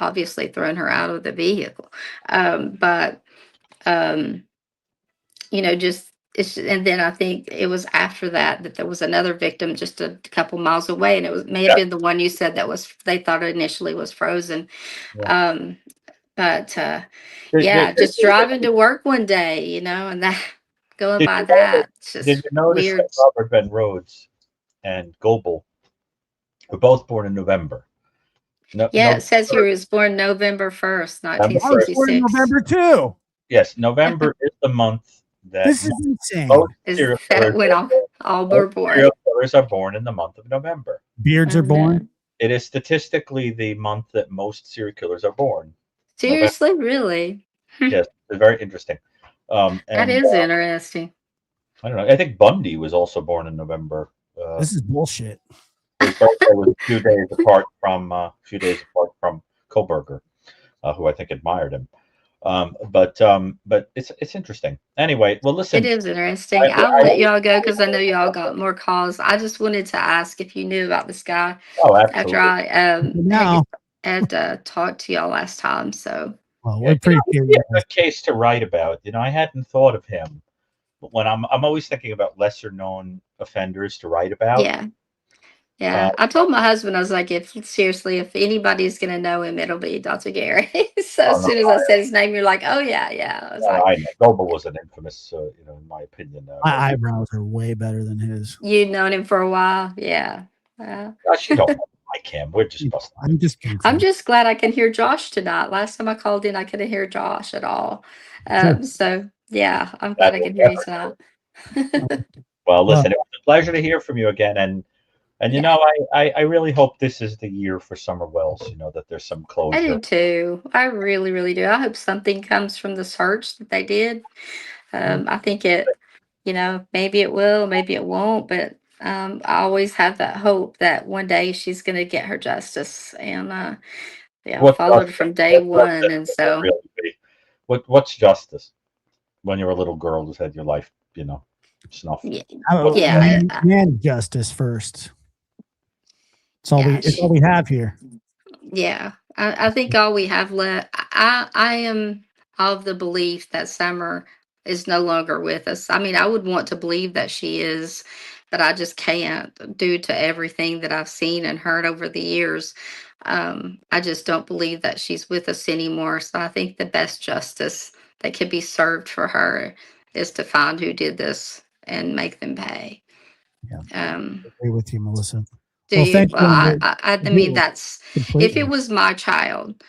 obviously thrown her out of the vehicle. And then I think it was after that there was another victim just a couple miles away, and it may have been the one you said that was, they thought initially was frozen. Just driving to work one day, and that going by that. Did you notice weird. That Robert Ben Rhodes and Goebel were both born in November? No, Yeah, no, it says here he was born November 1st, I was born in 1966. November too. yes, November is the month that This is insane. most Is serial that killers when all were born? are born in the month of November. Beards are Oh, born. no. It is statistically the month that most serial killers are born. Seriously, really? Yes, it's very interesting. That And is interesting. I don't know. I think Bundy was also born in November. This is bullshit. His birthday was a few days apart from Koberger, who I think admired him. But it's interesting. Anyway, well, listen. It is interesting. I- I'll I- let y'all go because I know y'all got more calls. I just wanted to ask if you knew about this guy Oh, after absolutely. I Now, had talked to y'all last time. So well, we Yeah, appreciate yeah, you. a good case to write about. I hadn't thought of him, but when I'm always thinking about lesser known offenders to write about. yeah. Yeah, I told my husband, I was like, if anybody's gonna know him, it'll be Dr. Gary. So as soon as I said his name, you're like, oh yeah. I was like, I know Goebel was an infamous, in my opinion. My eyebrows are way better than his. you've known him for a while, yeah. Gosh, you don't like him. We're just busting. I'm just kidding. I'm just glad I can hear Josh tonight. Last time I called in, I couldn't hear Josh at all. Sure. So yeah, I'm glad I can hear you tonight. Well, listen, it was a pleasure to hear from you again, and I really hope this is the year for Summer Wells. That there's some closure. I do too. I really, really do. I hope something comes from the search that they did. I think maybe it will, maybe it won't, but I always have that hope that one day she's going to get her justice. And I followed her from day one. And so, what's justice? When you're a little girl who's had your life, snuffed. Man, justice first. It's all we have here. Yeah, I think all we have left. I am of the belief that Summer is no longer with us. I mean, I would want to believe that she is, but I just can't due to everything that I've seen and heard over the years. I just don't believe that she's with us anymore. So I think the best justice that could be served for her is to find who did this and make them pay. Yeah, I agree with you, Melissa. I mean, that's completely. If it was my child,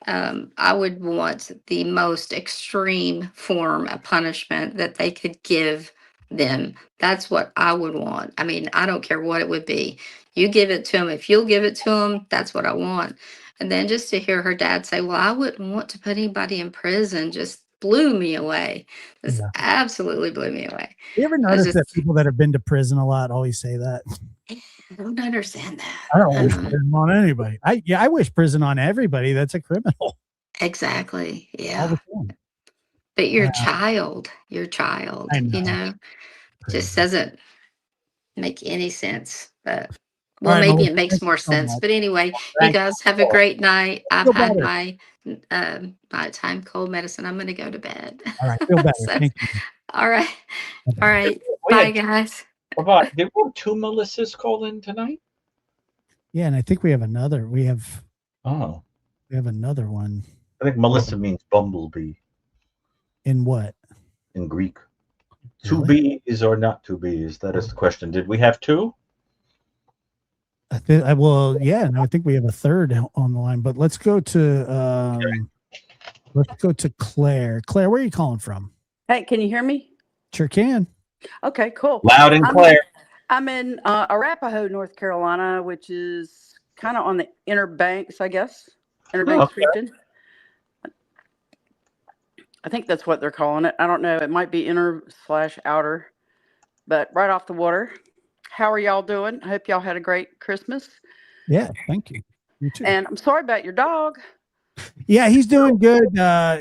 I would want the most extreme form of punishment that they could give them. That's what I would want. I mean, I don't care what it would be. You give it to them. If you'll give it to them, that's what I want. And then just to hear her dad say, well, I wouldn't want to put anybody in prison, just blew me away. This absolutely blew me away. You ever notice that people that have been to prison a lot always say that? I don't understand that. I don't wish prison on anybody. I wish prison on everybody that's a criminal. Exactly. Yeah. All the time. But your child, I know. just doesn't make any sense. But Right, maybe Melissa, it makes more sense. much. But anyway, you guys have a great night. I've Feel had better. my nighttime cold medicine. I'm going to go to bed. All right, feel better. So, Thank you. all right. All right. Bye, guys. Bye-bye. Did we have 2 Melissas call in tonight? Yeah, and I think we have another. We have another one. I think Melissa means bumblebee. In what? In Greek. Really? 2 bees or not 2 bees? That is the question. Did we have 2? I think we have a third on the line. But let's go to Claire. Claire, where are you calling from? Hey, can you hear me? Sure can. Okay, cool. Loud and clear. I'm in Arapahoe, North Carolina, which is kind of on the Inner Banks, I guess. Inner Banks region. I think that's what they're calling it. I don't know. It might be inner/outer, but right off the water. How are y'all doing? I hope y'all had a great Christmas. Yeah, thank you. You too. And I'm sorry about your dog. Yeah, he's doing good.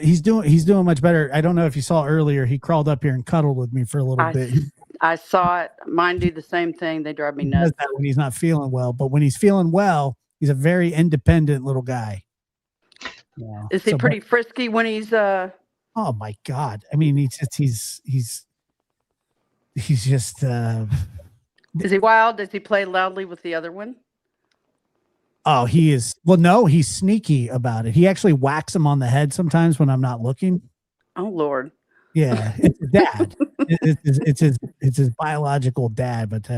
He's doing much better. I don't know if you saw earlier, he crawled up here and cuddled with me for a little bit. I saw it. Mine do the same thing. They drive me He nuts. does that when he's not feeling well, but when he's feeling well, he's a very independent little guy. Yeah. Is he pretty frisky when he's Oh my God. I mean, he's just is he wild? Does he play loudly with the other one? Oh, he is. Well, no, he's sneaky about it. He actually whacks him on the head sometimes when I'm not looking. Oh Lord. Yeah, it's his dad. It's his biological dad. But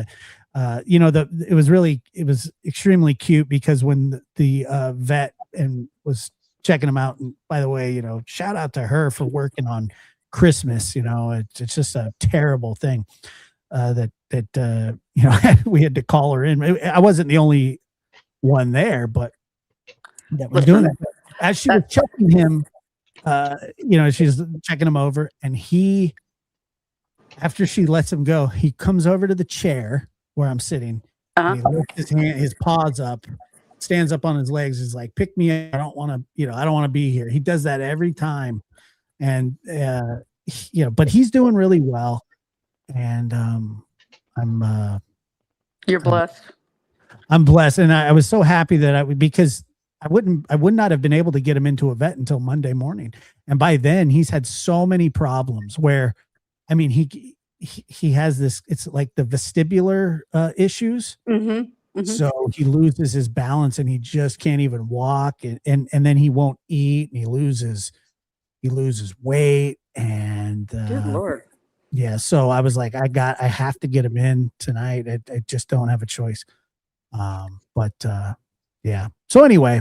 you know, it was extremely cute because when the vet and was checking him out, and by the way, you know, shout out to her for working on Christmas. You know, it's just a terrible thing that you know we had to call her in. I wasn't the only one there, but that was doing that. As she was checking him, you know, she's checking him over, and he, after she lets him go, he comes over to the chair where I'm sitting, and he lifts his paws up, stands up on his legs, is like, pick me up. I don't want to, you know, I don't want to be here. He does that every time. And, you know, but he's doing really well. And You're blessed. I'm blessed. And I was so happy that because I would not have been able to get him into a vet until Monday morning. And by then he's had so many problems where, I mean, he has this, it's like the vestibular issues. So he loses his balance and he just can't even walk, and then he won't eat, and he loses weight, and Good Lord. yeah. So I was like, I have to get him in tonight. I just don't have a choice. But yeah. So anyway.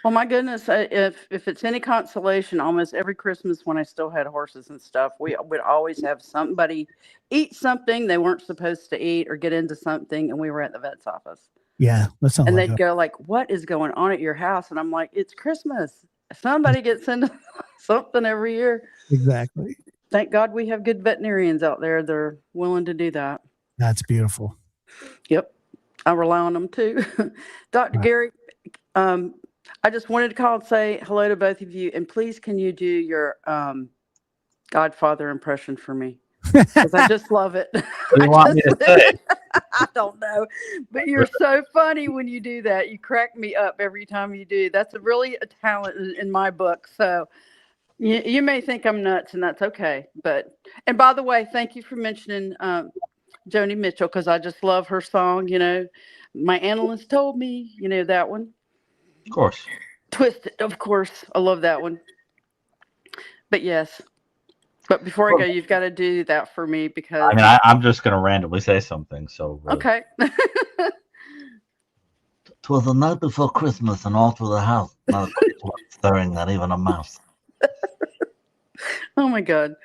Well, my goodness, if it's any consolation, almost every Christmas when I still had horses and stuff, we would always have somebody eat something they weren't supposed to eat or get into something, and we were at the vet's office. Yeah, that sounds and like they'd go like, "What is going on at your house?" And I'm like, "It's Christmas. Somebody gets into something every year." Exactly. Thank God we have good veterinarians out there. They're willing to do that. That's beautiful. Yep. I rely on them too. Dr. Gary, I just wanted to call and say hello to both of you. And please, can you do your Godfather impression for me? Because I just love it. What do you want me to say? I don't know. But you're so funny when you do that. You crack me up every time you do. That's really a talent in my book. So you may think I'm nuts, and that's okay. And by the way, thank you for mentioning Joni Mitchell, because I just love her song. You know, my analyst told me, you know, that one. Of course. Twisted, of course. I love that one. But yes. But before I go, you've got to do that for me, because I mean, I'm just going to randomly say something. So okay. "'Twas the night before Christmas, and all through the house, not a creature was stirring, not even a mouse." Oh my God.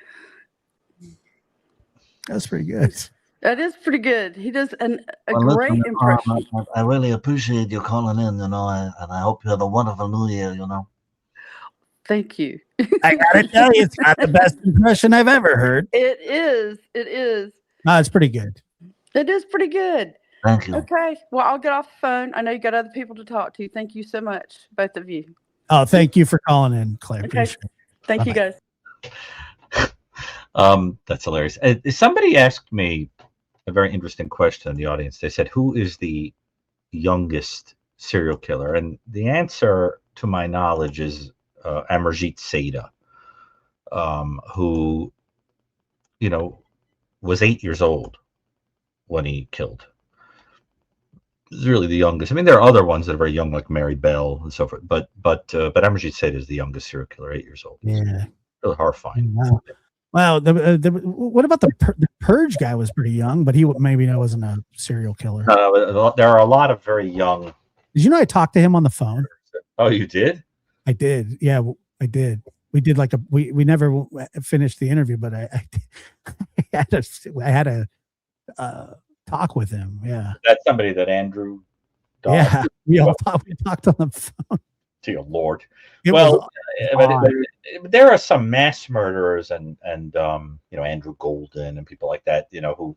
That's pretty good. That is pretty good. He does a Well, great listen, impression. I really appreciate you calling in, you know, and I hope you have a wonderful New Year, you know. Thank you. I gotta tell you, it's not the best impression I've ever heard. It is. It is. No, it's pretty good. It is pretty good. Thank you. Okay. Well, I'll get off the phone. I know you got other people to talk to. Thank you so much, both of you. Oh, thank you for calling in, Claire. Okay. Appreciate it. Thank you, guys. That's hilarious. Somebody asked me a very interesting question in the audience. They said, "Who is the youngest serial killer?" And the answer, to my knowledge, is Amarjit Seda, who, you know, was 8 years old when he killed. He's really the youngest. I mean, there are other ones that are very young, like Mary Bell and so forth. But Amarjit Seda is the youngest serial killer, 8 years old. Yeah. It's really horrifying. Wow. Wow. What about the Purge guy? Was pretty young, but he maybe wasn't a serial killer. There are a lot of very young. Did you know I talked to him on the phone? Oh, you did? I did. Yeah, I did. We did like we never finished the interview, but I had a talk with him. Yeah. That's somebody that Andrew. Yeah. We talked on the phone. Dear Lord. Well, but there are some mass murderers and you know, Andrew Golden and people like that, you know,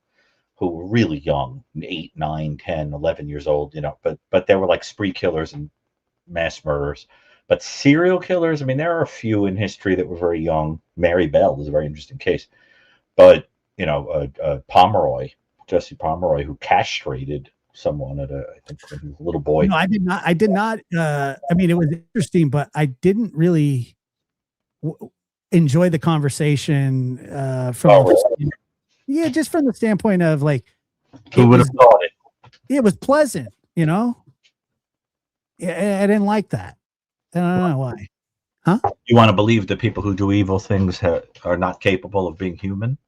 who were really young, 8, 9, 10, 11 years old, you know, but they were like spree killers and mass murderers. But serial killers, I mean, there are a few in history that were very young. Mary Bell is a very interesting case. But, you know, Jesse Pomeroy, who castrated someone I think when he was a little boy. No, I did not. I mean, it was interesting, but I didn't really enjoy the conversation just from the standpoint of like, who would have thought it? It was pleasant, you know. I didn't like that. I don't know why. Huh? You want to believe that people who do evil things are not capable of being human?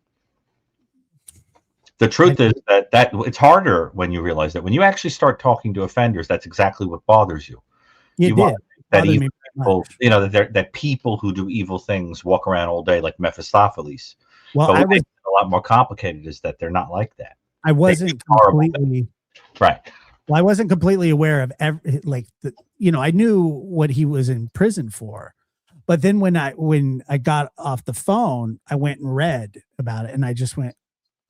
The truth is that it's harder when you realize that when you actually start talking to offenders, that's exactly what bothers you. You did. That Bothered evil me people, that people who do evil things walk around all day like Mephistopheles. Well, But what makes it a lot more complicated is that they're not like that. I wasn't completely right. Well, I wasn't completely aware of I knew what he was in prison for, but then when I got off the phone, I went and read about it, and I just went,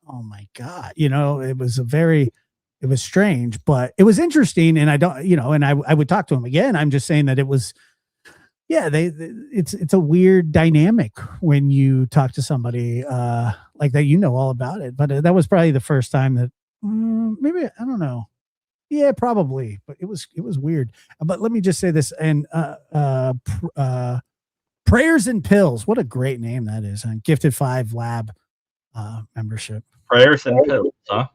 "Oh my God!" It was strange, but it was interesting, and I would talk to him again. I'm just saying that it was, it's a weird dynamic when you talk to somebody like that, all about it. But that was probably the first time that maybe, I don't know. Yeah, probably, but it was weird. But let me just say this, and Prayers and Pills. What a great name that is. And Gifted 5 Lab membership. Prayers and Pills, huh?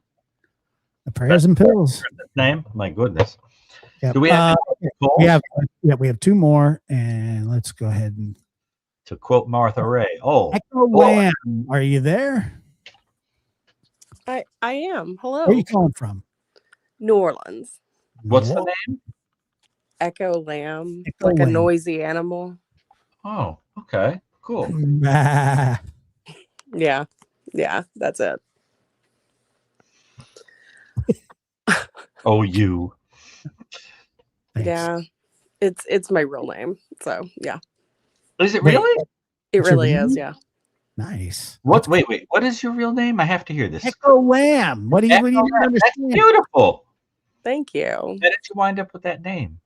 Prayers and Pills. Name? My goodness. Yep. Do we have we have 2 more, and let's go ahead and to quote Martha Ray. Echo Lamb, are you there? I am. Hello. Where are you calling from? New Orleans. What's the name? Echo Lamb. Echo like Lamb. a noisy animal. Oh, okay. Cool. Ah. Yeah. Yeah, that's it. Oh, you. Thanks. Yeah. It's my real name. So yeah. Is it really? It What's your really real is, name? yeah. Nice. What? Wait. What is your real name? I have to hear this. Echo Lamb. What do you Echo not Lamb. That's understand? beautiful. Thank you. How did you wind up with that name?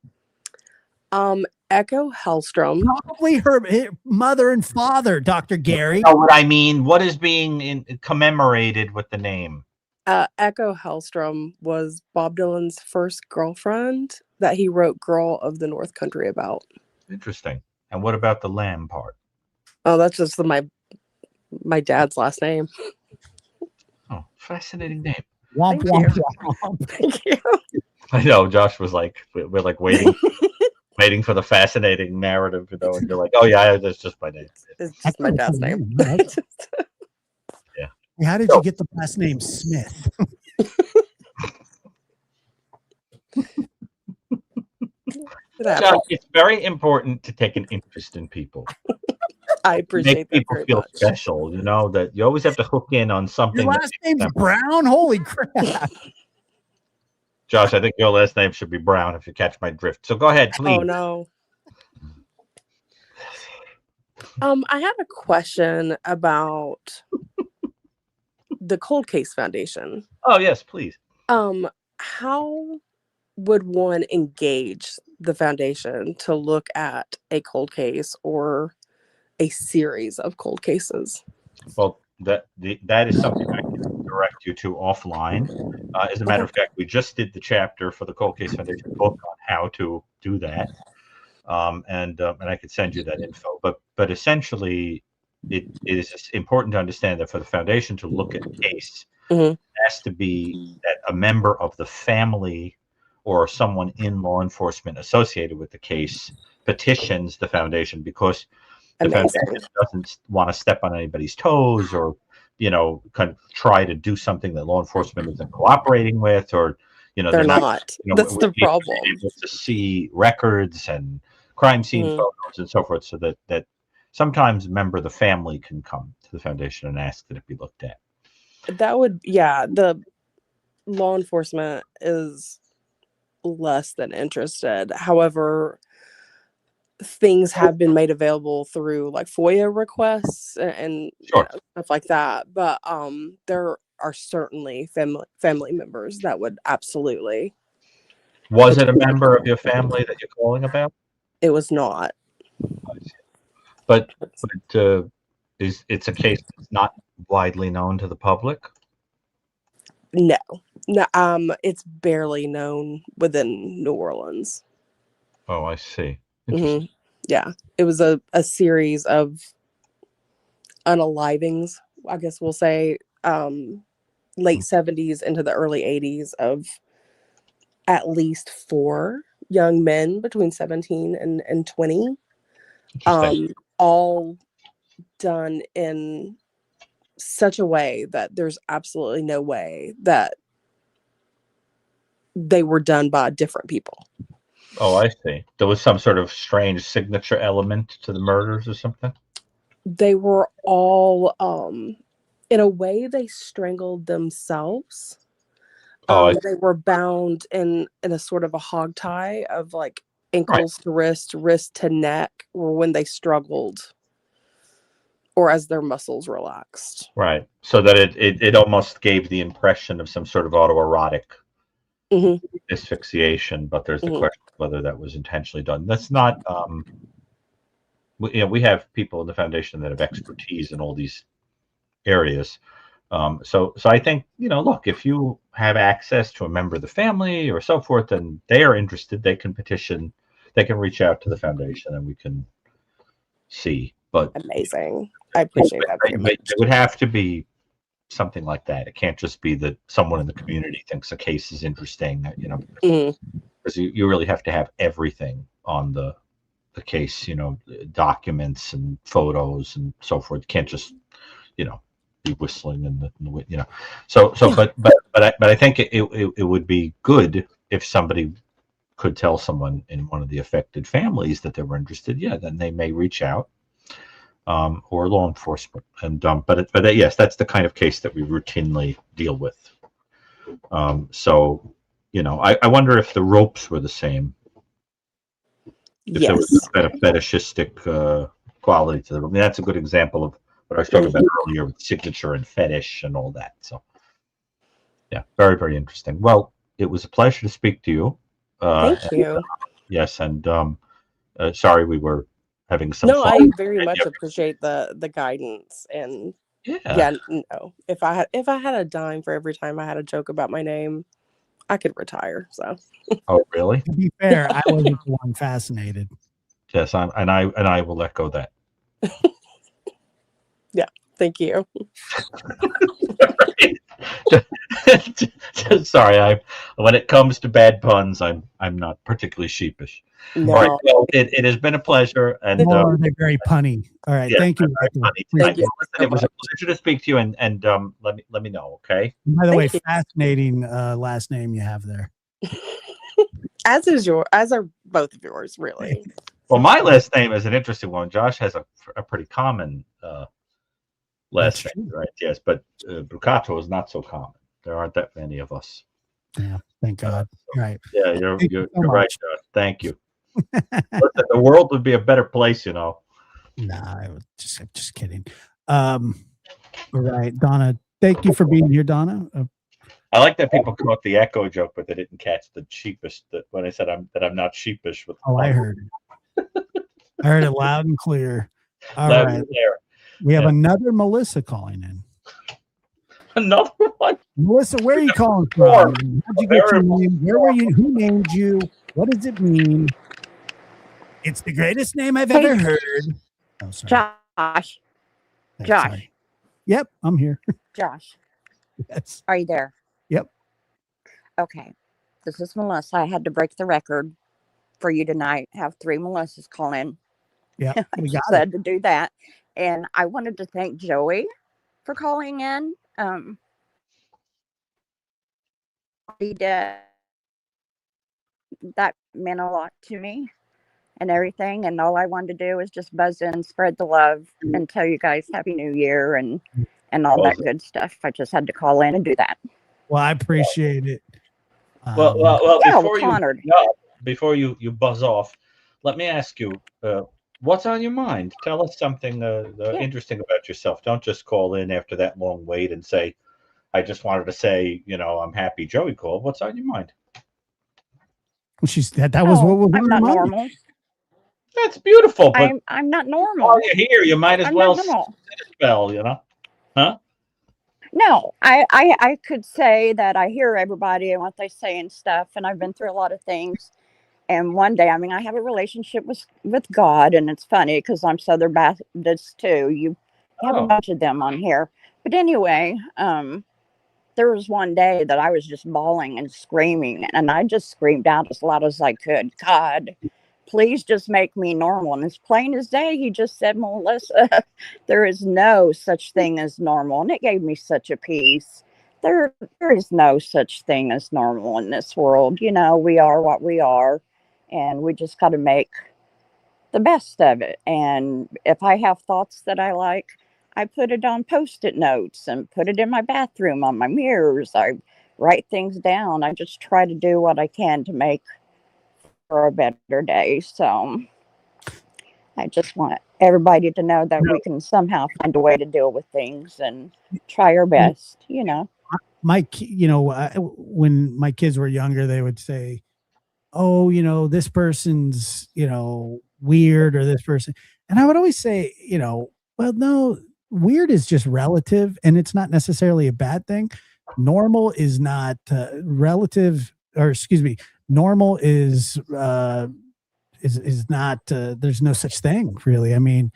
Echo Hellstrom. Probably her mother and father, Dr. Gary. You know what I mean? What is being commemorated with the name? Echo Hellstrom was Bob Dylan's first girlfriend that he wrote Girl of the North Country about. Interesting. And what about the lamb part? Oh, that's just my dad's last name. Oh, fascinating name. Womp, Thank womp, you. womp. Thank you. I know. Josh was like, we're like waiting, waiting for the fascinating narrative, and you're like, oh yeah, that's just my name. It's just my dad's name. Yeah. How did you get the last name Smith? Josh, it's very important to take an interest in people. I appreciate Make that people very feel much. special. That you always have to hook in on something. Your last name's Brown? Holy crap. Josh, I think your last name should be Brown if you catch my drift. So go ahead, please. Oh no. I had a question about the Cold Case Foundation. Oh yes, please. How would one engage the foundation to look at a cold case or a series of cold cases? Well, that is something I can direct you to offline. As a matter of fact, we just did the chapter for the Cold Case Foundation book on how to do that, and I could send you that info. But essentially, it is important to understand that for the foundation to look at a case, it has to be that a member of the family or someone in law enforcement associated with the case petitions the foundation, because the foundation doesn't want to step on anybody's toes or kind of try to do something that law enforcement isn't cooperating with, or they're not. That's the problem. Able to see records and crime scene photos and so forth, so that sometimes a member of the family can come to the foundation and ask that it be looked at. That would, the law enforcement is less than interested. However, things have been made available through like FOIA requests and stuff like that. But there are certainly family members that would absolutely. Was it a member of your family that you're calling about? It was not. But it's a case that's not widely known to the public? No, it's barely known within New Orleans. Oh, I see. Mm-hmm. Yeah, it was a series of unalivings, I guess we'll say, late 70s into the early 80s of at least 4 young men between 17 and 20. Interesting. all done in such a way that there's absolutely no way that they were done by different people. Oh, I see. There was some sort of strange signature element to the murders or something? They were all in a way they strangled themselves. Oh, They were bound in a sort of a hog tie of like right. ankles to wrist to neck, or when they struggled or as their muscles relaxed. Right. So that it almost gave the impression of some sort of autoerotic Mhm. asphyxiation, but there's the Mhm. question of whether that was intentionally done. That's not we have people in the foundation that have expertise in all these areas. So I think, look, if you have access to a member of the family or so forth, and they are interested, they can petition, they can reach out to the foundation, and we can see. But Amazing. I appreciate that very much. it would have to be something like that. It can't just be that someone in the community thinks a case is interesting, Mhm. because you really have to have everything on the case, documents and photos and so forth. You can't just, be whistling in the. So Yeah. but I think it would be good if somebody could tell someone in one of the affected families that they were interested. Yeah, then they may reach out, or law enforcement. And but yes, that's the kind of case that we routinely deal with. So I wonder if the ropes were the same. If there was Yes. a fetishistic quality to them. I mean, that's a good example of what I was talking about earlier with signature and fetish and all that. So, yeah, very, very interesting. Well, it was a pleasure to speak to you. Thank you. Yes, and sorry we were having some No, fun. I very much appreciate the guidance, and yeah, no. If I had a dime for every time I had a joke about my name, I could retire. So. Oh, really? To be fair, I wasn't the one fascinated. Yes, I will echo that. Yeah, thank you. Sorry, when it comes to bad puns, I'm not particularly sheepish. No. All right, well, it has been a pleasure, and They're very punny. All right, yeah, thank you. Thank you. Listen, it was a pleasure to speak to you, and let me know, okay? By the way, Thank you. fascinating last name you have there. As are both of yours, really. Well, my last name is an interesting one. Josh has a pretty common last name, right? Yes, but Brucato is not so common. There aren't that many of us. Yeah, thank God. Right. Yeah, you're so right, Josh. Thank you. Listen, the world would be a better place, Nah, I was just kidding. All right, Donna. Thank you for being here, Donna. I like that people caught the echo joke, but they didn't catch the sheepish. That when I said I'm not sheepish with. Oh, I heard it. I heard it loud and clear. All Loud right. and clear. We have another Melissa calling in. Another one. Melissa, where are you calling from? How'd you get your name? Where were you? Who named you? What does it mean? It's the greatest name I've ever heard. Oh, sorry. Josh. Thanks, Josh. sorry. Yep, I'm here. Josh. Yes. Are you there? Yep. Okay. This is Melissa. I had to break the record for you tonight. Have 3 Melissas call in. Yeah, I we got just had to do that. And I wanted to thank Joey for calling in. He did. That meant a lot to me and everything. And all I wanted to do was just buzz in, spread the love, and tell you guys Happy New Year and all that good stuff. I just had to call in and do that. Well, I appreciate it. Well, yeah, before honored. Before you buzz off, let me ask you, what's on your mind? Tell us something interesting about yourself. Don't just call in after that long wait and say, I just wanted to say, I'm happy Joey called. What's on your mind? That was what was I'm not normal. That's beautiful, but I'm not normal. While you're here, you might as I'm well not normal. sit a spell, Huh? No, I could say that I hear everybody and what they say and stuff, and I've been through a lot of things. And one day, I have a relationship with God, and it's funny because I'm Southern Baptist too. You have a bunch of them on here. But anyway, there was one day that I was just bawling and screaming, and I just screamed out as loud as I could, God, please just make me normal. And as plain as day, he just said, Melissa, there is no such thing as normal. And it gave me such a peace. There is no such thing as normal in this world. You know, we are what we are, and we just got to make the best of it. And if I have thoughts that I like, I put it on post-it notes and put it in my bathroom on my mirrors. I write things down. I just try to do what I can to make for a better day. So I just want everybody to know that we can somehow find a way to deal with things and try our best, you know. When my kids were younger, they would say, oh, you know, this person's, you know, weird, or this person. And I would always say, you know, well, no, weird is just relative, and it's not necessarily a bad thing. Normal is not relative, or excuse me, normal is not, there's no such thing really. I mean,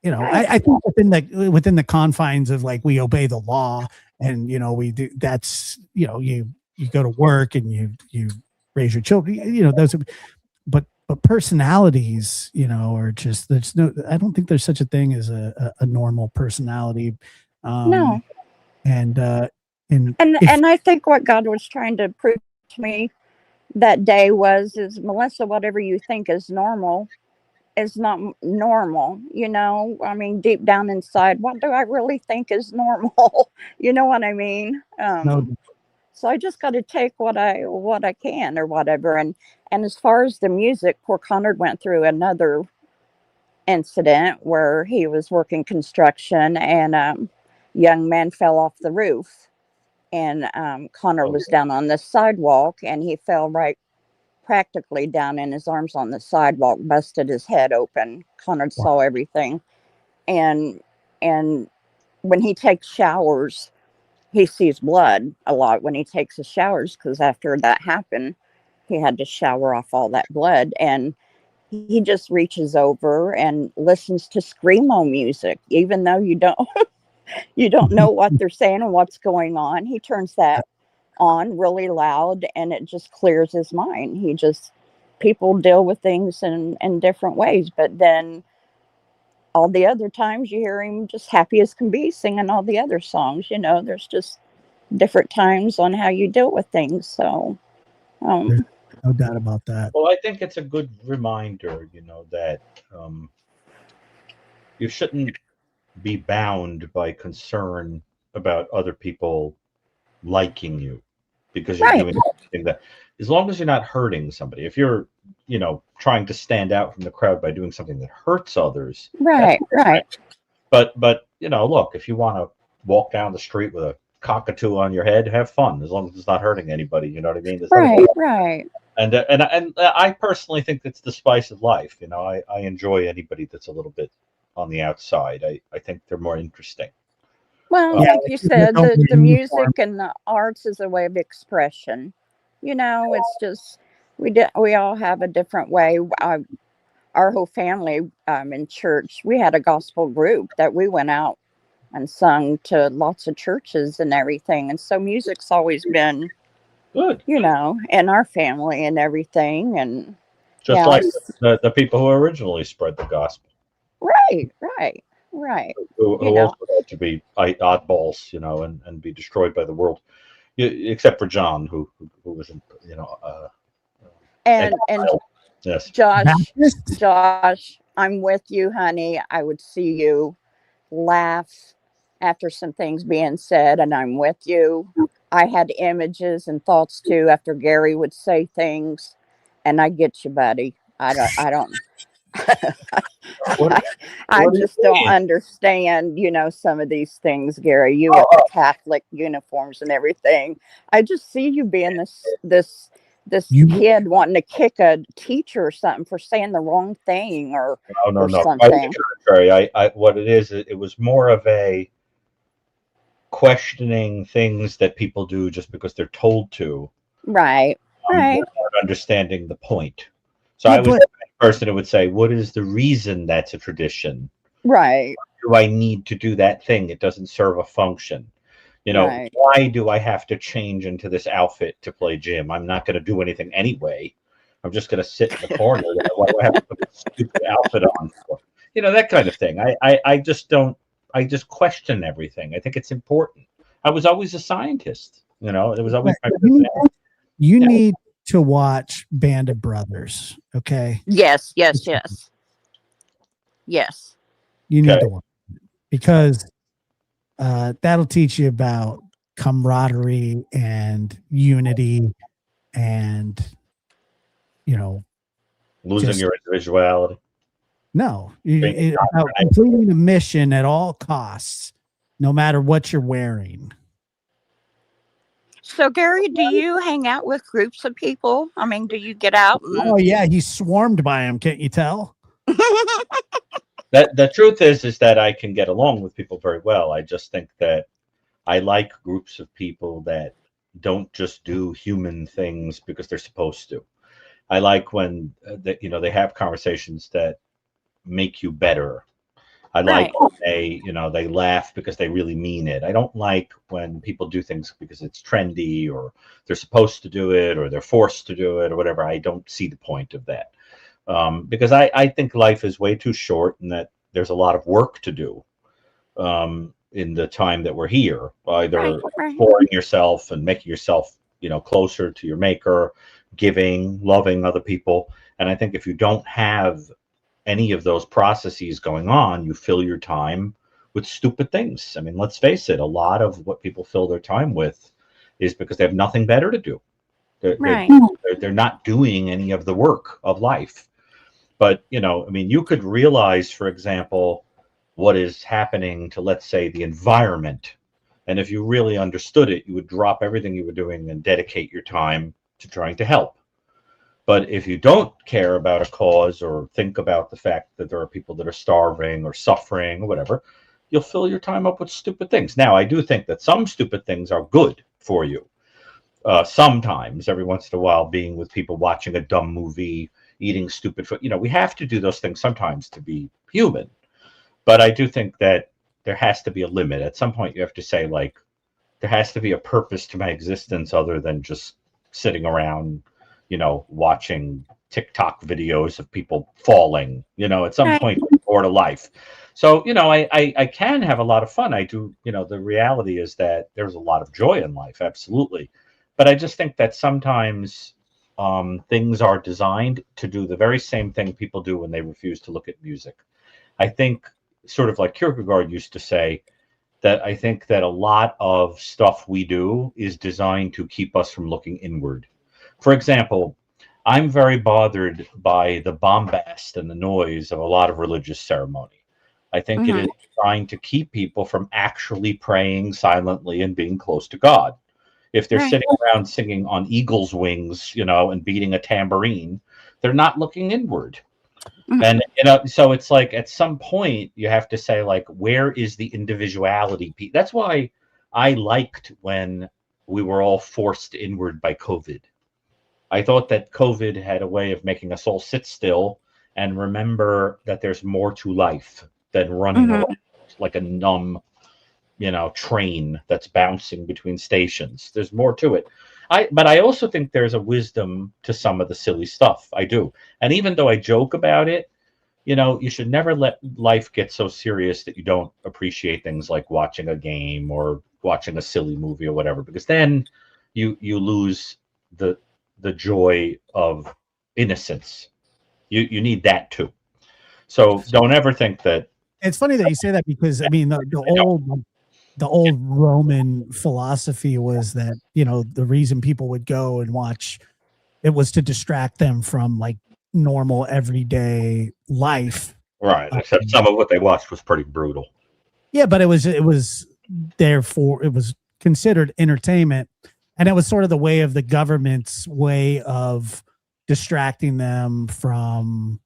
you know, I think within the confines of, like, we obey the law, and, you know, we do, that's, you know, you go to work and you raise your children, you know, those, but personalities, you know, are just, I don't think there's such a thing as a normal personality. No. And I think what God was trying to prove to me that day is, Melissa, whatever you think is normal is not normal. You know, I mean, deep down inside, what do I really think is normal? You know what I mean? no, So I just got to take what I can or whatever. And as far as the music, poor Conrad went through another incident where he was working construction, and young man fell off the roof, and Connor was down on the sidewalk, and he fell right practically down in his arms on the sidewalk, busted his head open. Connor saw everything. And when he takes showers, he sees blood a lot when he takes his showers, because after that happened, he had to shower off all that blood. And he just reaches over and listens to screamo music, even though you don't know what they're saying and what's going on. He turns that on really loud, and it just clears his mind. People deal with things in different ways, but then all the other times you hear him just happy as can be singing all the other songs. You know, there's just different times on how you deal with things. So there's no doubt about that. Well, I think it's a good reminder, you know, that you shouldn't be bound by concern about other people liking you because you're doing something that, as long as you're not hurting somebody, if you're, you know, trying to stand out from the crowd by doing something that hurts others, right. But you know, look, if you want to walk down the street with a cockatoo on your head, have fun, as long as it's not hurting anybody. You know what I mean? Right. And I personally think that's the spice of life. You know, I enjoy anybody that's a little bit on the outside. I think they're more interesting. Well, like you said, the music and the arts is a way of expression. You know, it's just we all have a different way. Our whole family in church, we had a gospel group that we went out and sung to lots of churches and everything. And so music's always been good, you know, in our family and everything. And just like the people who originally spread the gospel. Right. Who also had to be oddballs, you know, and be destroyed by the world, except for John, who wasn't, you know. And yes, Josh, I'm with you, honey. I would see you laugh after some things being said, and I'm with you. I had images and thoughts too after Gary would say things, and I get you, buddy. I don't. I just don't understand, you know, some of these things, Gary. You with the Catholic uniforms and everything. I just see you being this kid wanting to kick a teacher or something for saying the wrong thing or something. Quite the contrary. What it is, it was more of a questioning things that people do just because they're told to. Right. Without understanding the point. So I was the person who would say, what is the reason that's a tradition? Right. Do I need to do that thing? It doesn't serve a function. You know, why do I have to change into this outfit to play gym? I'm not going to do anything anyway. I'm just going to sit in the corner. Why do I have to put a stupid outfit on for? That kind of thing. I just don't. I just question everything. I think it's important. I was always a scientist. It was always my personality. You need to watch Band of Brothers. Okay. Yes. You need to watch it because that'll teach you about camaraderie and unity and losing your individuality. No, about completing a mission at all costs, no matter what you're wearing. So, Gary, do you hang out with groups of people? I mean, do you get out? Oh yeah, he's swarmed by them. Can't you tell? The truth is that I can get along with people very well. I just think that I like groups of people that don't just do human things because they're supposed to. I like when they have conversations that make you better. I like when they laugh because they really mean it. I don't like when people do things because it's trendy or they're supposed to do it or they're forced to do it or whatever. I don't see the point of that. Because I think life is way too short and that there's a lot of work to do in the time that we're here, either exploring yourself and making yourself, closer to your maker, giving, loving other people. And I think if you don't have any of those processes going on, you fill your time with stupid things. I mean, let's face it, a lot of what people fill their time with is because they have nothing better to do. They're not doing any of the work of life. But, you could realize, for example, what is happening to, let's say, the environment. And if you really understood it, you would drop everything you were doing and dedicate your time to trying to help. But if you don't care about a cause or think about the fact that there are people that are starving or suffering or whatever, you'll fill your time up with stupid things. Now, I do think that some stupid things are good for you. Sometimes, every once in a while, being with people, watching a dumb movie, eating stupid food, we have to do those things sometimes to be human. But I do think that there has to be a limit. At some point, you have to say, like, there has to be a purpose to my existence other than just sitting around, watching TikTok videos of people falling. At some point, you're bored of life. So, I can have a lot of fun. I do, the reality is that there's a lot of joy in life, absolutely. But I just think that sometimes things are designed to do the very same thing people do when they refuse to look at music. I think, sort of like Kierkegaard used to say, that I think that a lot of stuff we do is designed to keep us from looking inward. For example, I'm very bothered by the bombast and the noise of a lot of religious ceremony. I think it is designed to keep people from actually praying silently and being close to God. If they're sitting around singing on eagle's wings, and beating a tambourine, they're not looking inward. And, so it's like at some point you have to say, like, where is the individuality piece? That's why I liked when we were all forced inward by COVID. I thought that COVID had a way of making us all sit still and remember that there's more to life than running around like a numb, train that's bouncing between stations. There's more to it. But I also think there's a wisdom to some of the silly stuff. I do. And even though I joke about it, you should never let life get so serious that you don't appreciate things like watching a game or watching a silly movie or whatever, because then you lose the joy of innocence. You need that too. So don't ever think that. It's funny that you say that because the old Roman philosophy was that, the reason people would go and watch it was to distract them from like normal everyday life. Right. Except some of what they watched was pretty brutal. Yeah, but it was therefore it was considered entertainment. And it was sort of the way of the government's way of distracting them from,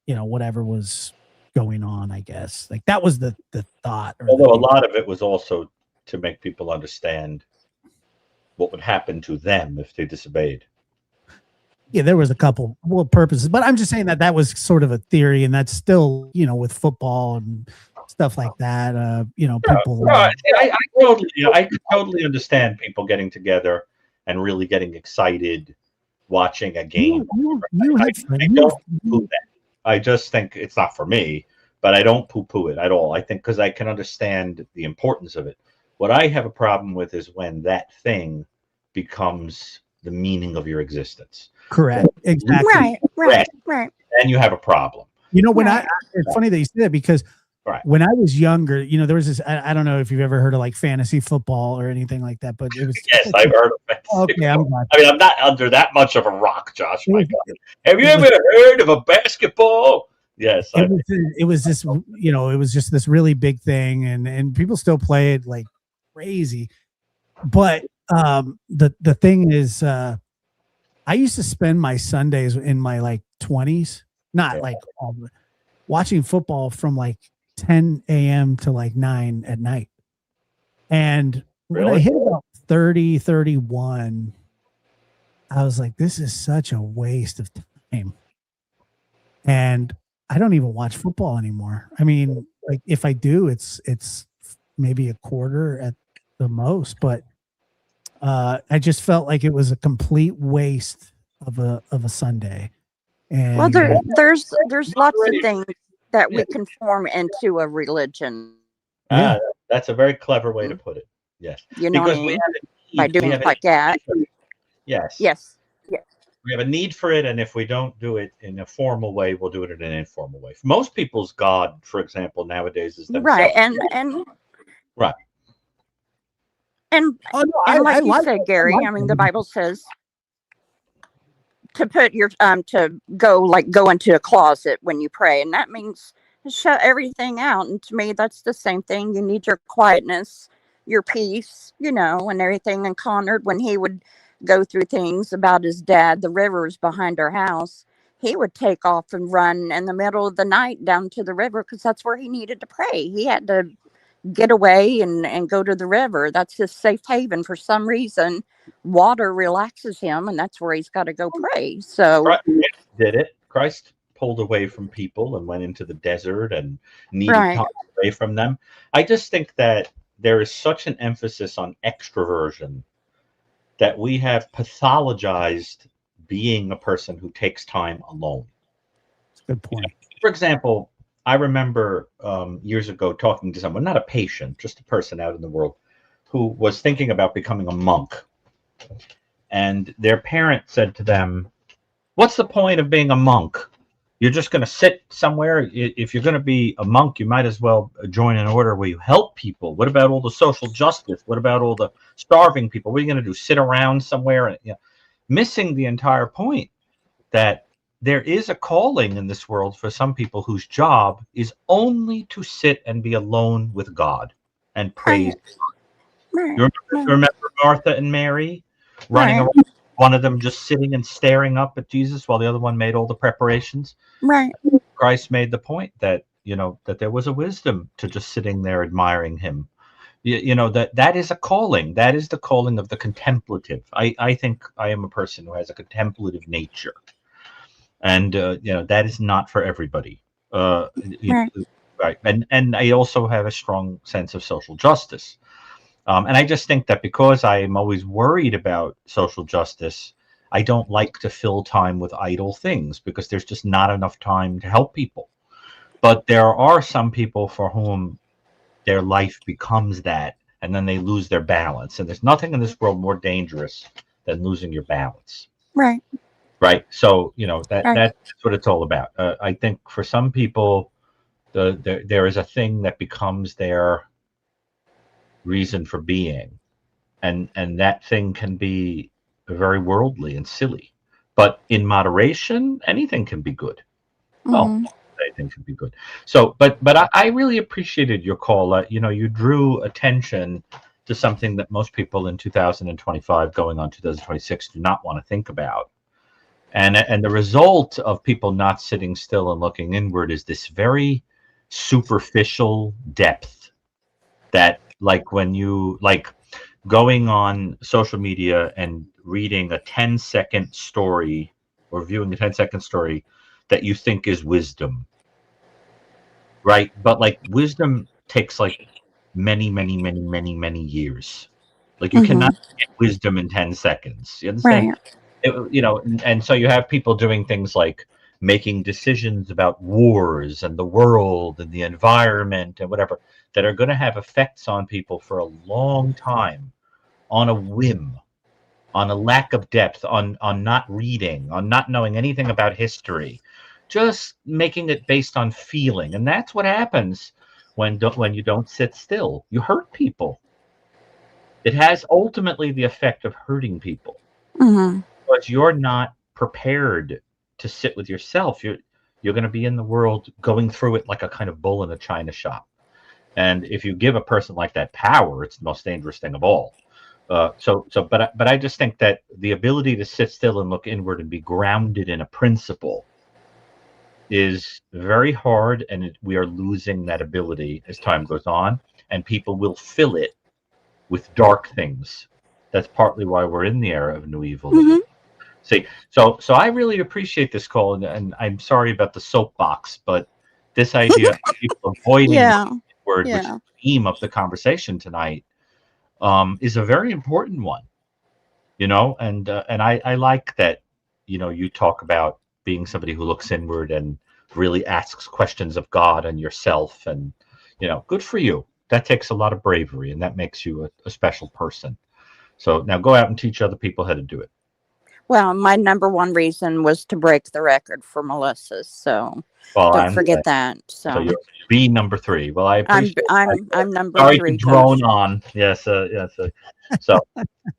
whatever was going on, I guess. Like that was the thought. Although a lot of it was also to make people understand what would happen to them if they disobeyed. Yeah, there was a couple purposes, but I'm just saying that was sort of a theory, and that's still, with football and stuff like that. People. I totally understand people getting together and really getting excited watching a game. You I have don't poo that. I just think it's not for me, but I don't poo-poo it at all. I think because I can understand the importance of it. What I have a problem with is when that thing becomes the meaning of your existence. correct. Exactly. Right. And you have a problem. You know, it's funny that you say that because Right. when I was younger, you know, there was this, I don't know if you've ever heard of like fantasy football or anything like that, but it was. Yes, I've heard of it. Okay, I'm glad. I mean, I'm not under that much of a rock, Josh. My God. Have you ever heard of a basketball? Yes. It was this, you know, it was just this really big thing, and people still play it like crazy. But the thing is, I used to spend my Sundays in my like 20s, not like watching football from like 10 a.m. to like 9 at night. And when I hit about 30, 31, I was like, this is such a waste of time. And I don't even watch football anymore. I mean, like if I do, it's maybe a quarter at the most, but I just felt like it was a complete waste of a Sunday. And Well, there's lots of things that we can form into a religion. That's a very clever way to put it. Yes. You know what I mean? By doing it like that. Yes. We have a need for it, and if we don't do it in a formal way, we'll do it in an informal way. Most people's God, for example, nowadays is themselves. Right, and right. And like you said, Gary, I mean, the Bible says to put your to go into a closet when you pray, and that means shut everything out. And to me, that's the same thing. You need your quietness, your peace, you know, and everything. And Conrad, when he would go through things about his dad, the rivers behind our house, he would take off and run in the middle of the night down to the river because that's where he needed to pray. He had to get away and go to the river. That's his safe haven. For some reason, water relaxes him, and that's where he's got to go pray. So Christ did it. Christ pulled away from people and went into the desert and needed time away from them. I just think that there is such an emphasis on extroversion that we have pathologized being a person who takes time alone. That's a good point. For example, I remember years ago talking to someone, not a patient, just a person out in the world, who was thinking about becoming a monk. And their parent said to them, what's the point of being a monk? You're just going to sit somewhere. If you're going to be a monk, you might as well join an order where you help people. What about all the social justice? What about all the starving people? What are you going to do? Sit around somewhere? And, you know, missing the entire point that there is a calling in this world for some people whose job is only to sit and be alone with God and praise God. You remember Martha and Mary running around? One of them just sitting and staring up at Jesus while the other one made all the preparations. Right. Christ made the point that, you know, that there was a wisdom to just sitting there admiring him. You know, that is a calling. That is the calling of the contemplative. I think I am a person who has a contemplative nature. And, you know, that is not for everybody. Right. And I also have a strong sense of social justice. And I just think that because I am always worried about social justice, I don't like to fill time with idle things because there's just not enough time to help people. But there are some people for whom their life becomes that, and then they lose their balance. And there's nothing in this world more dangerous than losing your balance. Right. Right. So, you know, that's what it's all about. I think for some people, there is a thing that becomes their reason for being, and that thing can be very worldly and silly, but in moderation anything can be good. Well, anything can be good. So but I really appreciated your call. You know, you drew attention to something that most people in 2025 going on 2026 do not want to think about, and the result of people not sitting still and looking inward is this very superficial depth that, like, when you going on social media and reading a 10-second story or viewing a 10-second story that you think is wisdom, right? But like wisdom takes like many years. Like you cannot get wisdom in 10 seconds. You understand? and so you have people doing things like making decisions about wars and the world and the environment and whatever that are going to have effects on people for a long time, on a whim, on a lack of depth, on not reading, on not knowing anything about history, just making it based on feeling. And that's what happens when you don't sit still. You hurt people. It has ultimately the effect of hurting people because you're not prepared to sit with yourself. You're going to be in the world going through it like a kind of bull in a china shop. And if you give a person like that power, it's the most dangerous thing of all. But I just think that the ability to sit still and look inward and be grounded in a principle is very hard, and we are losing that ability as time goes on, and people will fill it with dark things. That's partly why we're in the era of new evil. See, so I really appreciate this call, and I'm sorry about the soapbox, but this idea of people avoiding the word, which is the theme of the conversation tonight, is a very important one. And I like that. You talk about being somebody who looks inward and really asks questions of God and yourself, and good for you. That takes a lot of bravery, and that makes you a special person. So now go out and teach other people how to do it. Well, my number one reason was to break the record for Melissa. So don't forget that. So you're B number 3. Well, I appreciate I'm number 3. Sorry to drone on. Yes. So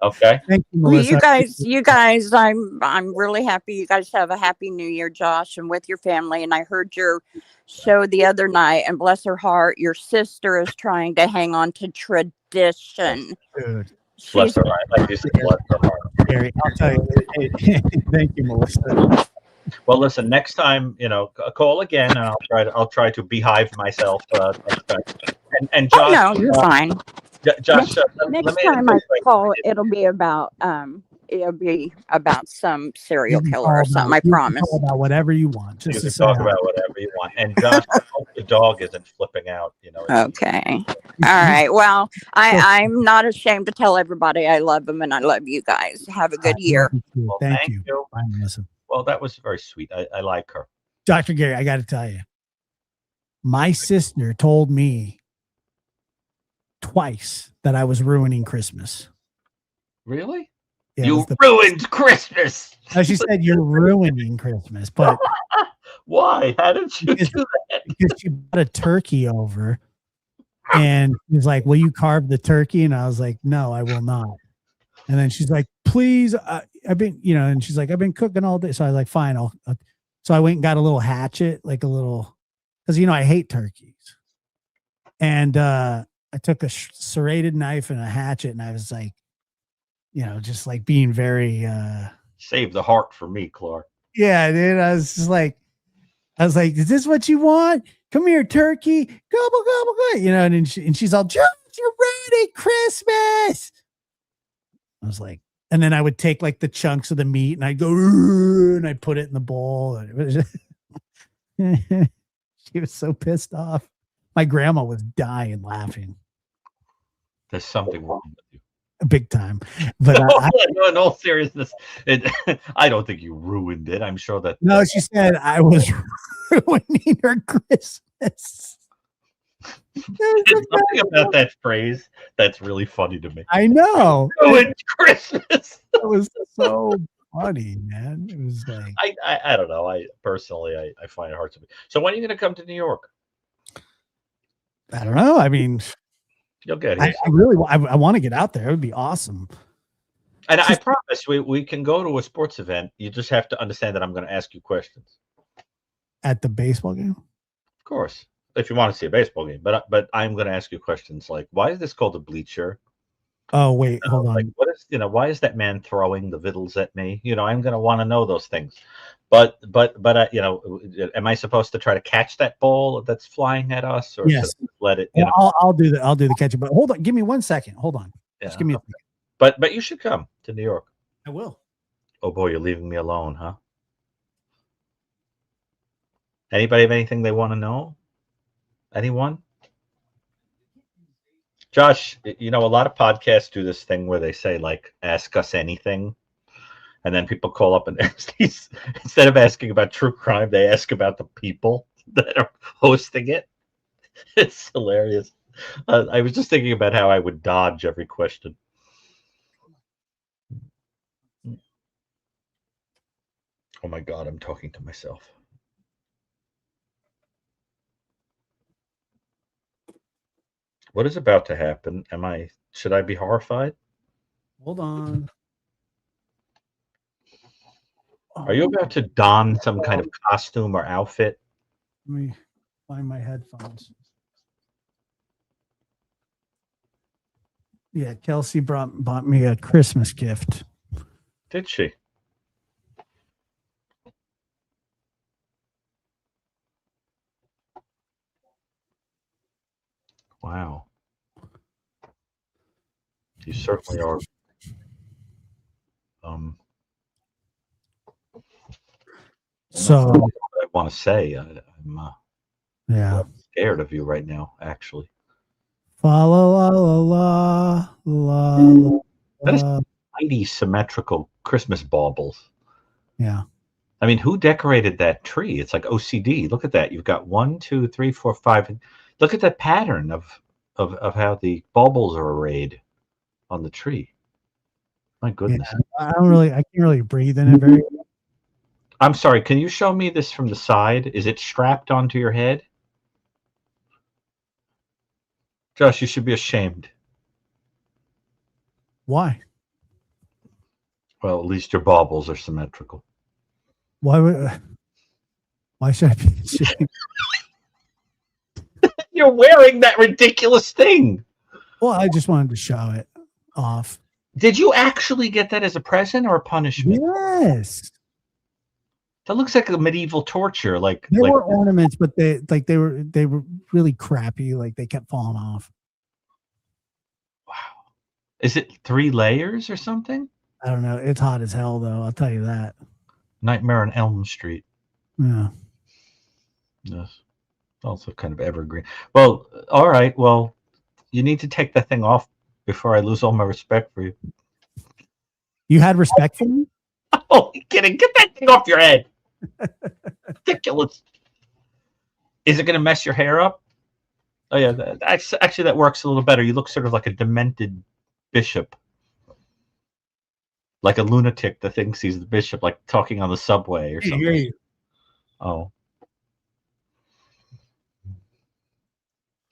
okay. Thank you, Well, Melissa. you guys, I'm really happy you guys have a happy new year, Josh, and with your family. And I heard your show the other night, and bless her heart, your sister is trying to hang on to tradition. Good. Bless her heart. Like you said, bless her heart. Gary, I'll tell you. Thank you, Melissa. Well, listen. Next time, call again, and I'll try to beehive myself next time. And Josh, no, you're fine. Josh, next time I call, it'll be about some serial killer or something. I promise. Talk about whatever you want. You can talk about whatever you want. And Josh, I hope the dog isn't flipping out. Okay. All right. Well, I'm not ashamed to tell everybody I love them and I love you guys. Have a good year. Well, thank you. Bye, Melissa. Well, that was very sweet. I like her. Dr. Gary, I got to tell you, my sister told me twice that I was ruining Christmas. Really? Yeah, you ruined Christmas. No, she said you're ruining Christmas, but why? How did you do that? Because she brought a turkey over, and she's like, "Will you carve the turkey?" And I was like, "No, I will not." And then she's like, "Please, I've been, and she's like, I've been cooking all day." So I was like, "Fine, I'll." So I went and got a little hatchet, like a little, because I hate turkeys, and I took a serrated knife and a hatchet, and I was like, just like being very save the heart for me, Clark. Yeah, dude. I was like, is this what you want? Come here, turkey. Gobble, gobble, gobble. And she's all, George, you're ruining Christmas. I was like, and then I would take like the chunks of the meat and I'd go, and I'd put it in the bowl. And it was just she was so pissed off. My grandma was dying laughing. There's something wrong with you. Big time. But no, in all seriousness, I don't think you ruined it. I'm sure that. No, she said I was ruining her Christmas. There's something about that phrase that's really funny to me. I know. Ruined Christmas. It was so funny, man. It was like I don't know. I personally I find it hard to be. So when are you going to come to New York? I don't know. I mean, you'll get here. I want to get out there. It would be awesome. And I promise we can go to a sports event. You just have to understand that I'm going to ask you questions. At the baseball game? Of course. If you want to see a baseball game. But I'm going to ask you questions like, why is this called a bleacher? Oh, wait, hold on. Like, what is, why is that man throwing the vittles at me? I'm going to want to know those things. But am I supposed to try to catch that ball that's flying at us, or yes, let it? I'll do that. I'll do the catching. But hold on, give me 1 second. Hold on. Yeah. Just give me a second. But you should come to New York. I will. Oh boy, you're leaving me alone, huh? Anybody have anything they want to know? Anyone? Josh, a lot of podcasts do this thing where they say, like, ask us anything. and then people call up and ask these, instead of asking about true crime, they ask about the people that are hosting it. It's hilarious. I was just thinking about how I would dodge every question. Oh my God, I'm talking to myself. What is about to happen? Should I be horrified? Hold on. Are you about to don some kind of costume or outfit? Let me find my headphones. Yeah, Kelsey bought me a Christmas gift. Did she? Wow. You certainly are. So what I want to say. I'm yeah, scared of you right now, actually. la la la la la. That is mighty symmetrical Christmas baubles. Yeah. I mean, who decorated that tree? It's like OCD. Look at that. You've got 1, 2, 3, 4, 5. Look at that pattern of how the baubles are arrayed on the tree. My goodness. Yeah, I can't really breathe in it very well. I'm sorry. Can you show me this from the side? Is it strapped onto your head? Josh, you should be ashamed. Why? Well, at least your baubles are symmetrical. Why should I be ashamed? You're wearing that ridiculous thing. Well, I just wanted to show it off. Did you actually get that as a present or a punishment? Yes. That looks like a medieval torture. Like They were ornaments, but they were really crappy. Like they kept falling off. Wow. Is it 3 layers or something? I don't know. It's hot as hell, though. I'll tell you that. Nightmare on Elm Street. Yeah. Yes. Also kind of evergreen. Well, all right. Well, you need to take that thing off before I lose all my respect for you. You had respect for me? Oh, kidding. Get that thing off your head. Ridiculous. Is it going to mess your hair up? Oh, yeah. Actually, that works a little better. You look sort of like a demented bishop. Like a lunatic that thinks he's the bishop, like talking on the subway or something. You. Oh.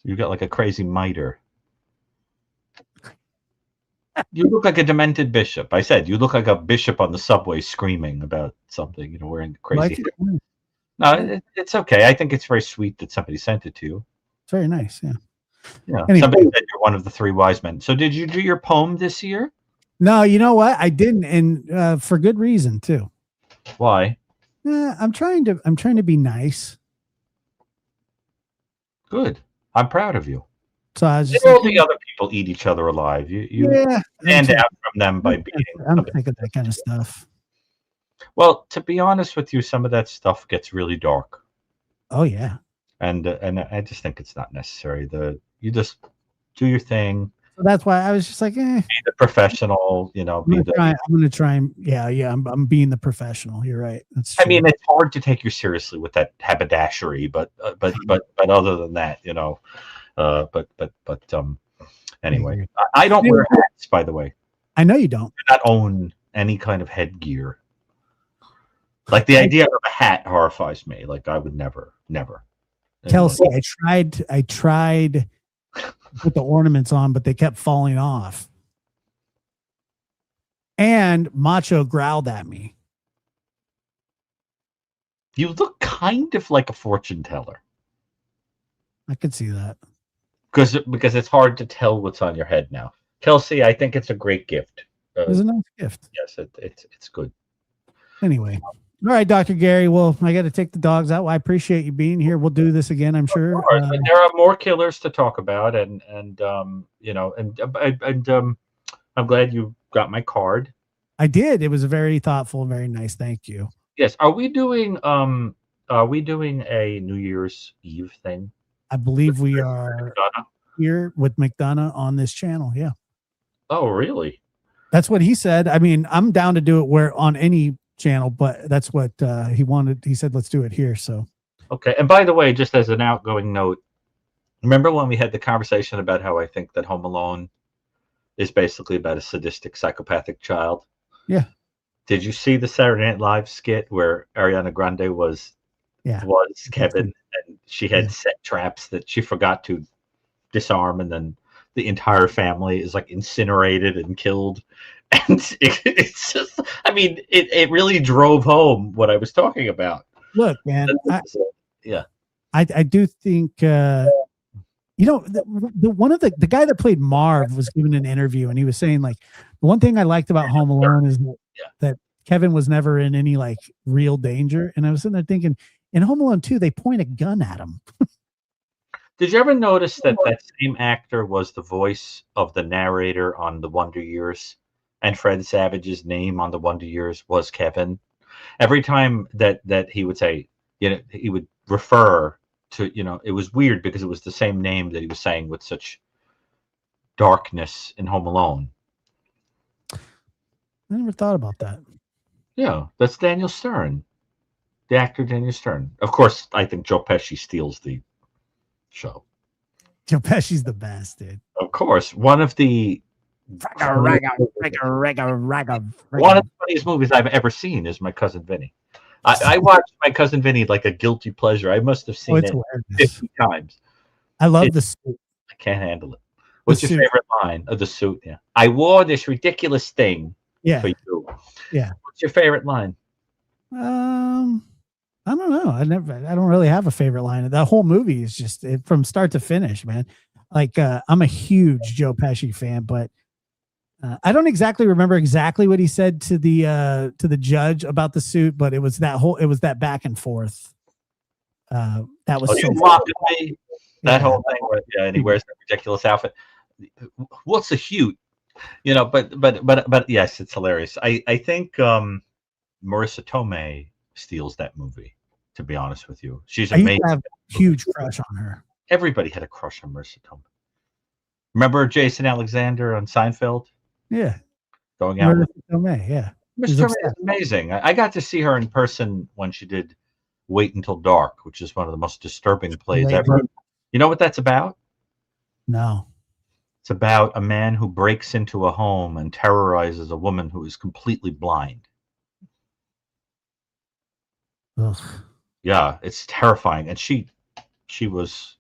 You got like a crazy mitre. You look like a demented bishop. I said you look like a bishop on the subway screaming about something, wearing crazy. No, it's okay. I think it's very sweet that somebody sent it to you. It's very nice, yeah. Yeah. Anyway. Somebody said you're one of the 3 wise men. So did you do your poem this year? No, you know what? I didn't, and for good reason too. Why? I'm trying to be nice. Good. I'm proud of you. So I was just all the other people eat each other alive. You stand out from them by being. I'm sick of that kind of stuff. Well, to be honest with you, some of that stuff gets really dark. Oh yeah. And I just think it's not necessary. You just do your thing. So that's why I was just like, Be the professional, I'm gonna try and I'm being the professional. You're right. That's true. I mean, it's hard to take you seriously with that haberdashery, but other than that, anyway, I don't wear hats, by the way. I know you don't. I do not own any kind of headgear. Like the idea of a hat horrifies me. Like I would never. Kelsey, I tried to put the ornaments on, but they kept falling off. And Macho growled at me. You look kind of like a fortune teller. I could see that. Because it's hard to tell what's on your head now. Kelsey, I think it's a great gift. It's a nice gift. Yes, it's good. Anyway. All right, Dr. Gary. Well, I got to take the dogs out. Well, I appreciate you being here. We'll do this again, I'm sure. But there are more killers to talk about, and I'm glad you got my card. I did. It was very thoughtful, very nice. Thank you. Yes. Are we doing a New Year's Eve thing? I believe we are here with McDonough on this channel. Yeah. Oh, really? That's what he said. I mean, I'm down to do it where on any channel, but that's what he wanted. He said, let's do it here. So, Okay. And by the way, just as an outgoing note, remember when we had the conversation about how I think that Home Alone is basically about a sadistic, psychopathic child? Yeah. Did you see the Saturday Night Live skit where Ariana Grande was Kevin, and she had set traps that she forgot to disarm, and then the entire family is like incinerated and killed? And it's just, I mean, it really drove home what I was talking about. Look, man, yeah, I do think you know, the one of the guy that played Marv was giving an interview, and he was saying like the one thing I liked about Home Alone is that Kevin was never in any like real danger. And I was sitting there thinking, in Home Alone 2, they point a gun at him. Did you ever notice that that same actor was the voice of the narrator on The Wonder Years, and Fred Savage's name on The Wonder Years was Kevin? Every time that he would say, you know, he would refer to, you know, it was weird because it was the same name that he was saying with such darkness in Home Alone. I never thought about that. Yeah, that's Daniel Stern, the actor Daniel Stern. Of course, I think Joe Pesci steals the show. Joe Pesci's the best, dude. Of course, one of the funniest movies I've ever seen is My Cousin Vinny. I watched My Cousin Vinny like a guilty pleasure. I must have seen it 50 times. I love the suit. I can't handle it. What's your favorite line of the suit? Yeah, I wore this ridiculous thing for you. Yeah. What's your favorite line? I don't know. I don't really have a favorite line. The whole movie is just from start to finish, man. Like I'm a huge Joe Pesci fan, but I don't exactly remember exactly what he said to the judge about the suit, but it was that back and forth. That was so mocking me. That whole thing where and he wears that ridiculous outfit. What's a huge, you know? But yes, it's hilarious. I think Marissa Tomei steals that movie. To be honest with you, she's amazing. I used to have a huge crush on her. Everybody had a crush on Marissa Tomei. Remember Jason Alexander on Seinfeld? Yeah, going out. Marissa Tomei, yeah. Marissa Tomei is amazing. I got to see her in person when she did Wait Until Dark, which is one of the most disturbing plays ever. You know what that's about? No. It's about a man who breaks into a home and terrorizes a woman who is completely blind. Ugh. Yeah, it's terrifying, and she was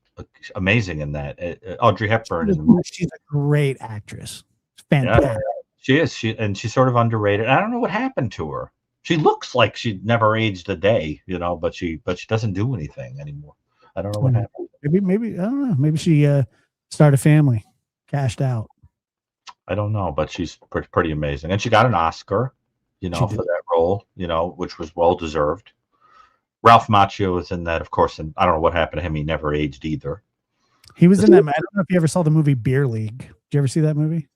amazing in that. Audrey Hepburn in the movie. She's a great actress. Fantastic. Yeah, she is. She's sort of underrated. I don't know what happened to her. She looks like she never aged a day, you know, but she doesn't do anything anymore. I don't know what happened. Maybe I don't know. Maybe she started a family, cashed out. I don't know, but she's pretty amazing, and she got an Oscar, you know, for that role, you know, which was well deserved. Ralph Macchio was in that, of course, and I don't know what happened to him. He never aged either. He was in that. I don't know if you ever saw the movie Beer League. Did you ever see that movie?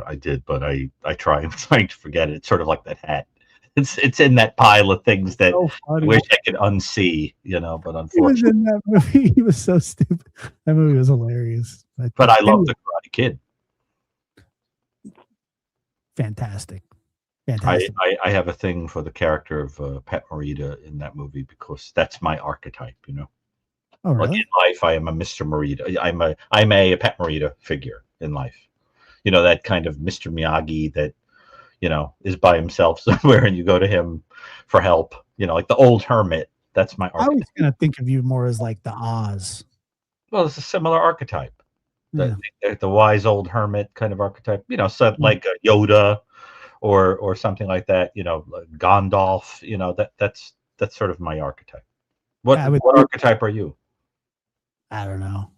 I did, but I'm trying to forget it. It's sort of like that hat. It's in that pile of things that I wish I could unsee, you know, but unfortunately. He was in that movie. He was so stupid. That movie was hilarious. But I love The Karate Kid. Fantastic. I have a thing for the character of Pat Morita in that movie because that's my archetype, you know. Oh, really? Like in life, I am a Mr. Morita. I'm a Pat Morita figure in life. You know, that kind of Mr. Miyagi that, you know, is by himself somewhere and you go to him for help. You know, like the old hermit. That's my archetype. I was going to think of you more as like the Oz. Well, it's a similar archetype. The wise old hermit kind of archetype. You know, so like a Yoda. Or something like that, you know, like Gandalf, you know, that's sort of my archetype. What archetype are you? I don't know.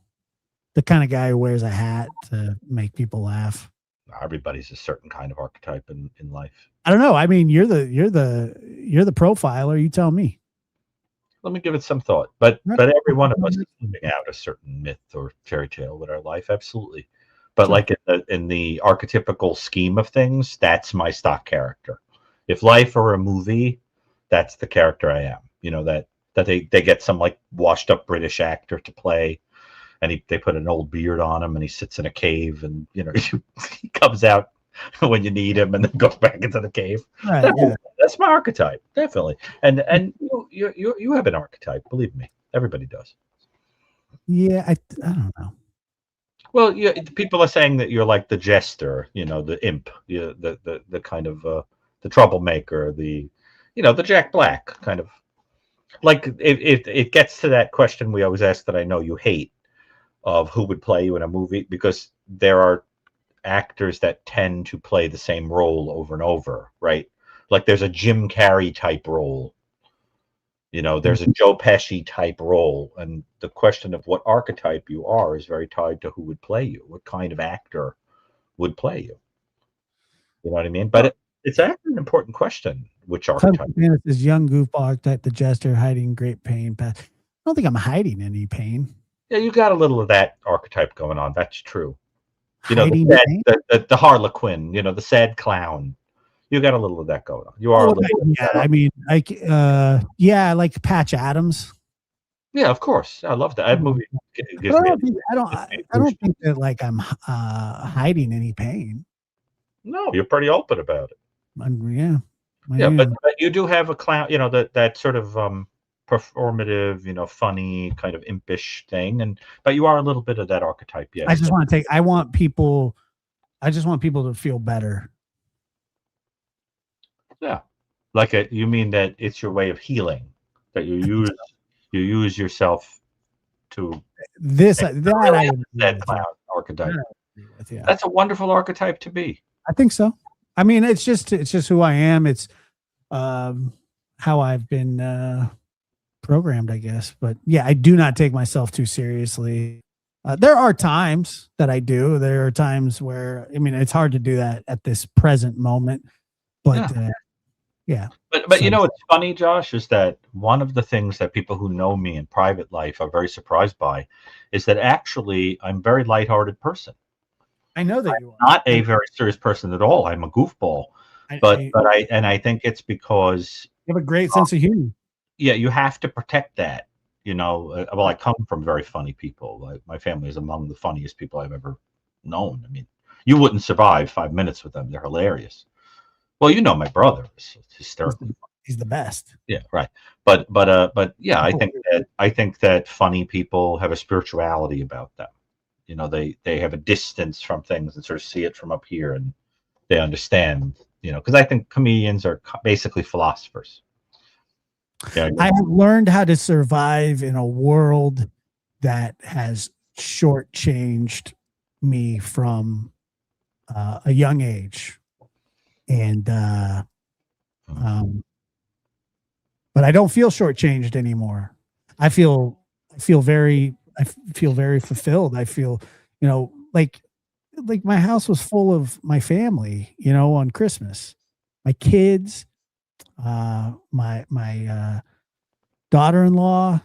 The kind of guy who wears a hat to make people laugh. Everybody's a certain kind of archetype in life. I don't know. I mean, you're the profiler. You tell me. Let me give it some thought. But every one of us is living out a certain myth or fairy tale with our life. Absolutely. But like in the archetypical scheme of things, that's my stock character. If life were a movie, that's the character I am. You know, that they get some like washed up British actor to play, and they put an old beard on him, and he sits in a cave, and you know he comes out when you need him, and then goes back into the cave. Right. Yeah. That's my archetype, definitely. And you have an archetype, believe me. Everybody does. Yeah. I don't know. Well, people are saying that you're like the jester, the imp, the kind of the troublemaker, the Jack Black kind of. Like it gets to that question we always ask that I know you hate, of who would play you in a movie, because there are actors that tend to play the same role over and over, right? Like there's a Jim Carrey type role. There's a Joe Pesci type role, and the question of what archetype you are is very tied to who would play you, what kind of actor would play you. You know what I mean? But it's actually an important question, which archetype. This young goofball archetype, the jester, hiding great pain. I don't think I'm hiding any pain. Yeah, you got a little of that archetype going on. That's true. Hiding the Harlequin, the sad clown. You got a little of that going on. You are. Yeah, I mean, like, I like Patch Adams. Yeah, of course. I love that. That movie gives I don't think that like I'm hiding any pain. No, you're pretty open about it. Yeah. Yeah, but you do have a clown, that sort of performative, funny kind of impish thing, but you are a little bit of that archetype. Yes. I want people to feel better. Yeah. Like you mean that it's your way of healing, that you use yourself to that clown archetype. Yeah. That's a wonderful archetype to be. I think so. I mean, it's just who I am. It's how I've been programmed, I guess. But yeah, I do not take myself too seriously. There are times that I do. There are times where, I mean, it's hard to do that at this present moment. But yeah. But what's funny, Josh, is that one of the things that people who know me in private life are very surprised by is that actually I'm a very lighthearted person. I know that you are not a very serious person at all. I'm a goofball, but I think it's because you have a great sense of humor. Yeah, you have to protect that. Well, I come from very funny people. My family is among the funniest people I've ever known. I mean, you wouldn't survive 5 minutes with them. They're hilarious. Well, my brother is hysterical. He's the best. Yeah, right. But yeah, I think that funny people have a spirituality about them. They have a distance from things and sort of see it from up here, and they understand. Because I think comedians are basically philosophers. Yeah, I have learned how to survive in a world that has shortchanged me from a young age, and but I don't feel shortchanged anymore. I feel very fulfilled. I feel, like my house was full of my family, on Christmas, my kids, my daughter-in-law,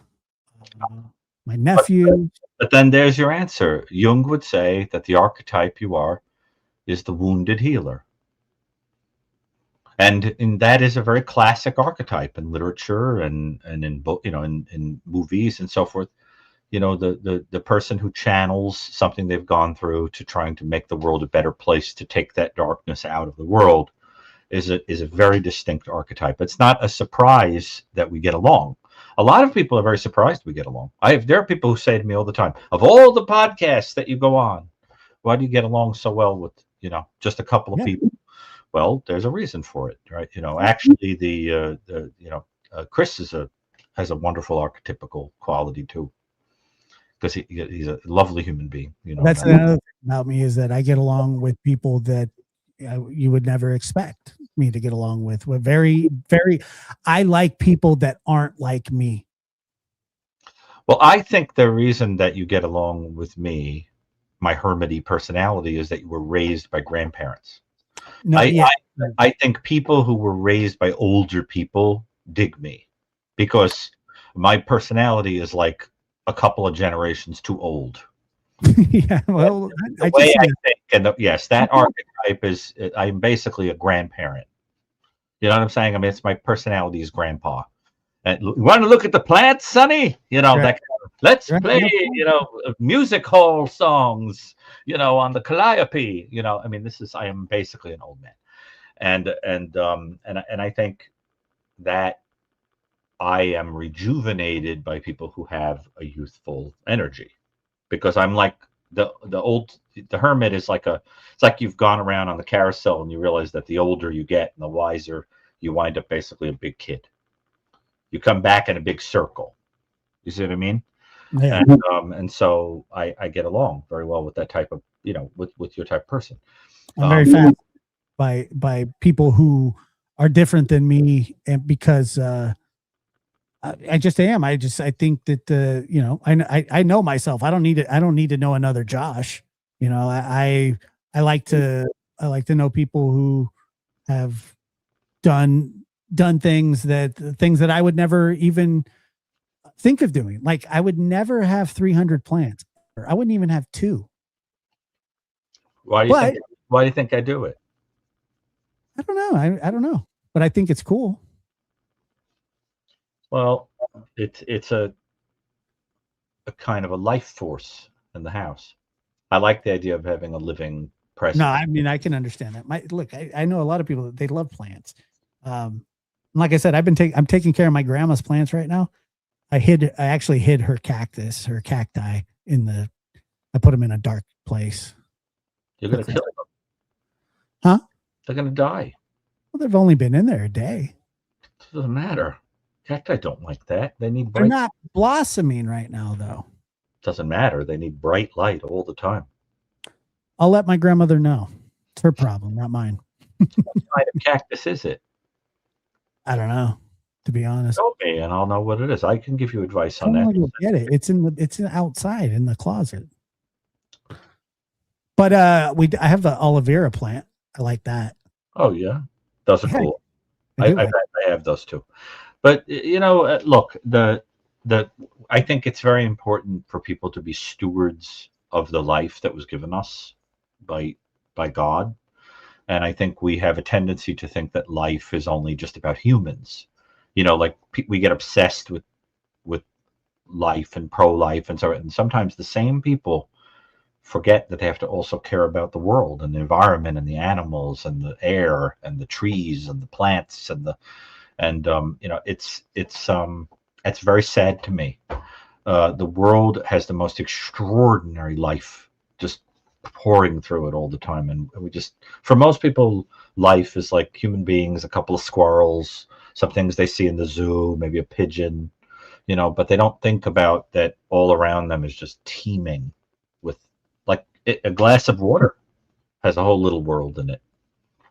my nephew. But then there's your answer. Jung would say that the archetype you are is the wounded healer. And that is a very classic archetype in literature and in movies and so forth. The person who channels something they've gone through to trying to make the world a better place, to take that darkness out of the world, is a very distinct archetype. It's not a surprise that we get along. A lot of people are very surprised we get along. There are people who say to me all the time, of all the podcasts that you go on, why do you get along so well with just a couple of people? Well, there's a reason for it, right? Actually, Chris has a wonderful archetypical quality too, because he's a lovely human being. That's another thing about me, is that I get along with people that you would never expect me to get along with. We're very, very. I like people that aren't like me. Well, I think the reason that you get along with me, my hermity personality, is that you were raised by grandparents. I think people who were raised by older people dig me, because my personality is like a couple of generations too old. Yeah, well, the way I think, and yes, that archetype is, I'm basically a grandparent. You know what I'm saying? I mean, it's my personality is grandpa. And you want to look at the plants, Sonny? That kind of, Let's Right. play, music hall songs, on the calliope. I mean, I am basically an old man, and I think that I am rejuvenated by people who have a youthful energy, because I'm like the hermit is like it's like you've gone around on the carousel and you realize that the older you get and the wiser you wind up basically a big kid. You come back in a big circle. You see what I mean? Yeah. And so I get along very well with that type of, with your type of person. I'm very fascinated by people who are different than me, and because I just am. I think that I know myself. I don't need to know another Josh. I like to know people who have done things that I would never even think of doing. Like, I would never have 300 plants. I wouldn't even have 2. Why do you think I do it? I don't know. I don't know, but I think it's cool. Well, it's a kind of a life force in the house. I like the idea of having a living presence. No, I mean, I can understand that. I know a lot of people that they love plants. Like I said, I'm taking care of my grandma's plants right now. I actually hid her cacti I put them in a dark place. You're going to kill them. Huh? They're going to die. Well, they've only been in there a day. It doesn't matter. Cacti don't like that. They need They're bright. not blossoming right now, though. Doesn't matter. They need bright light all the time. I'll let my grandmother know. It's her problem, not mine. What kind of cactus is it? I don't know, to be honest. Tell me, and I'll know what it is. I can give you advice on I'm that. gonna go get it. It's outside in the closet. But I have the aloe vera plant. I like that. Oh yeah, those are cool. I have those too. But look, I think it's very important for people to be stewards of the life that was given us by God. And I think we have a tendency to think that life is only just about humans. Like we get obsessed with life and pro-life and so on. And sometimes the same people forget that they have to also care about the world and the environment and the animals and the air and the trees and the plants and it's very sad to me. The world has the most extraordinary life just pouring through it all the time, and we just, for most people, life is like human beings, a couple of squirrels, some things they see in the zoo, maybe a pigeon, but they don't think about that all around them is just teeming with, like, a glass of water has a whole little world in it.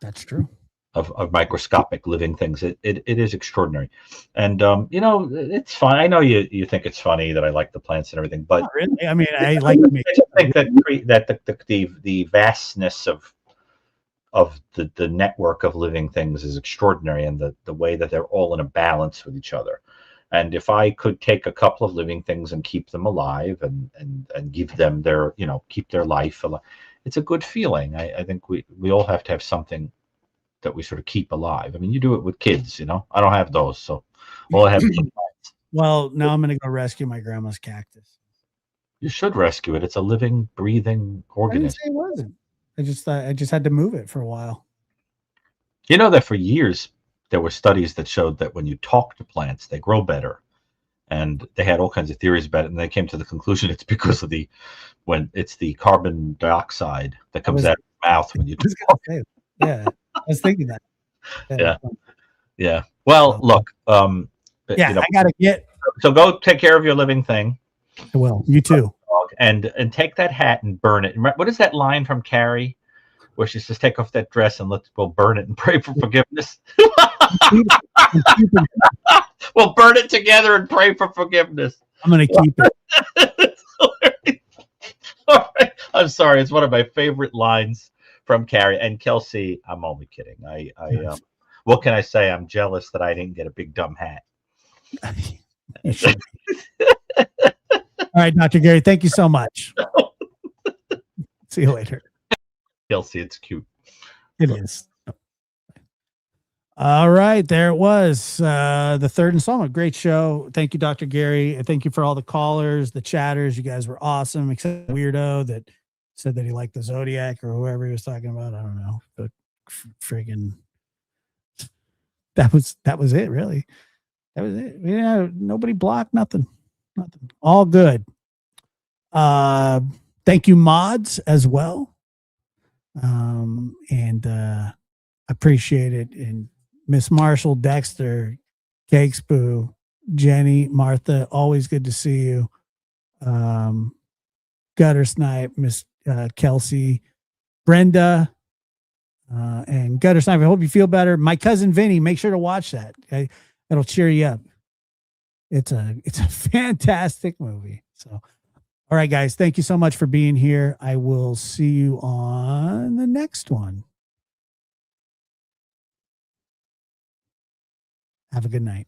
That's true. Of microscopic living things. It is extraordinary. And it's fun. I know you think it's funny that I like the plants and everything, but not really. I mean, I like me. I think that the vastness of the network of living things is extraordinary, and the way that they're all in a balance with each other. And if I could take a couple of living things and keep them alive and give them their, keep their life alive, it's a good feeling. I think we all have to have something that we sort of keep alive. I mean, you do it with kids, I don't have those, so all I have is plants. Well, now I'm going to go rescue my grandma's cactus. You should rescue it. It's a living, breathing organism. I didn't say it wasn't. I just had to move it for a while. You know that for years there were studies that showed that when you talk to plants, they grow better, and they had all kinds of theories about it, and they came to the conclusion it's because of when it's the carbon dioxide that comes out of your mouth when you talk. Yeah, I was thinking that. Yeah. Well, look. I gotta get. So go take care of your living thing. I will. You too. And take that hat and burn it. What is that line from Carrie, where she says, "Take off that dress and let's go burn it and pray for forgiveness." We'll burn it together and pray for forgiveness. I'm gonna keep it. All right. I'm sorry. It's one of my favorite lines from Carrie. And Kelsey, I'm only kidding. What can I say? I'm jealous that I didn't get a big dumb hat. All right, Dr. Gary, thank you so much. See you later. Kelsey, it's cute. It is. All right, there it was. The third installment. Great show. Thank you, Dr. Gary. And thank you for all the callers, the chatters. You guys were awesome, except the weirdo that said that he liked the Zodiac or whoever he was talking about. I don't know. But friggin' that was it, really. That was it. Yeah, nobody blocked, nothing. All good. Thank you, mods, as well. And appreciate it. And Miss Marshall, Dexter, Cakes Boo, Jenny, Martha, always good to see you. Gutter Snipe, Miss Kelsey, Brenda, and Gutter Snipe. I hope you feel better. My cousin Vinny, make sure to watch that. Okay? That'll cheer you up. It's a fantastic movie. So, all right, guys, thank you so much for being here. I will see you on the next one. Have a good night.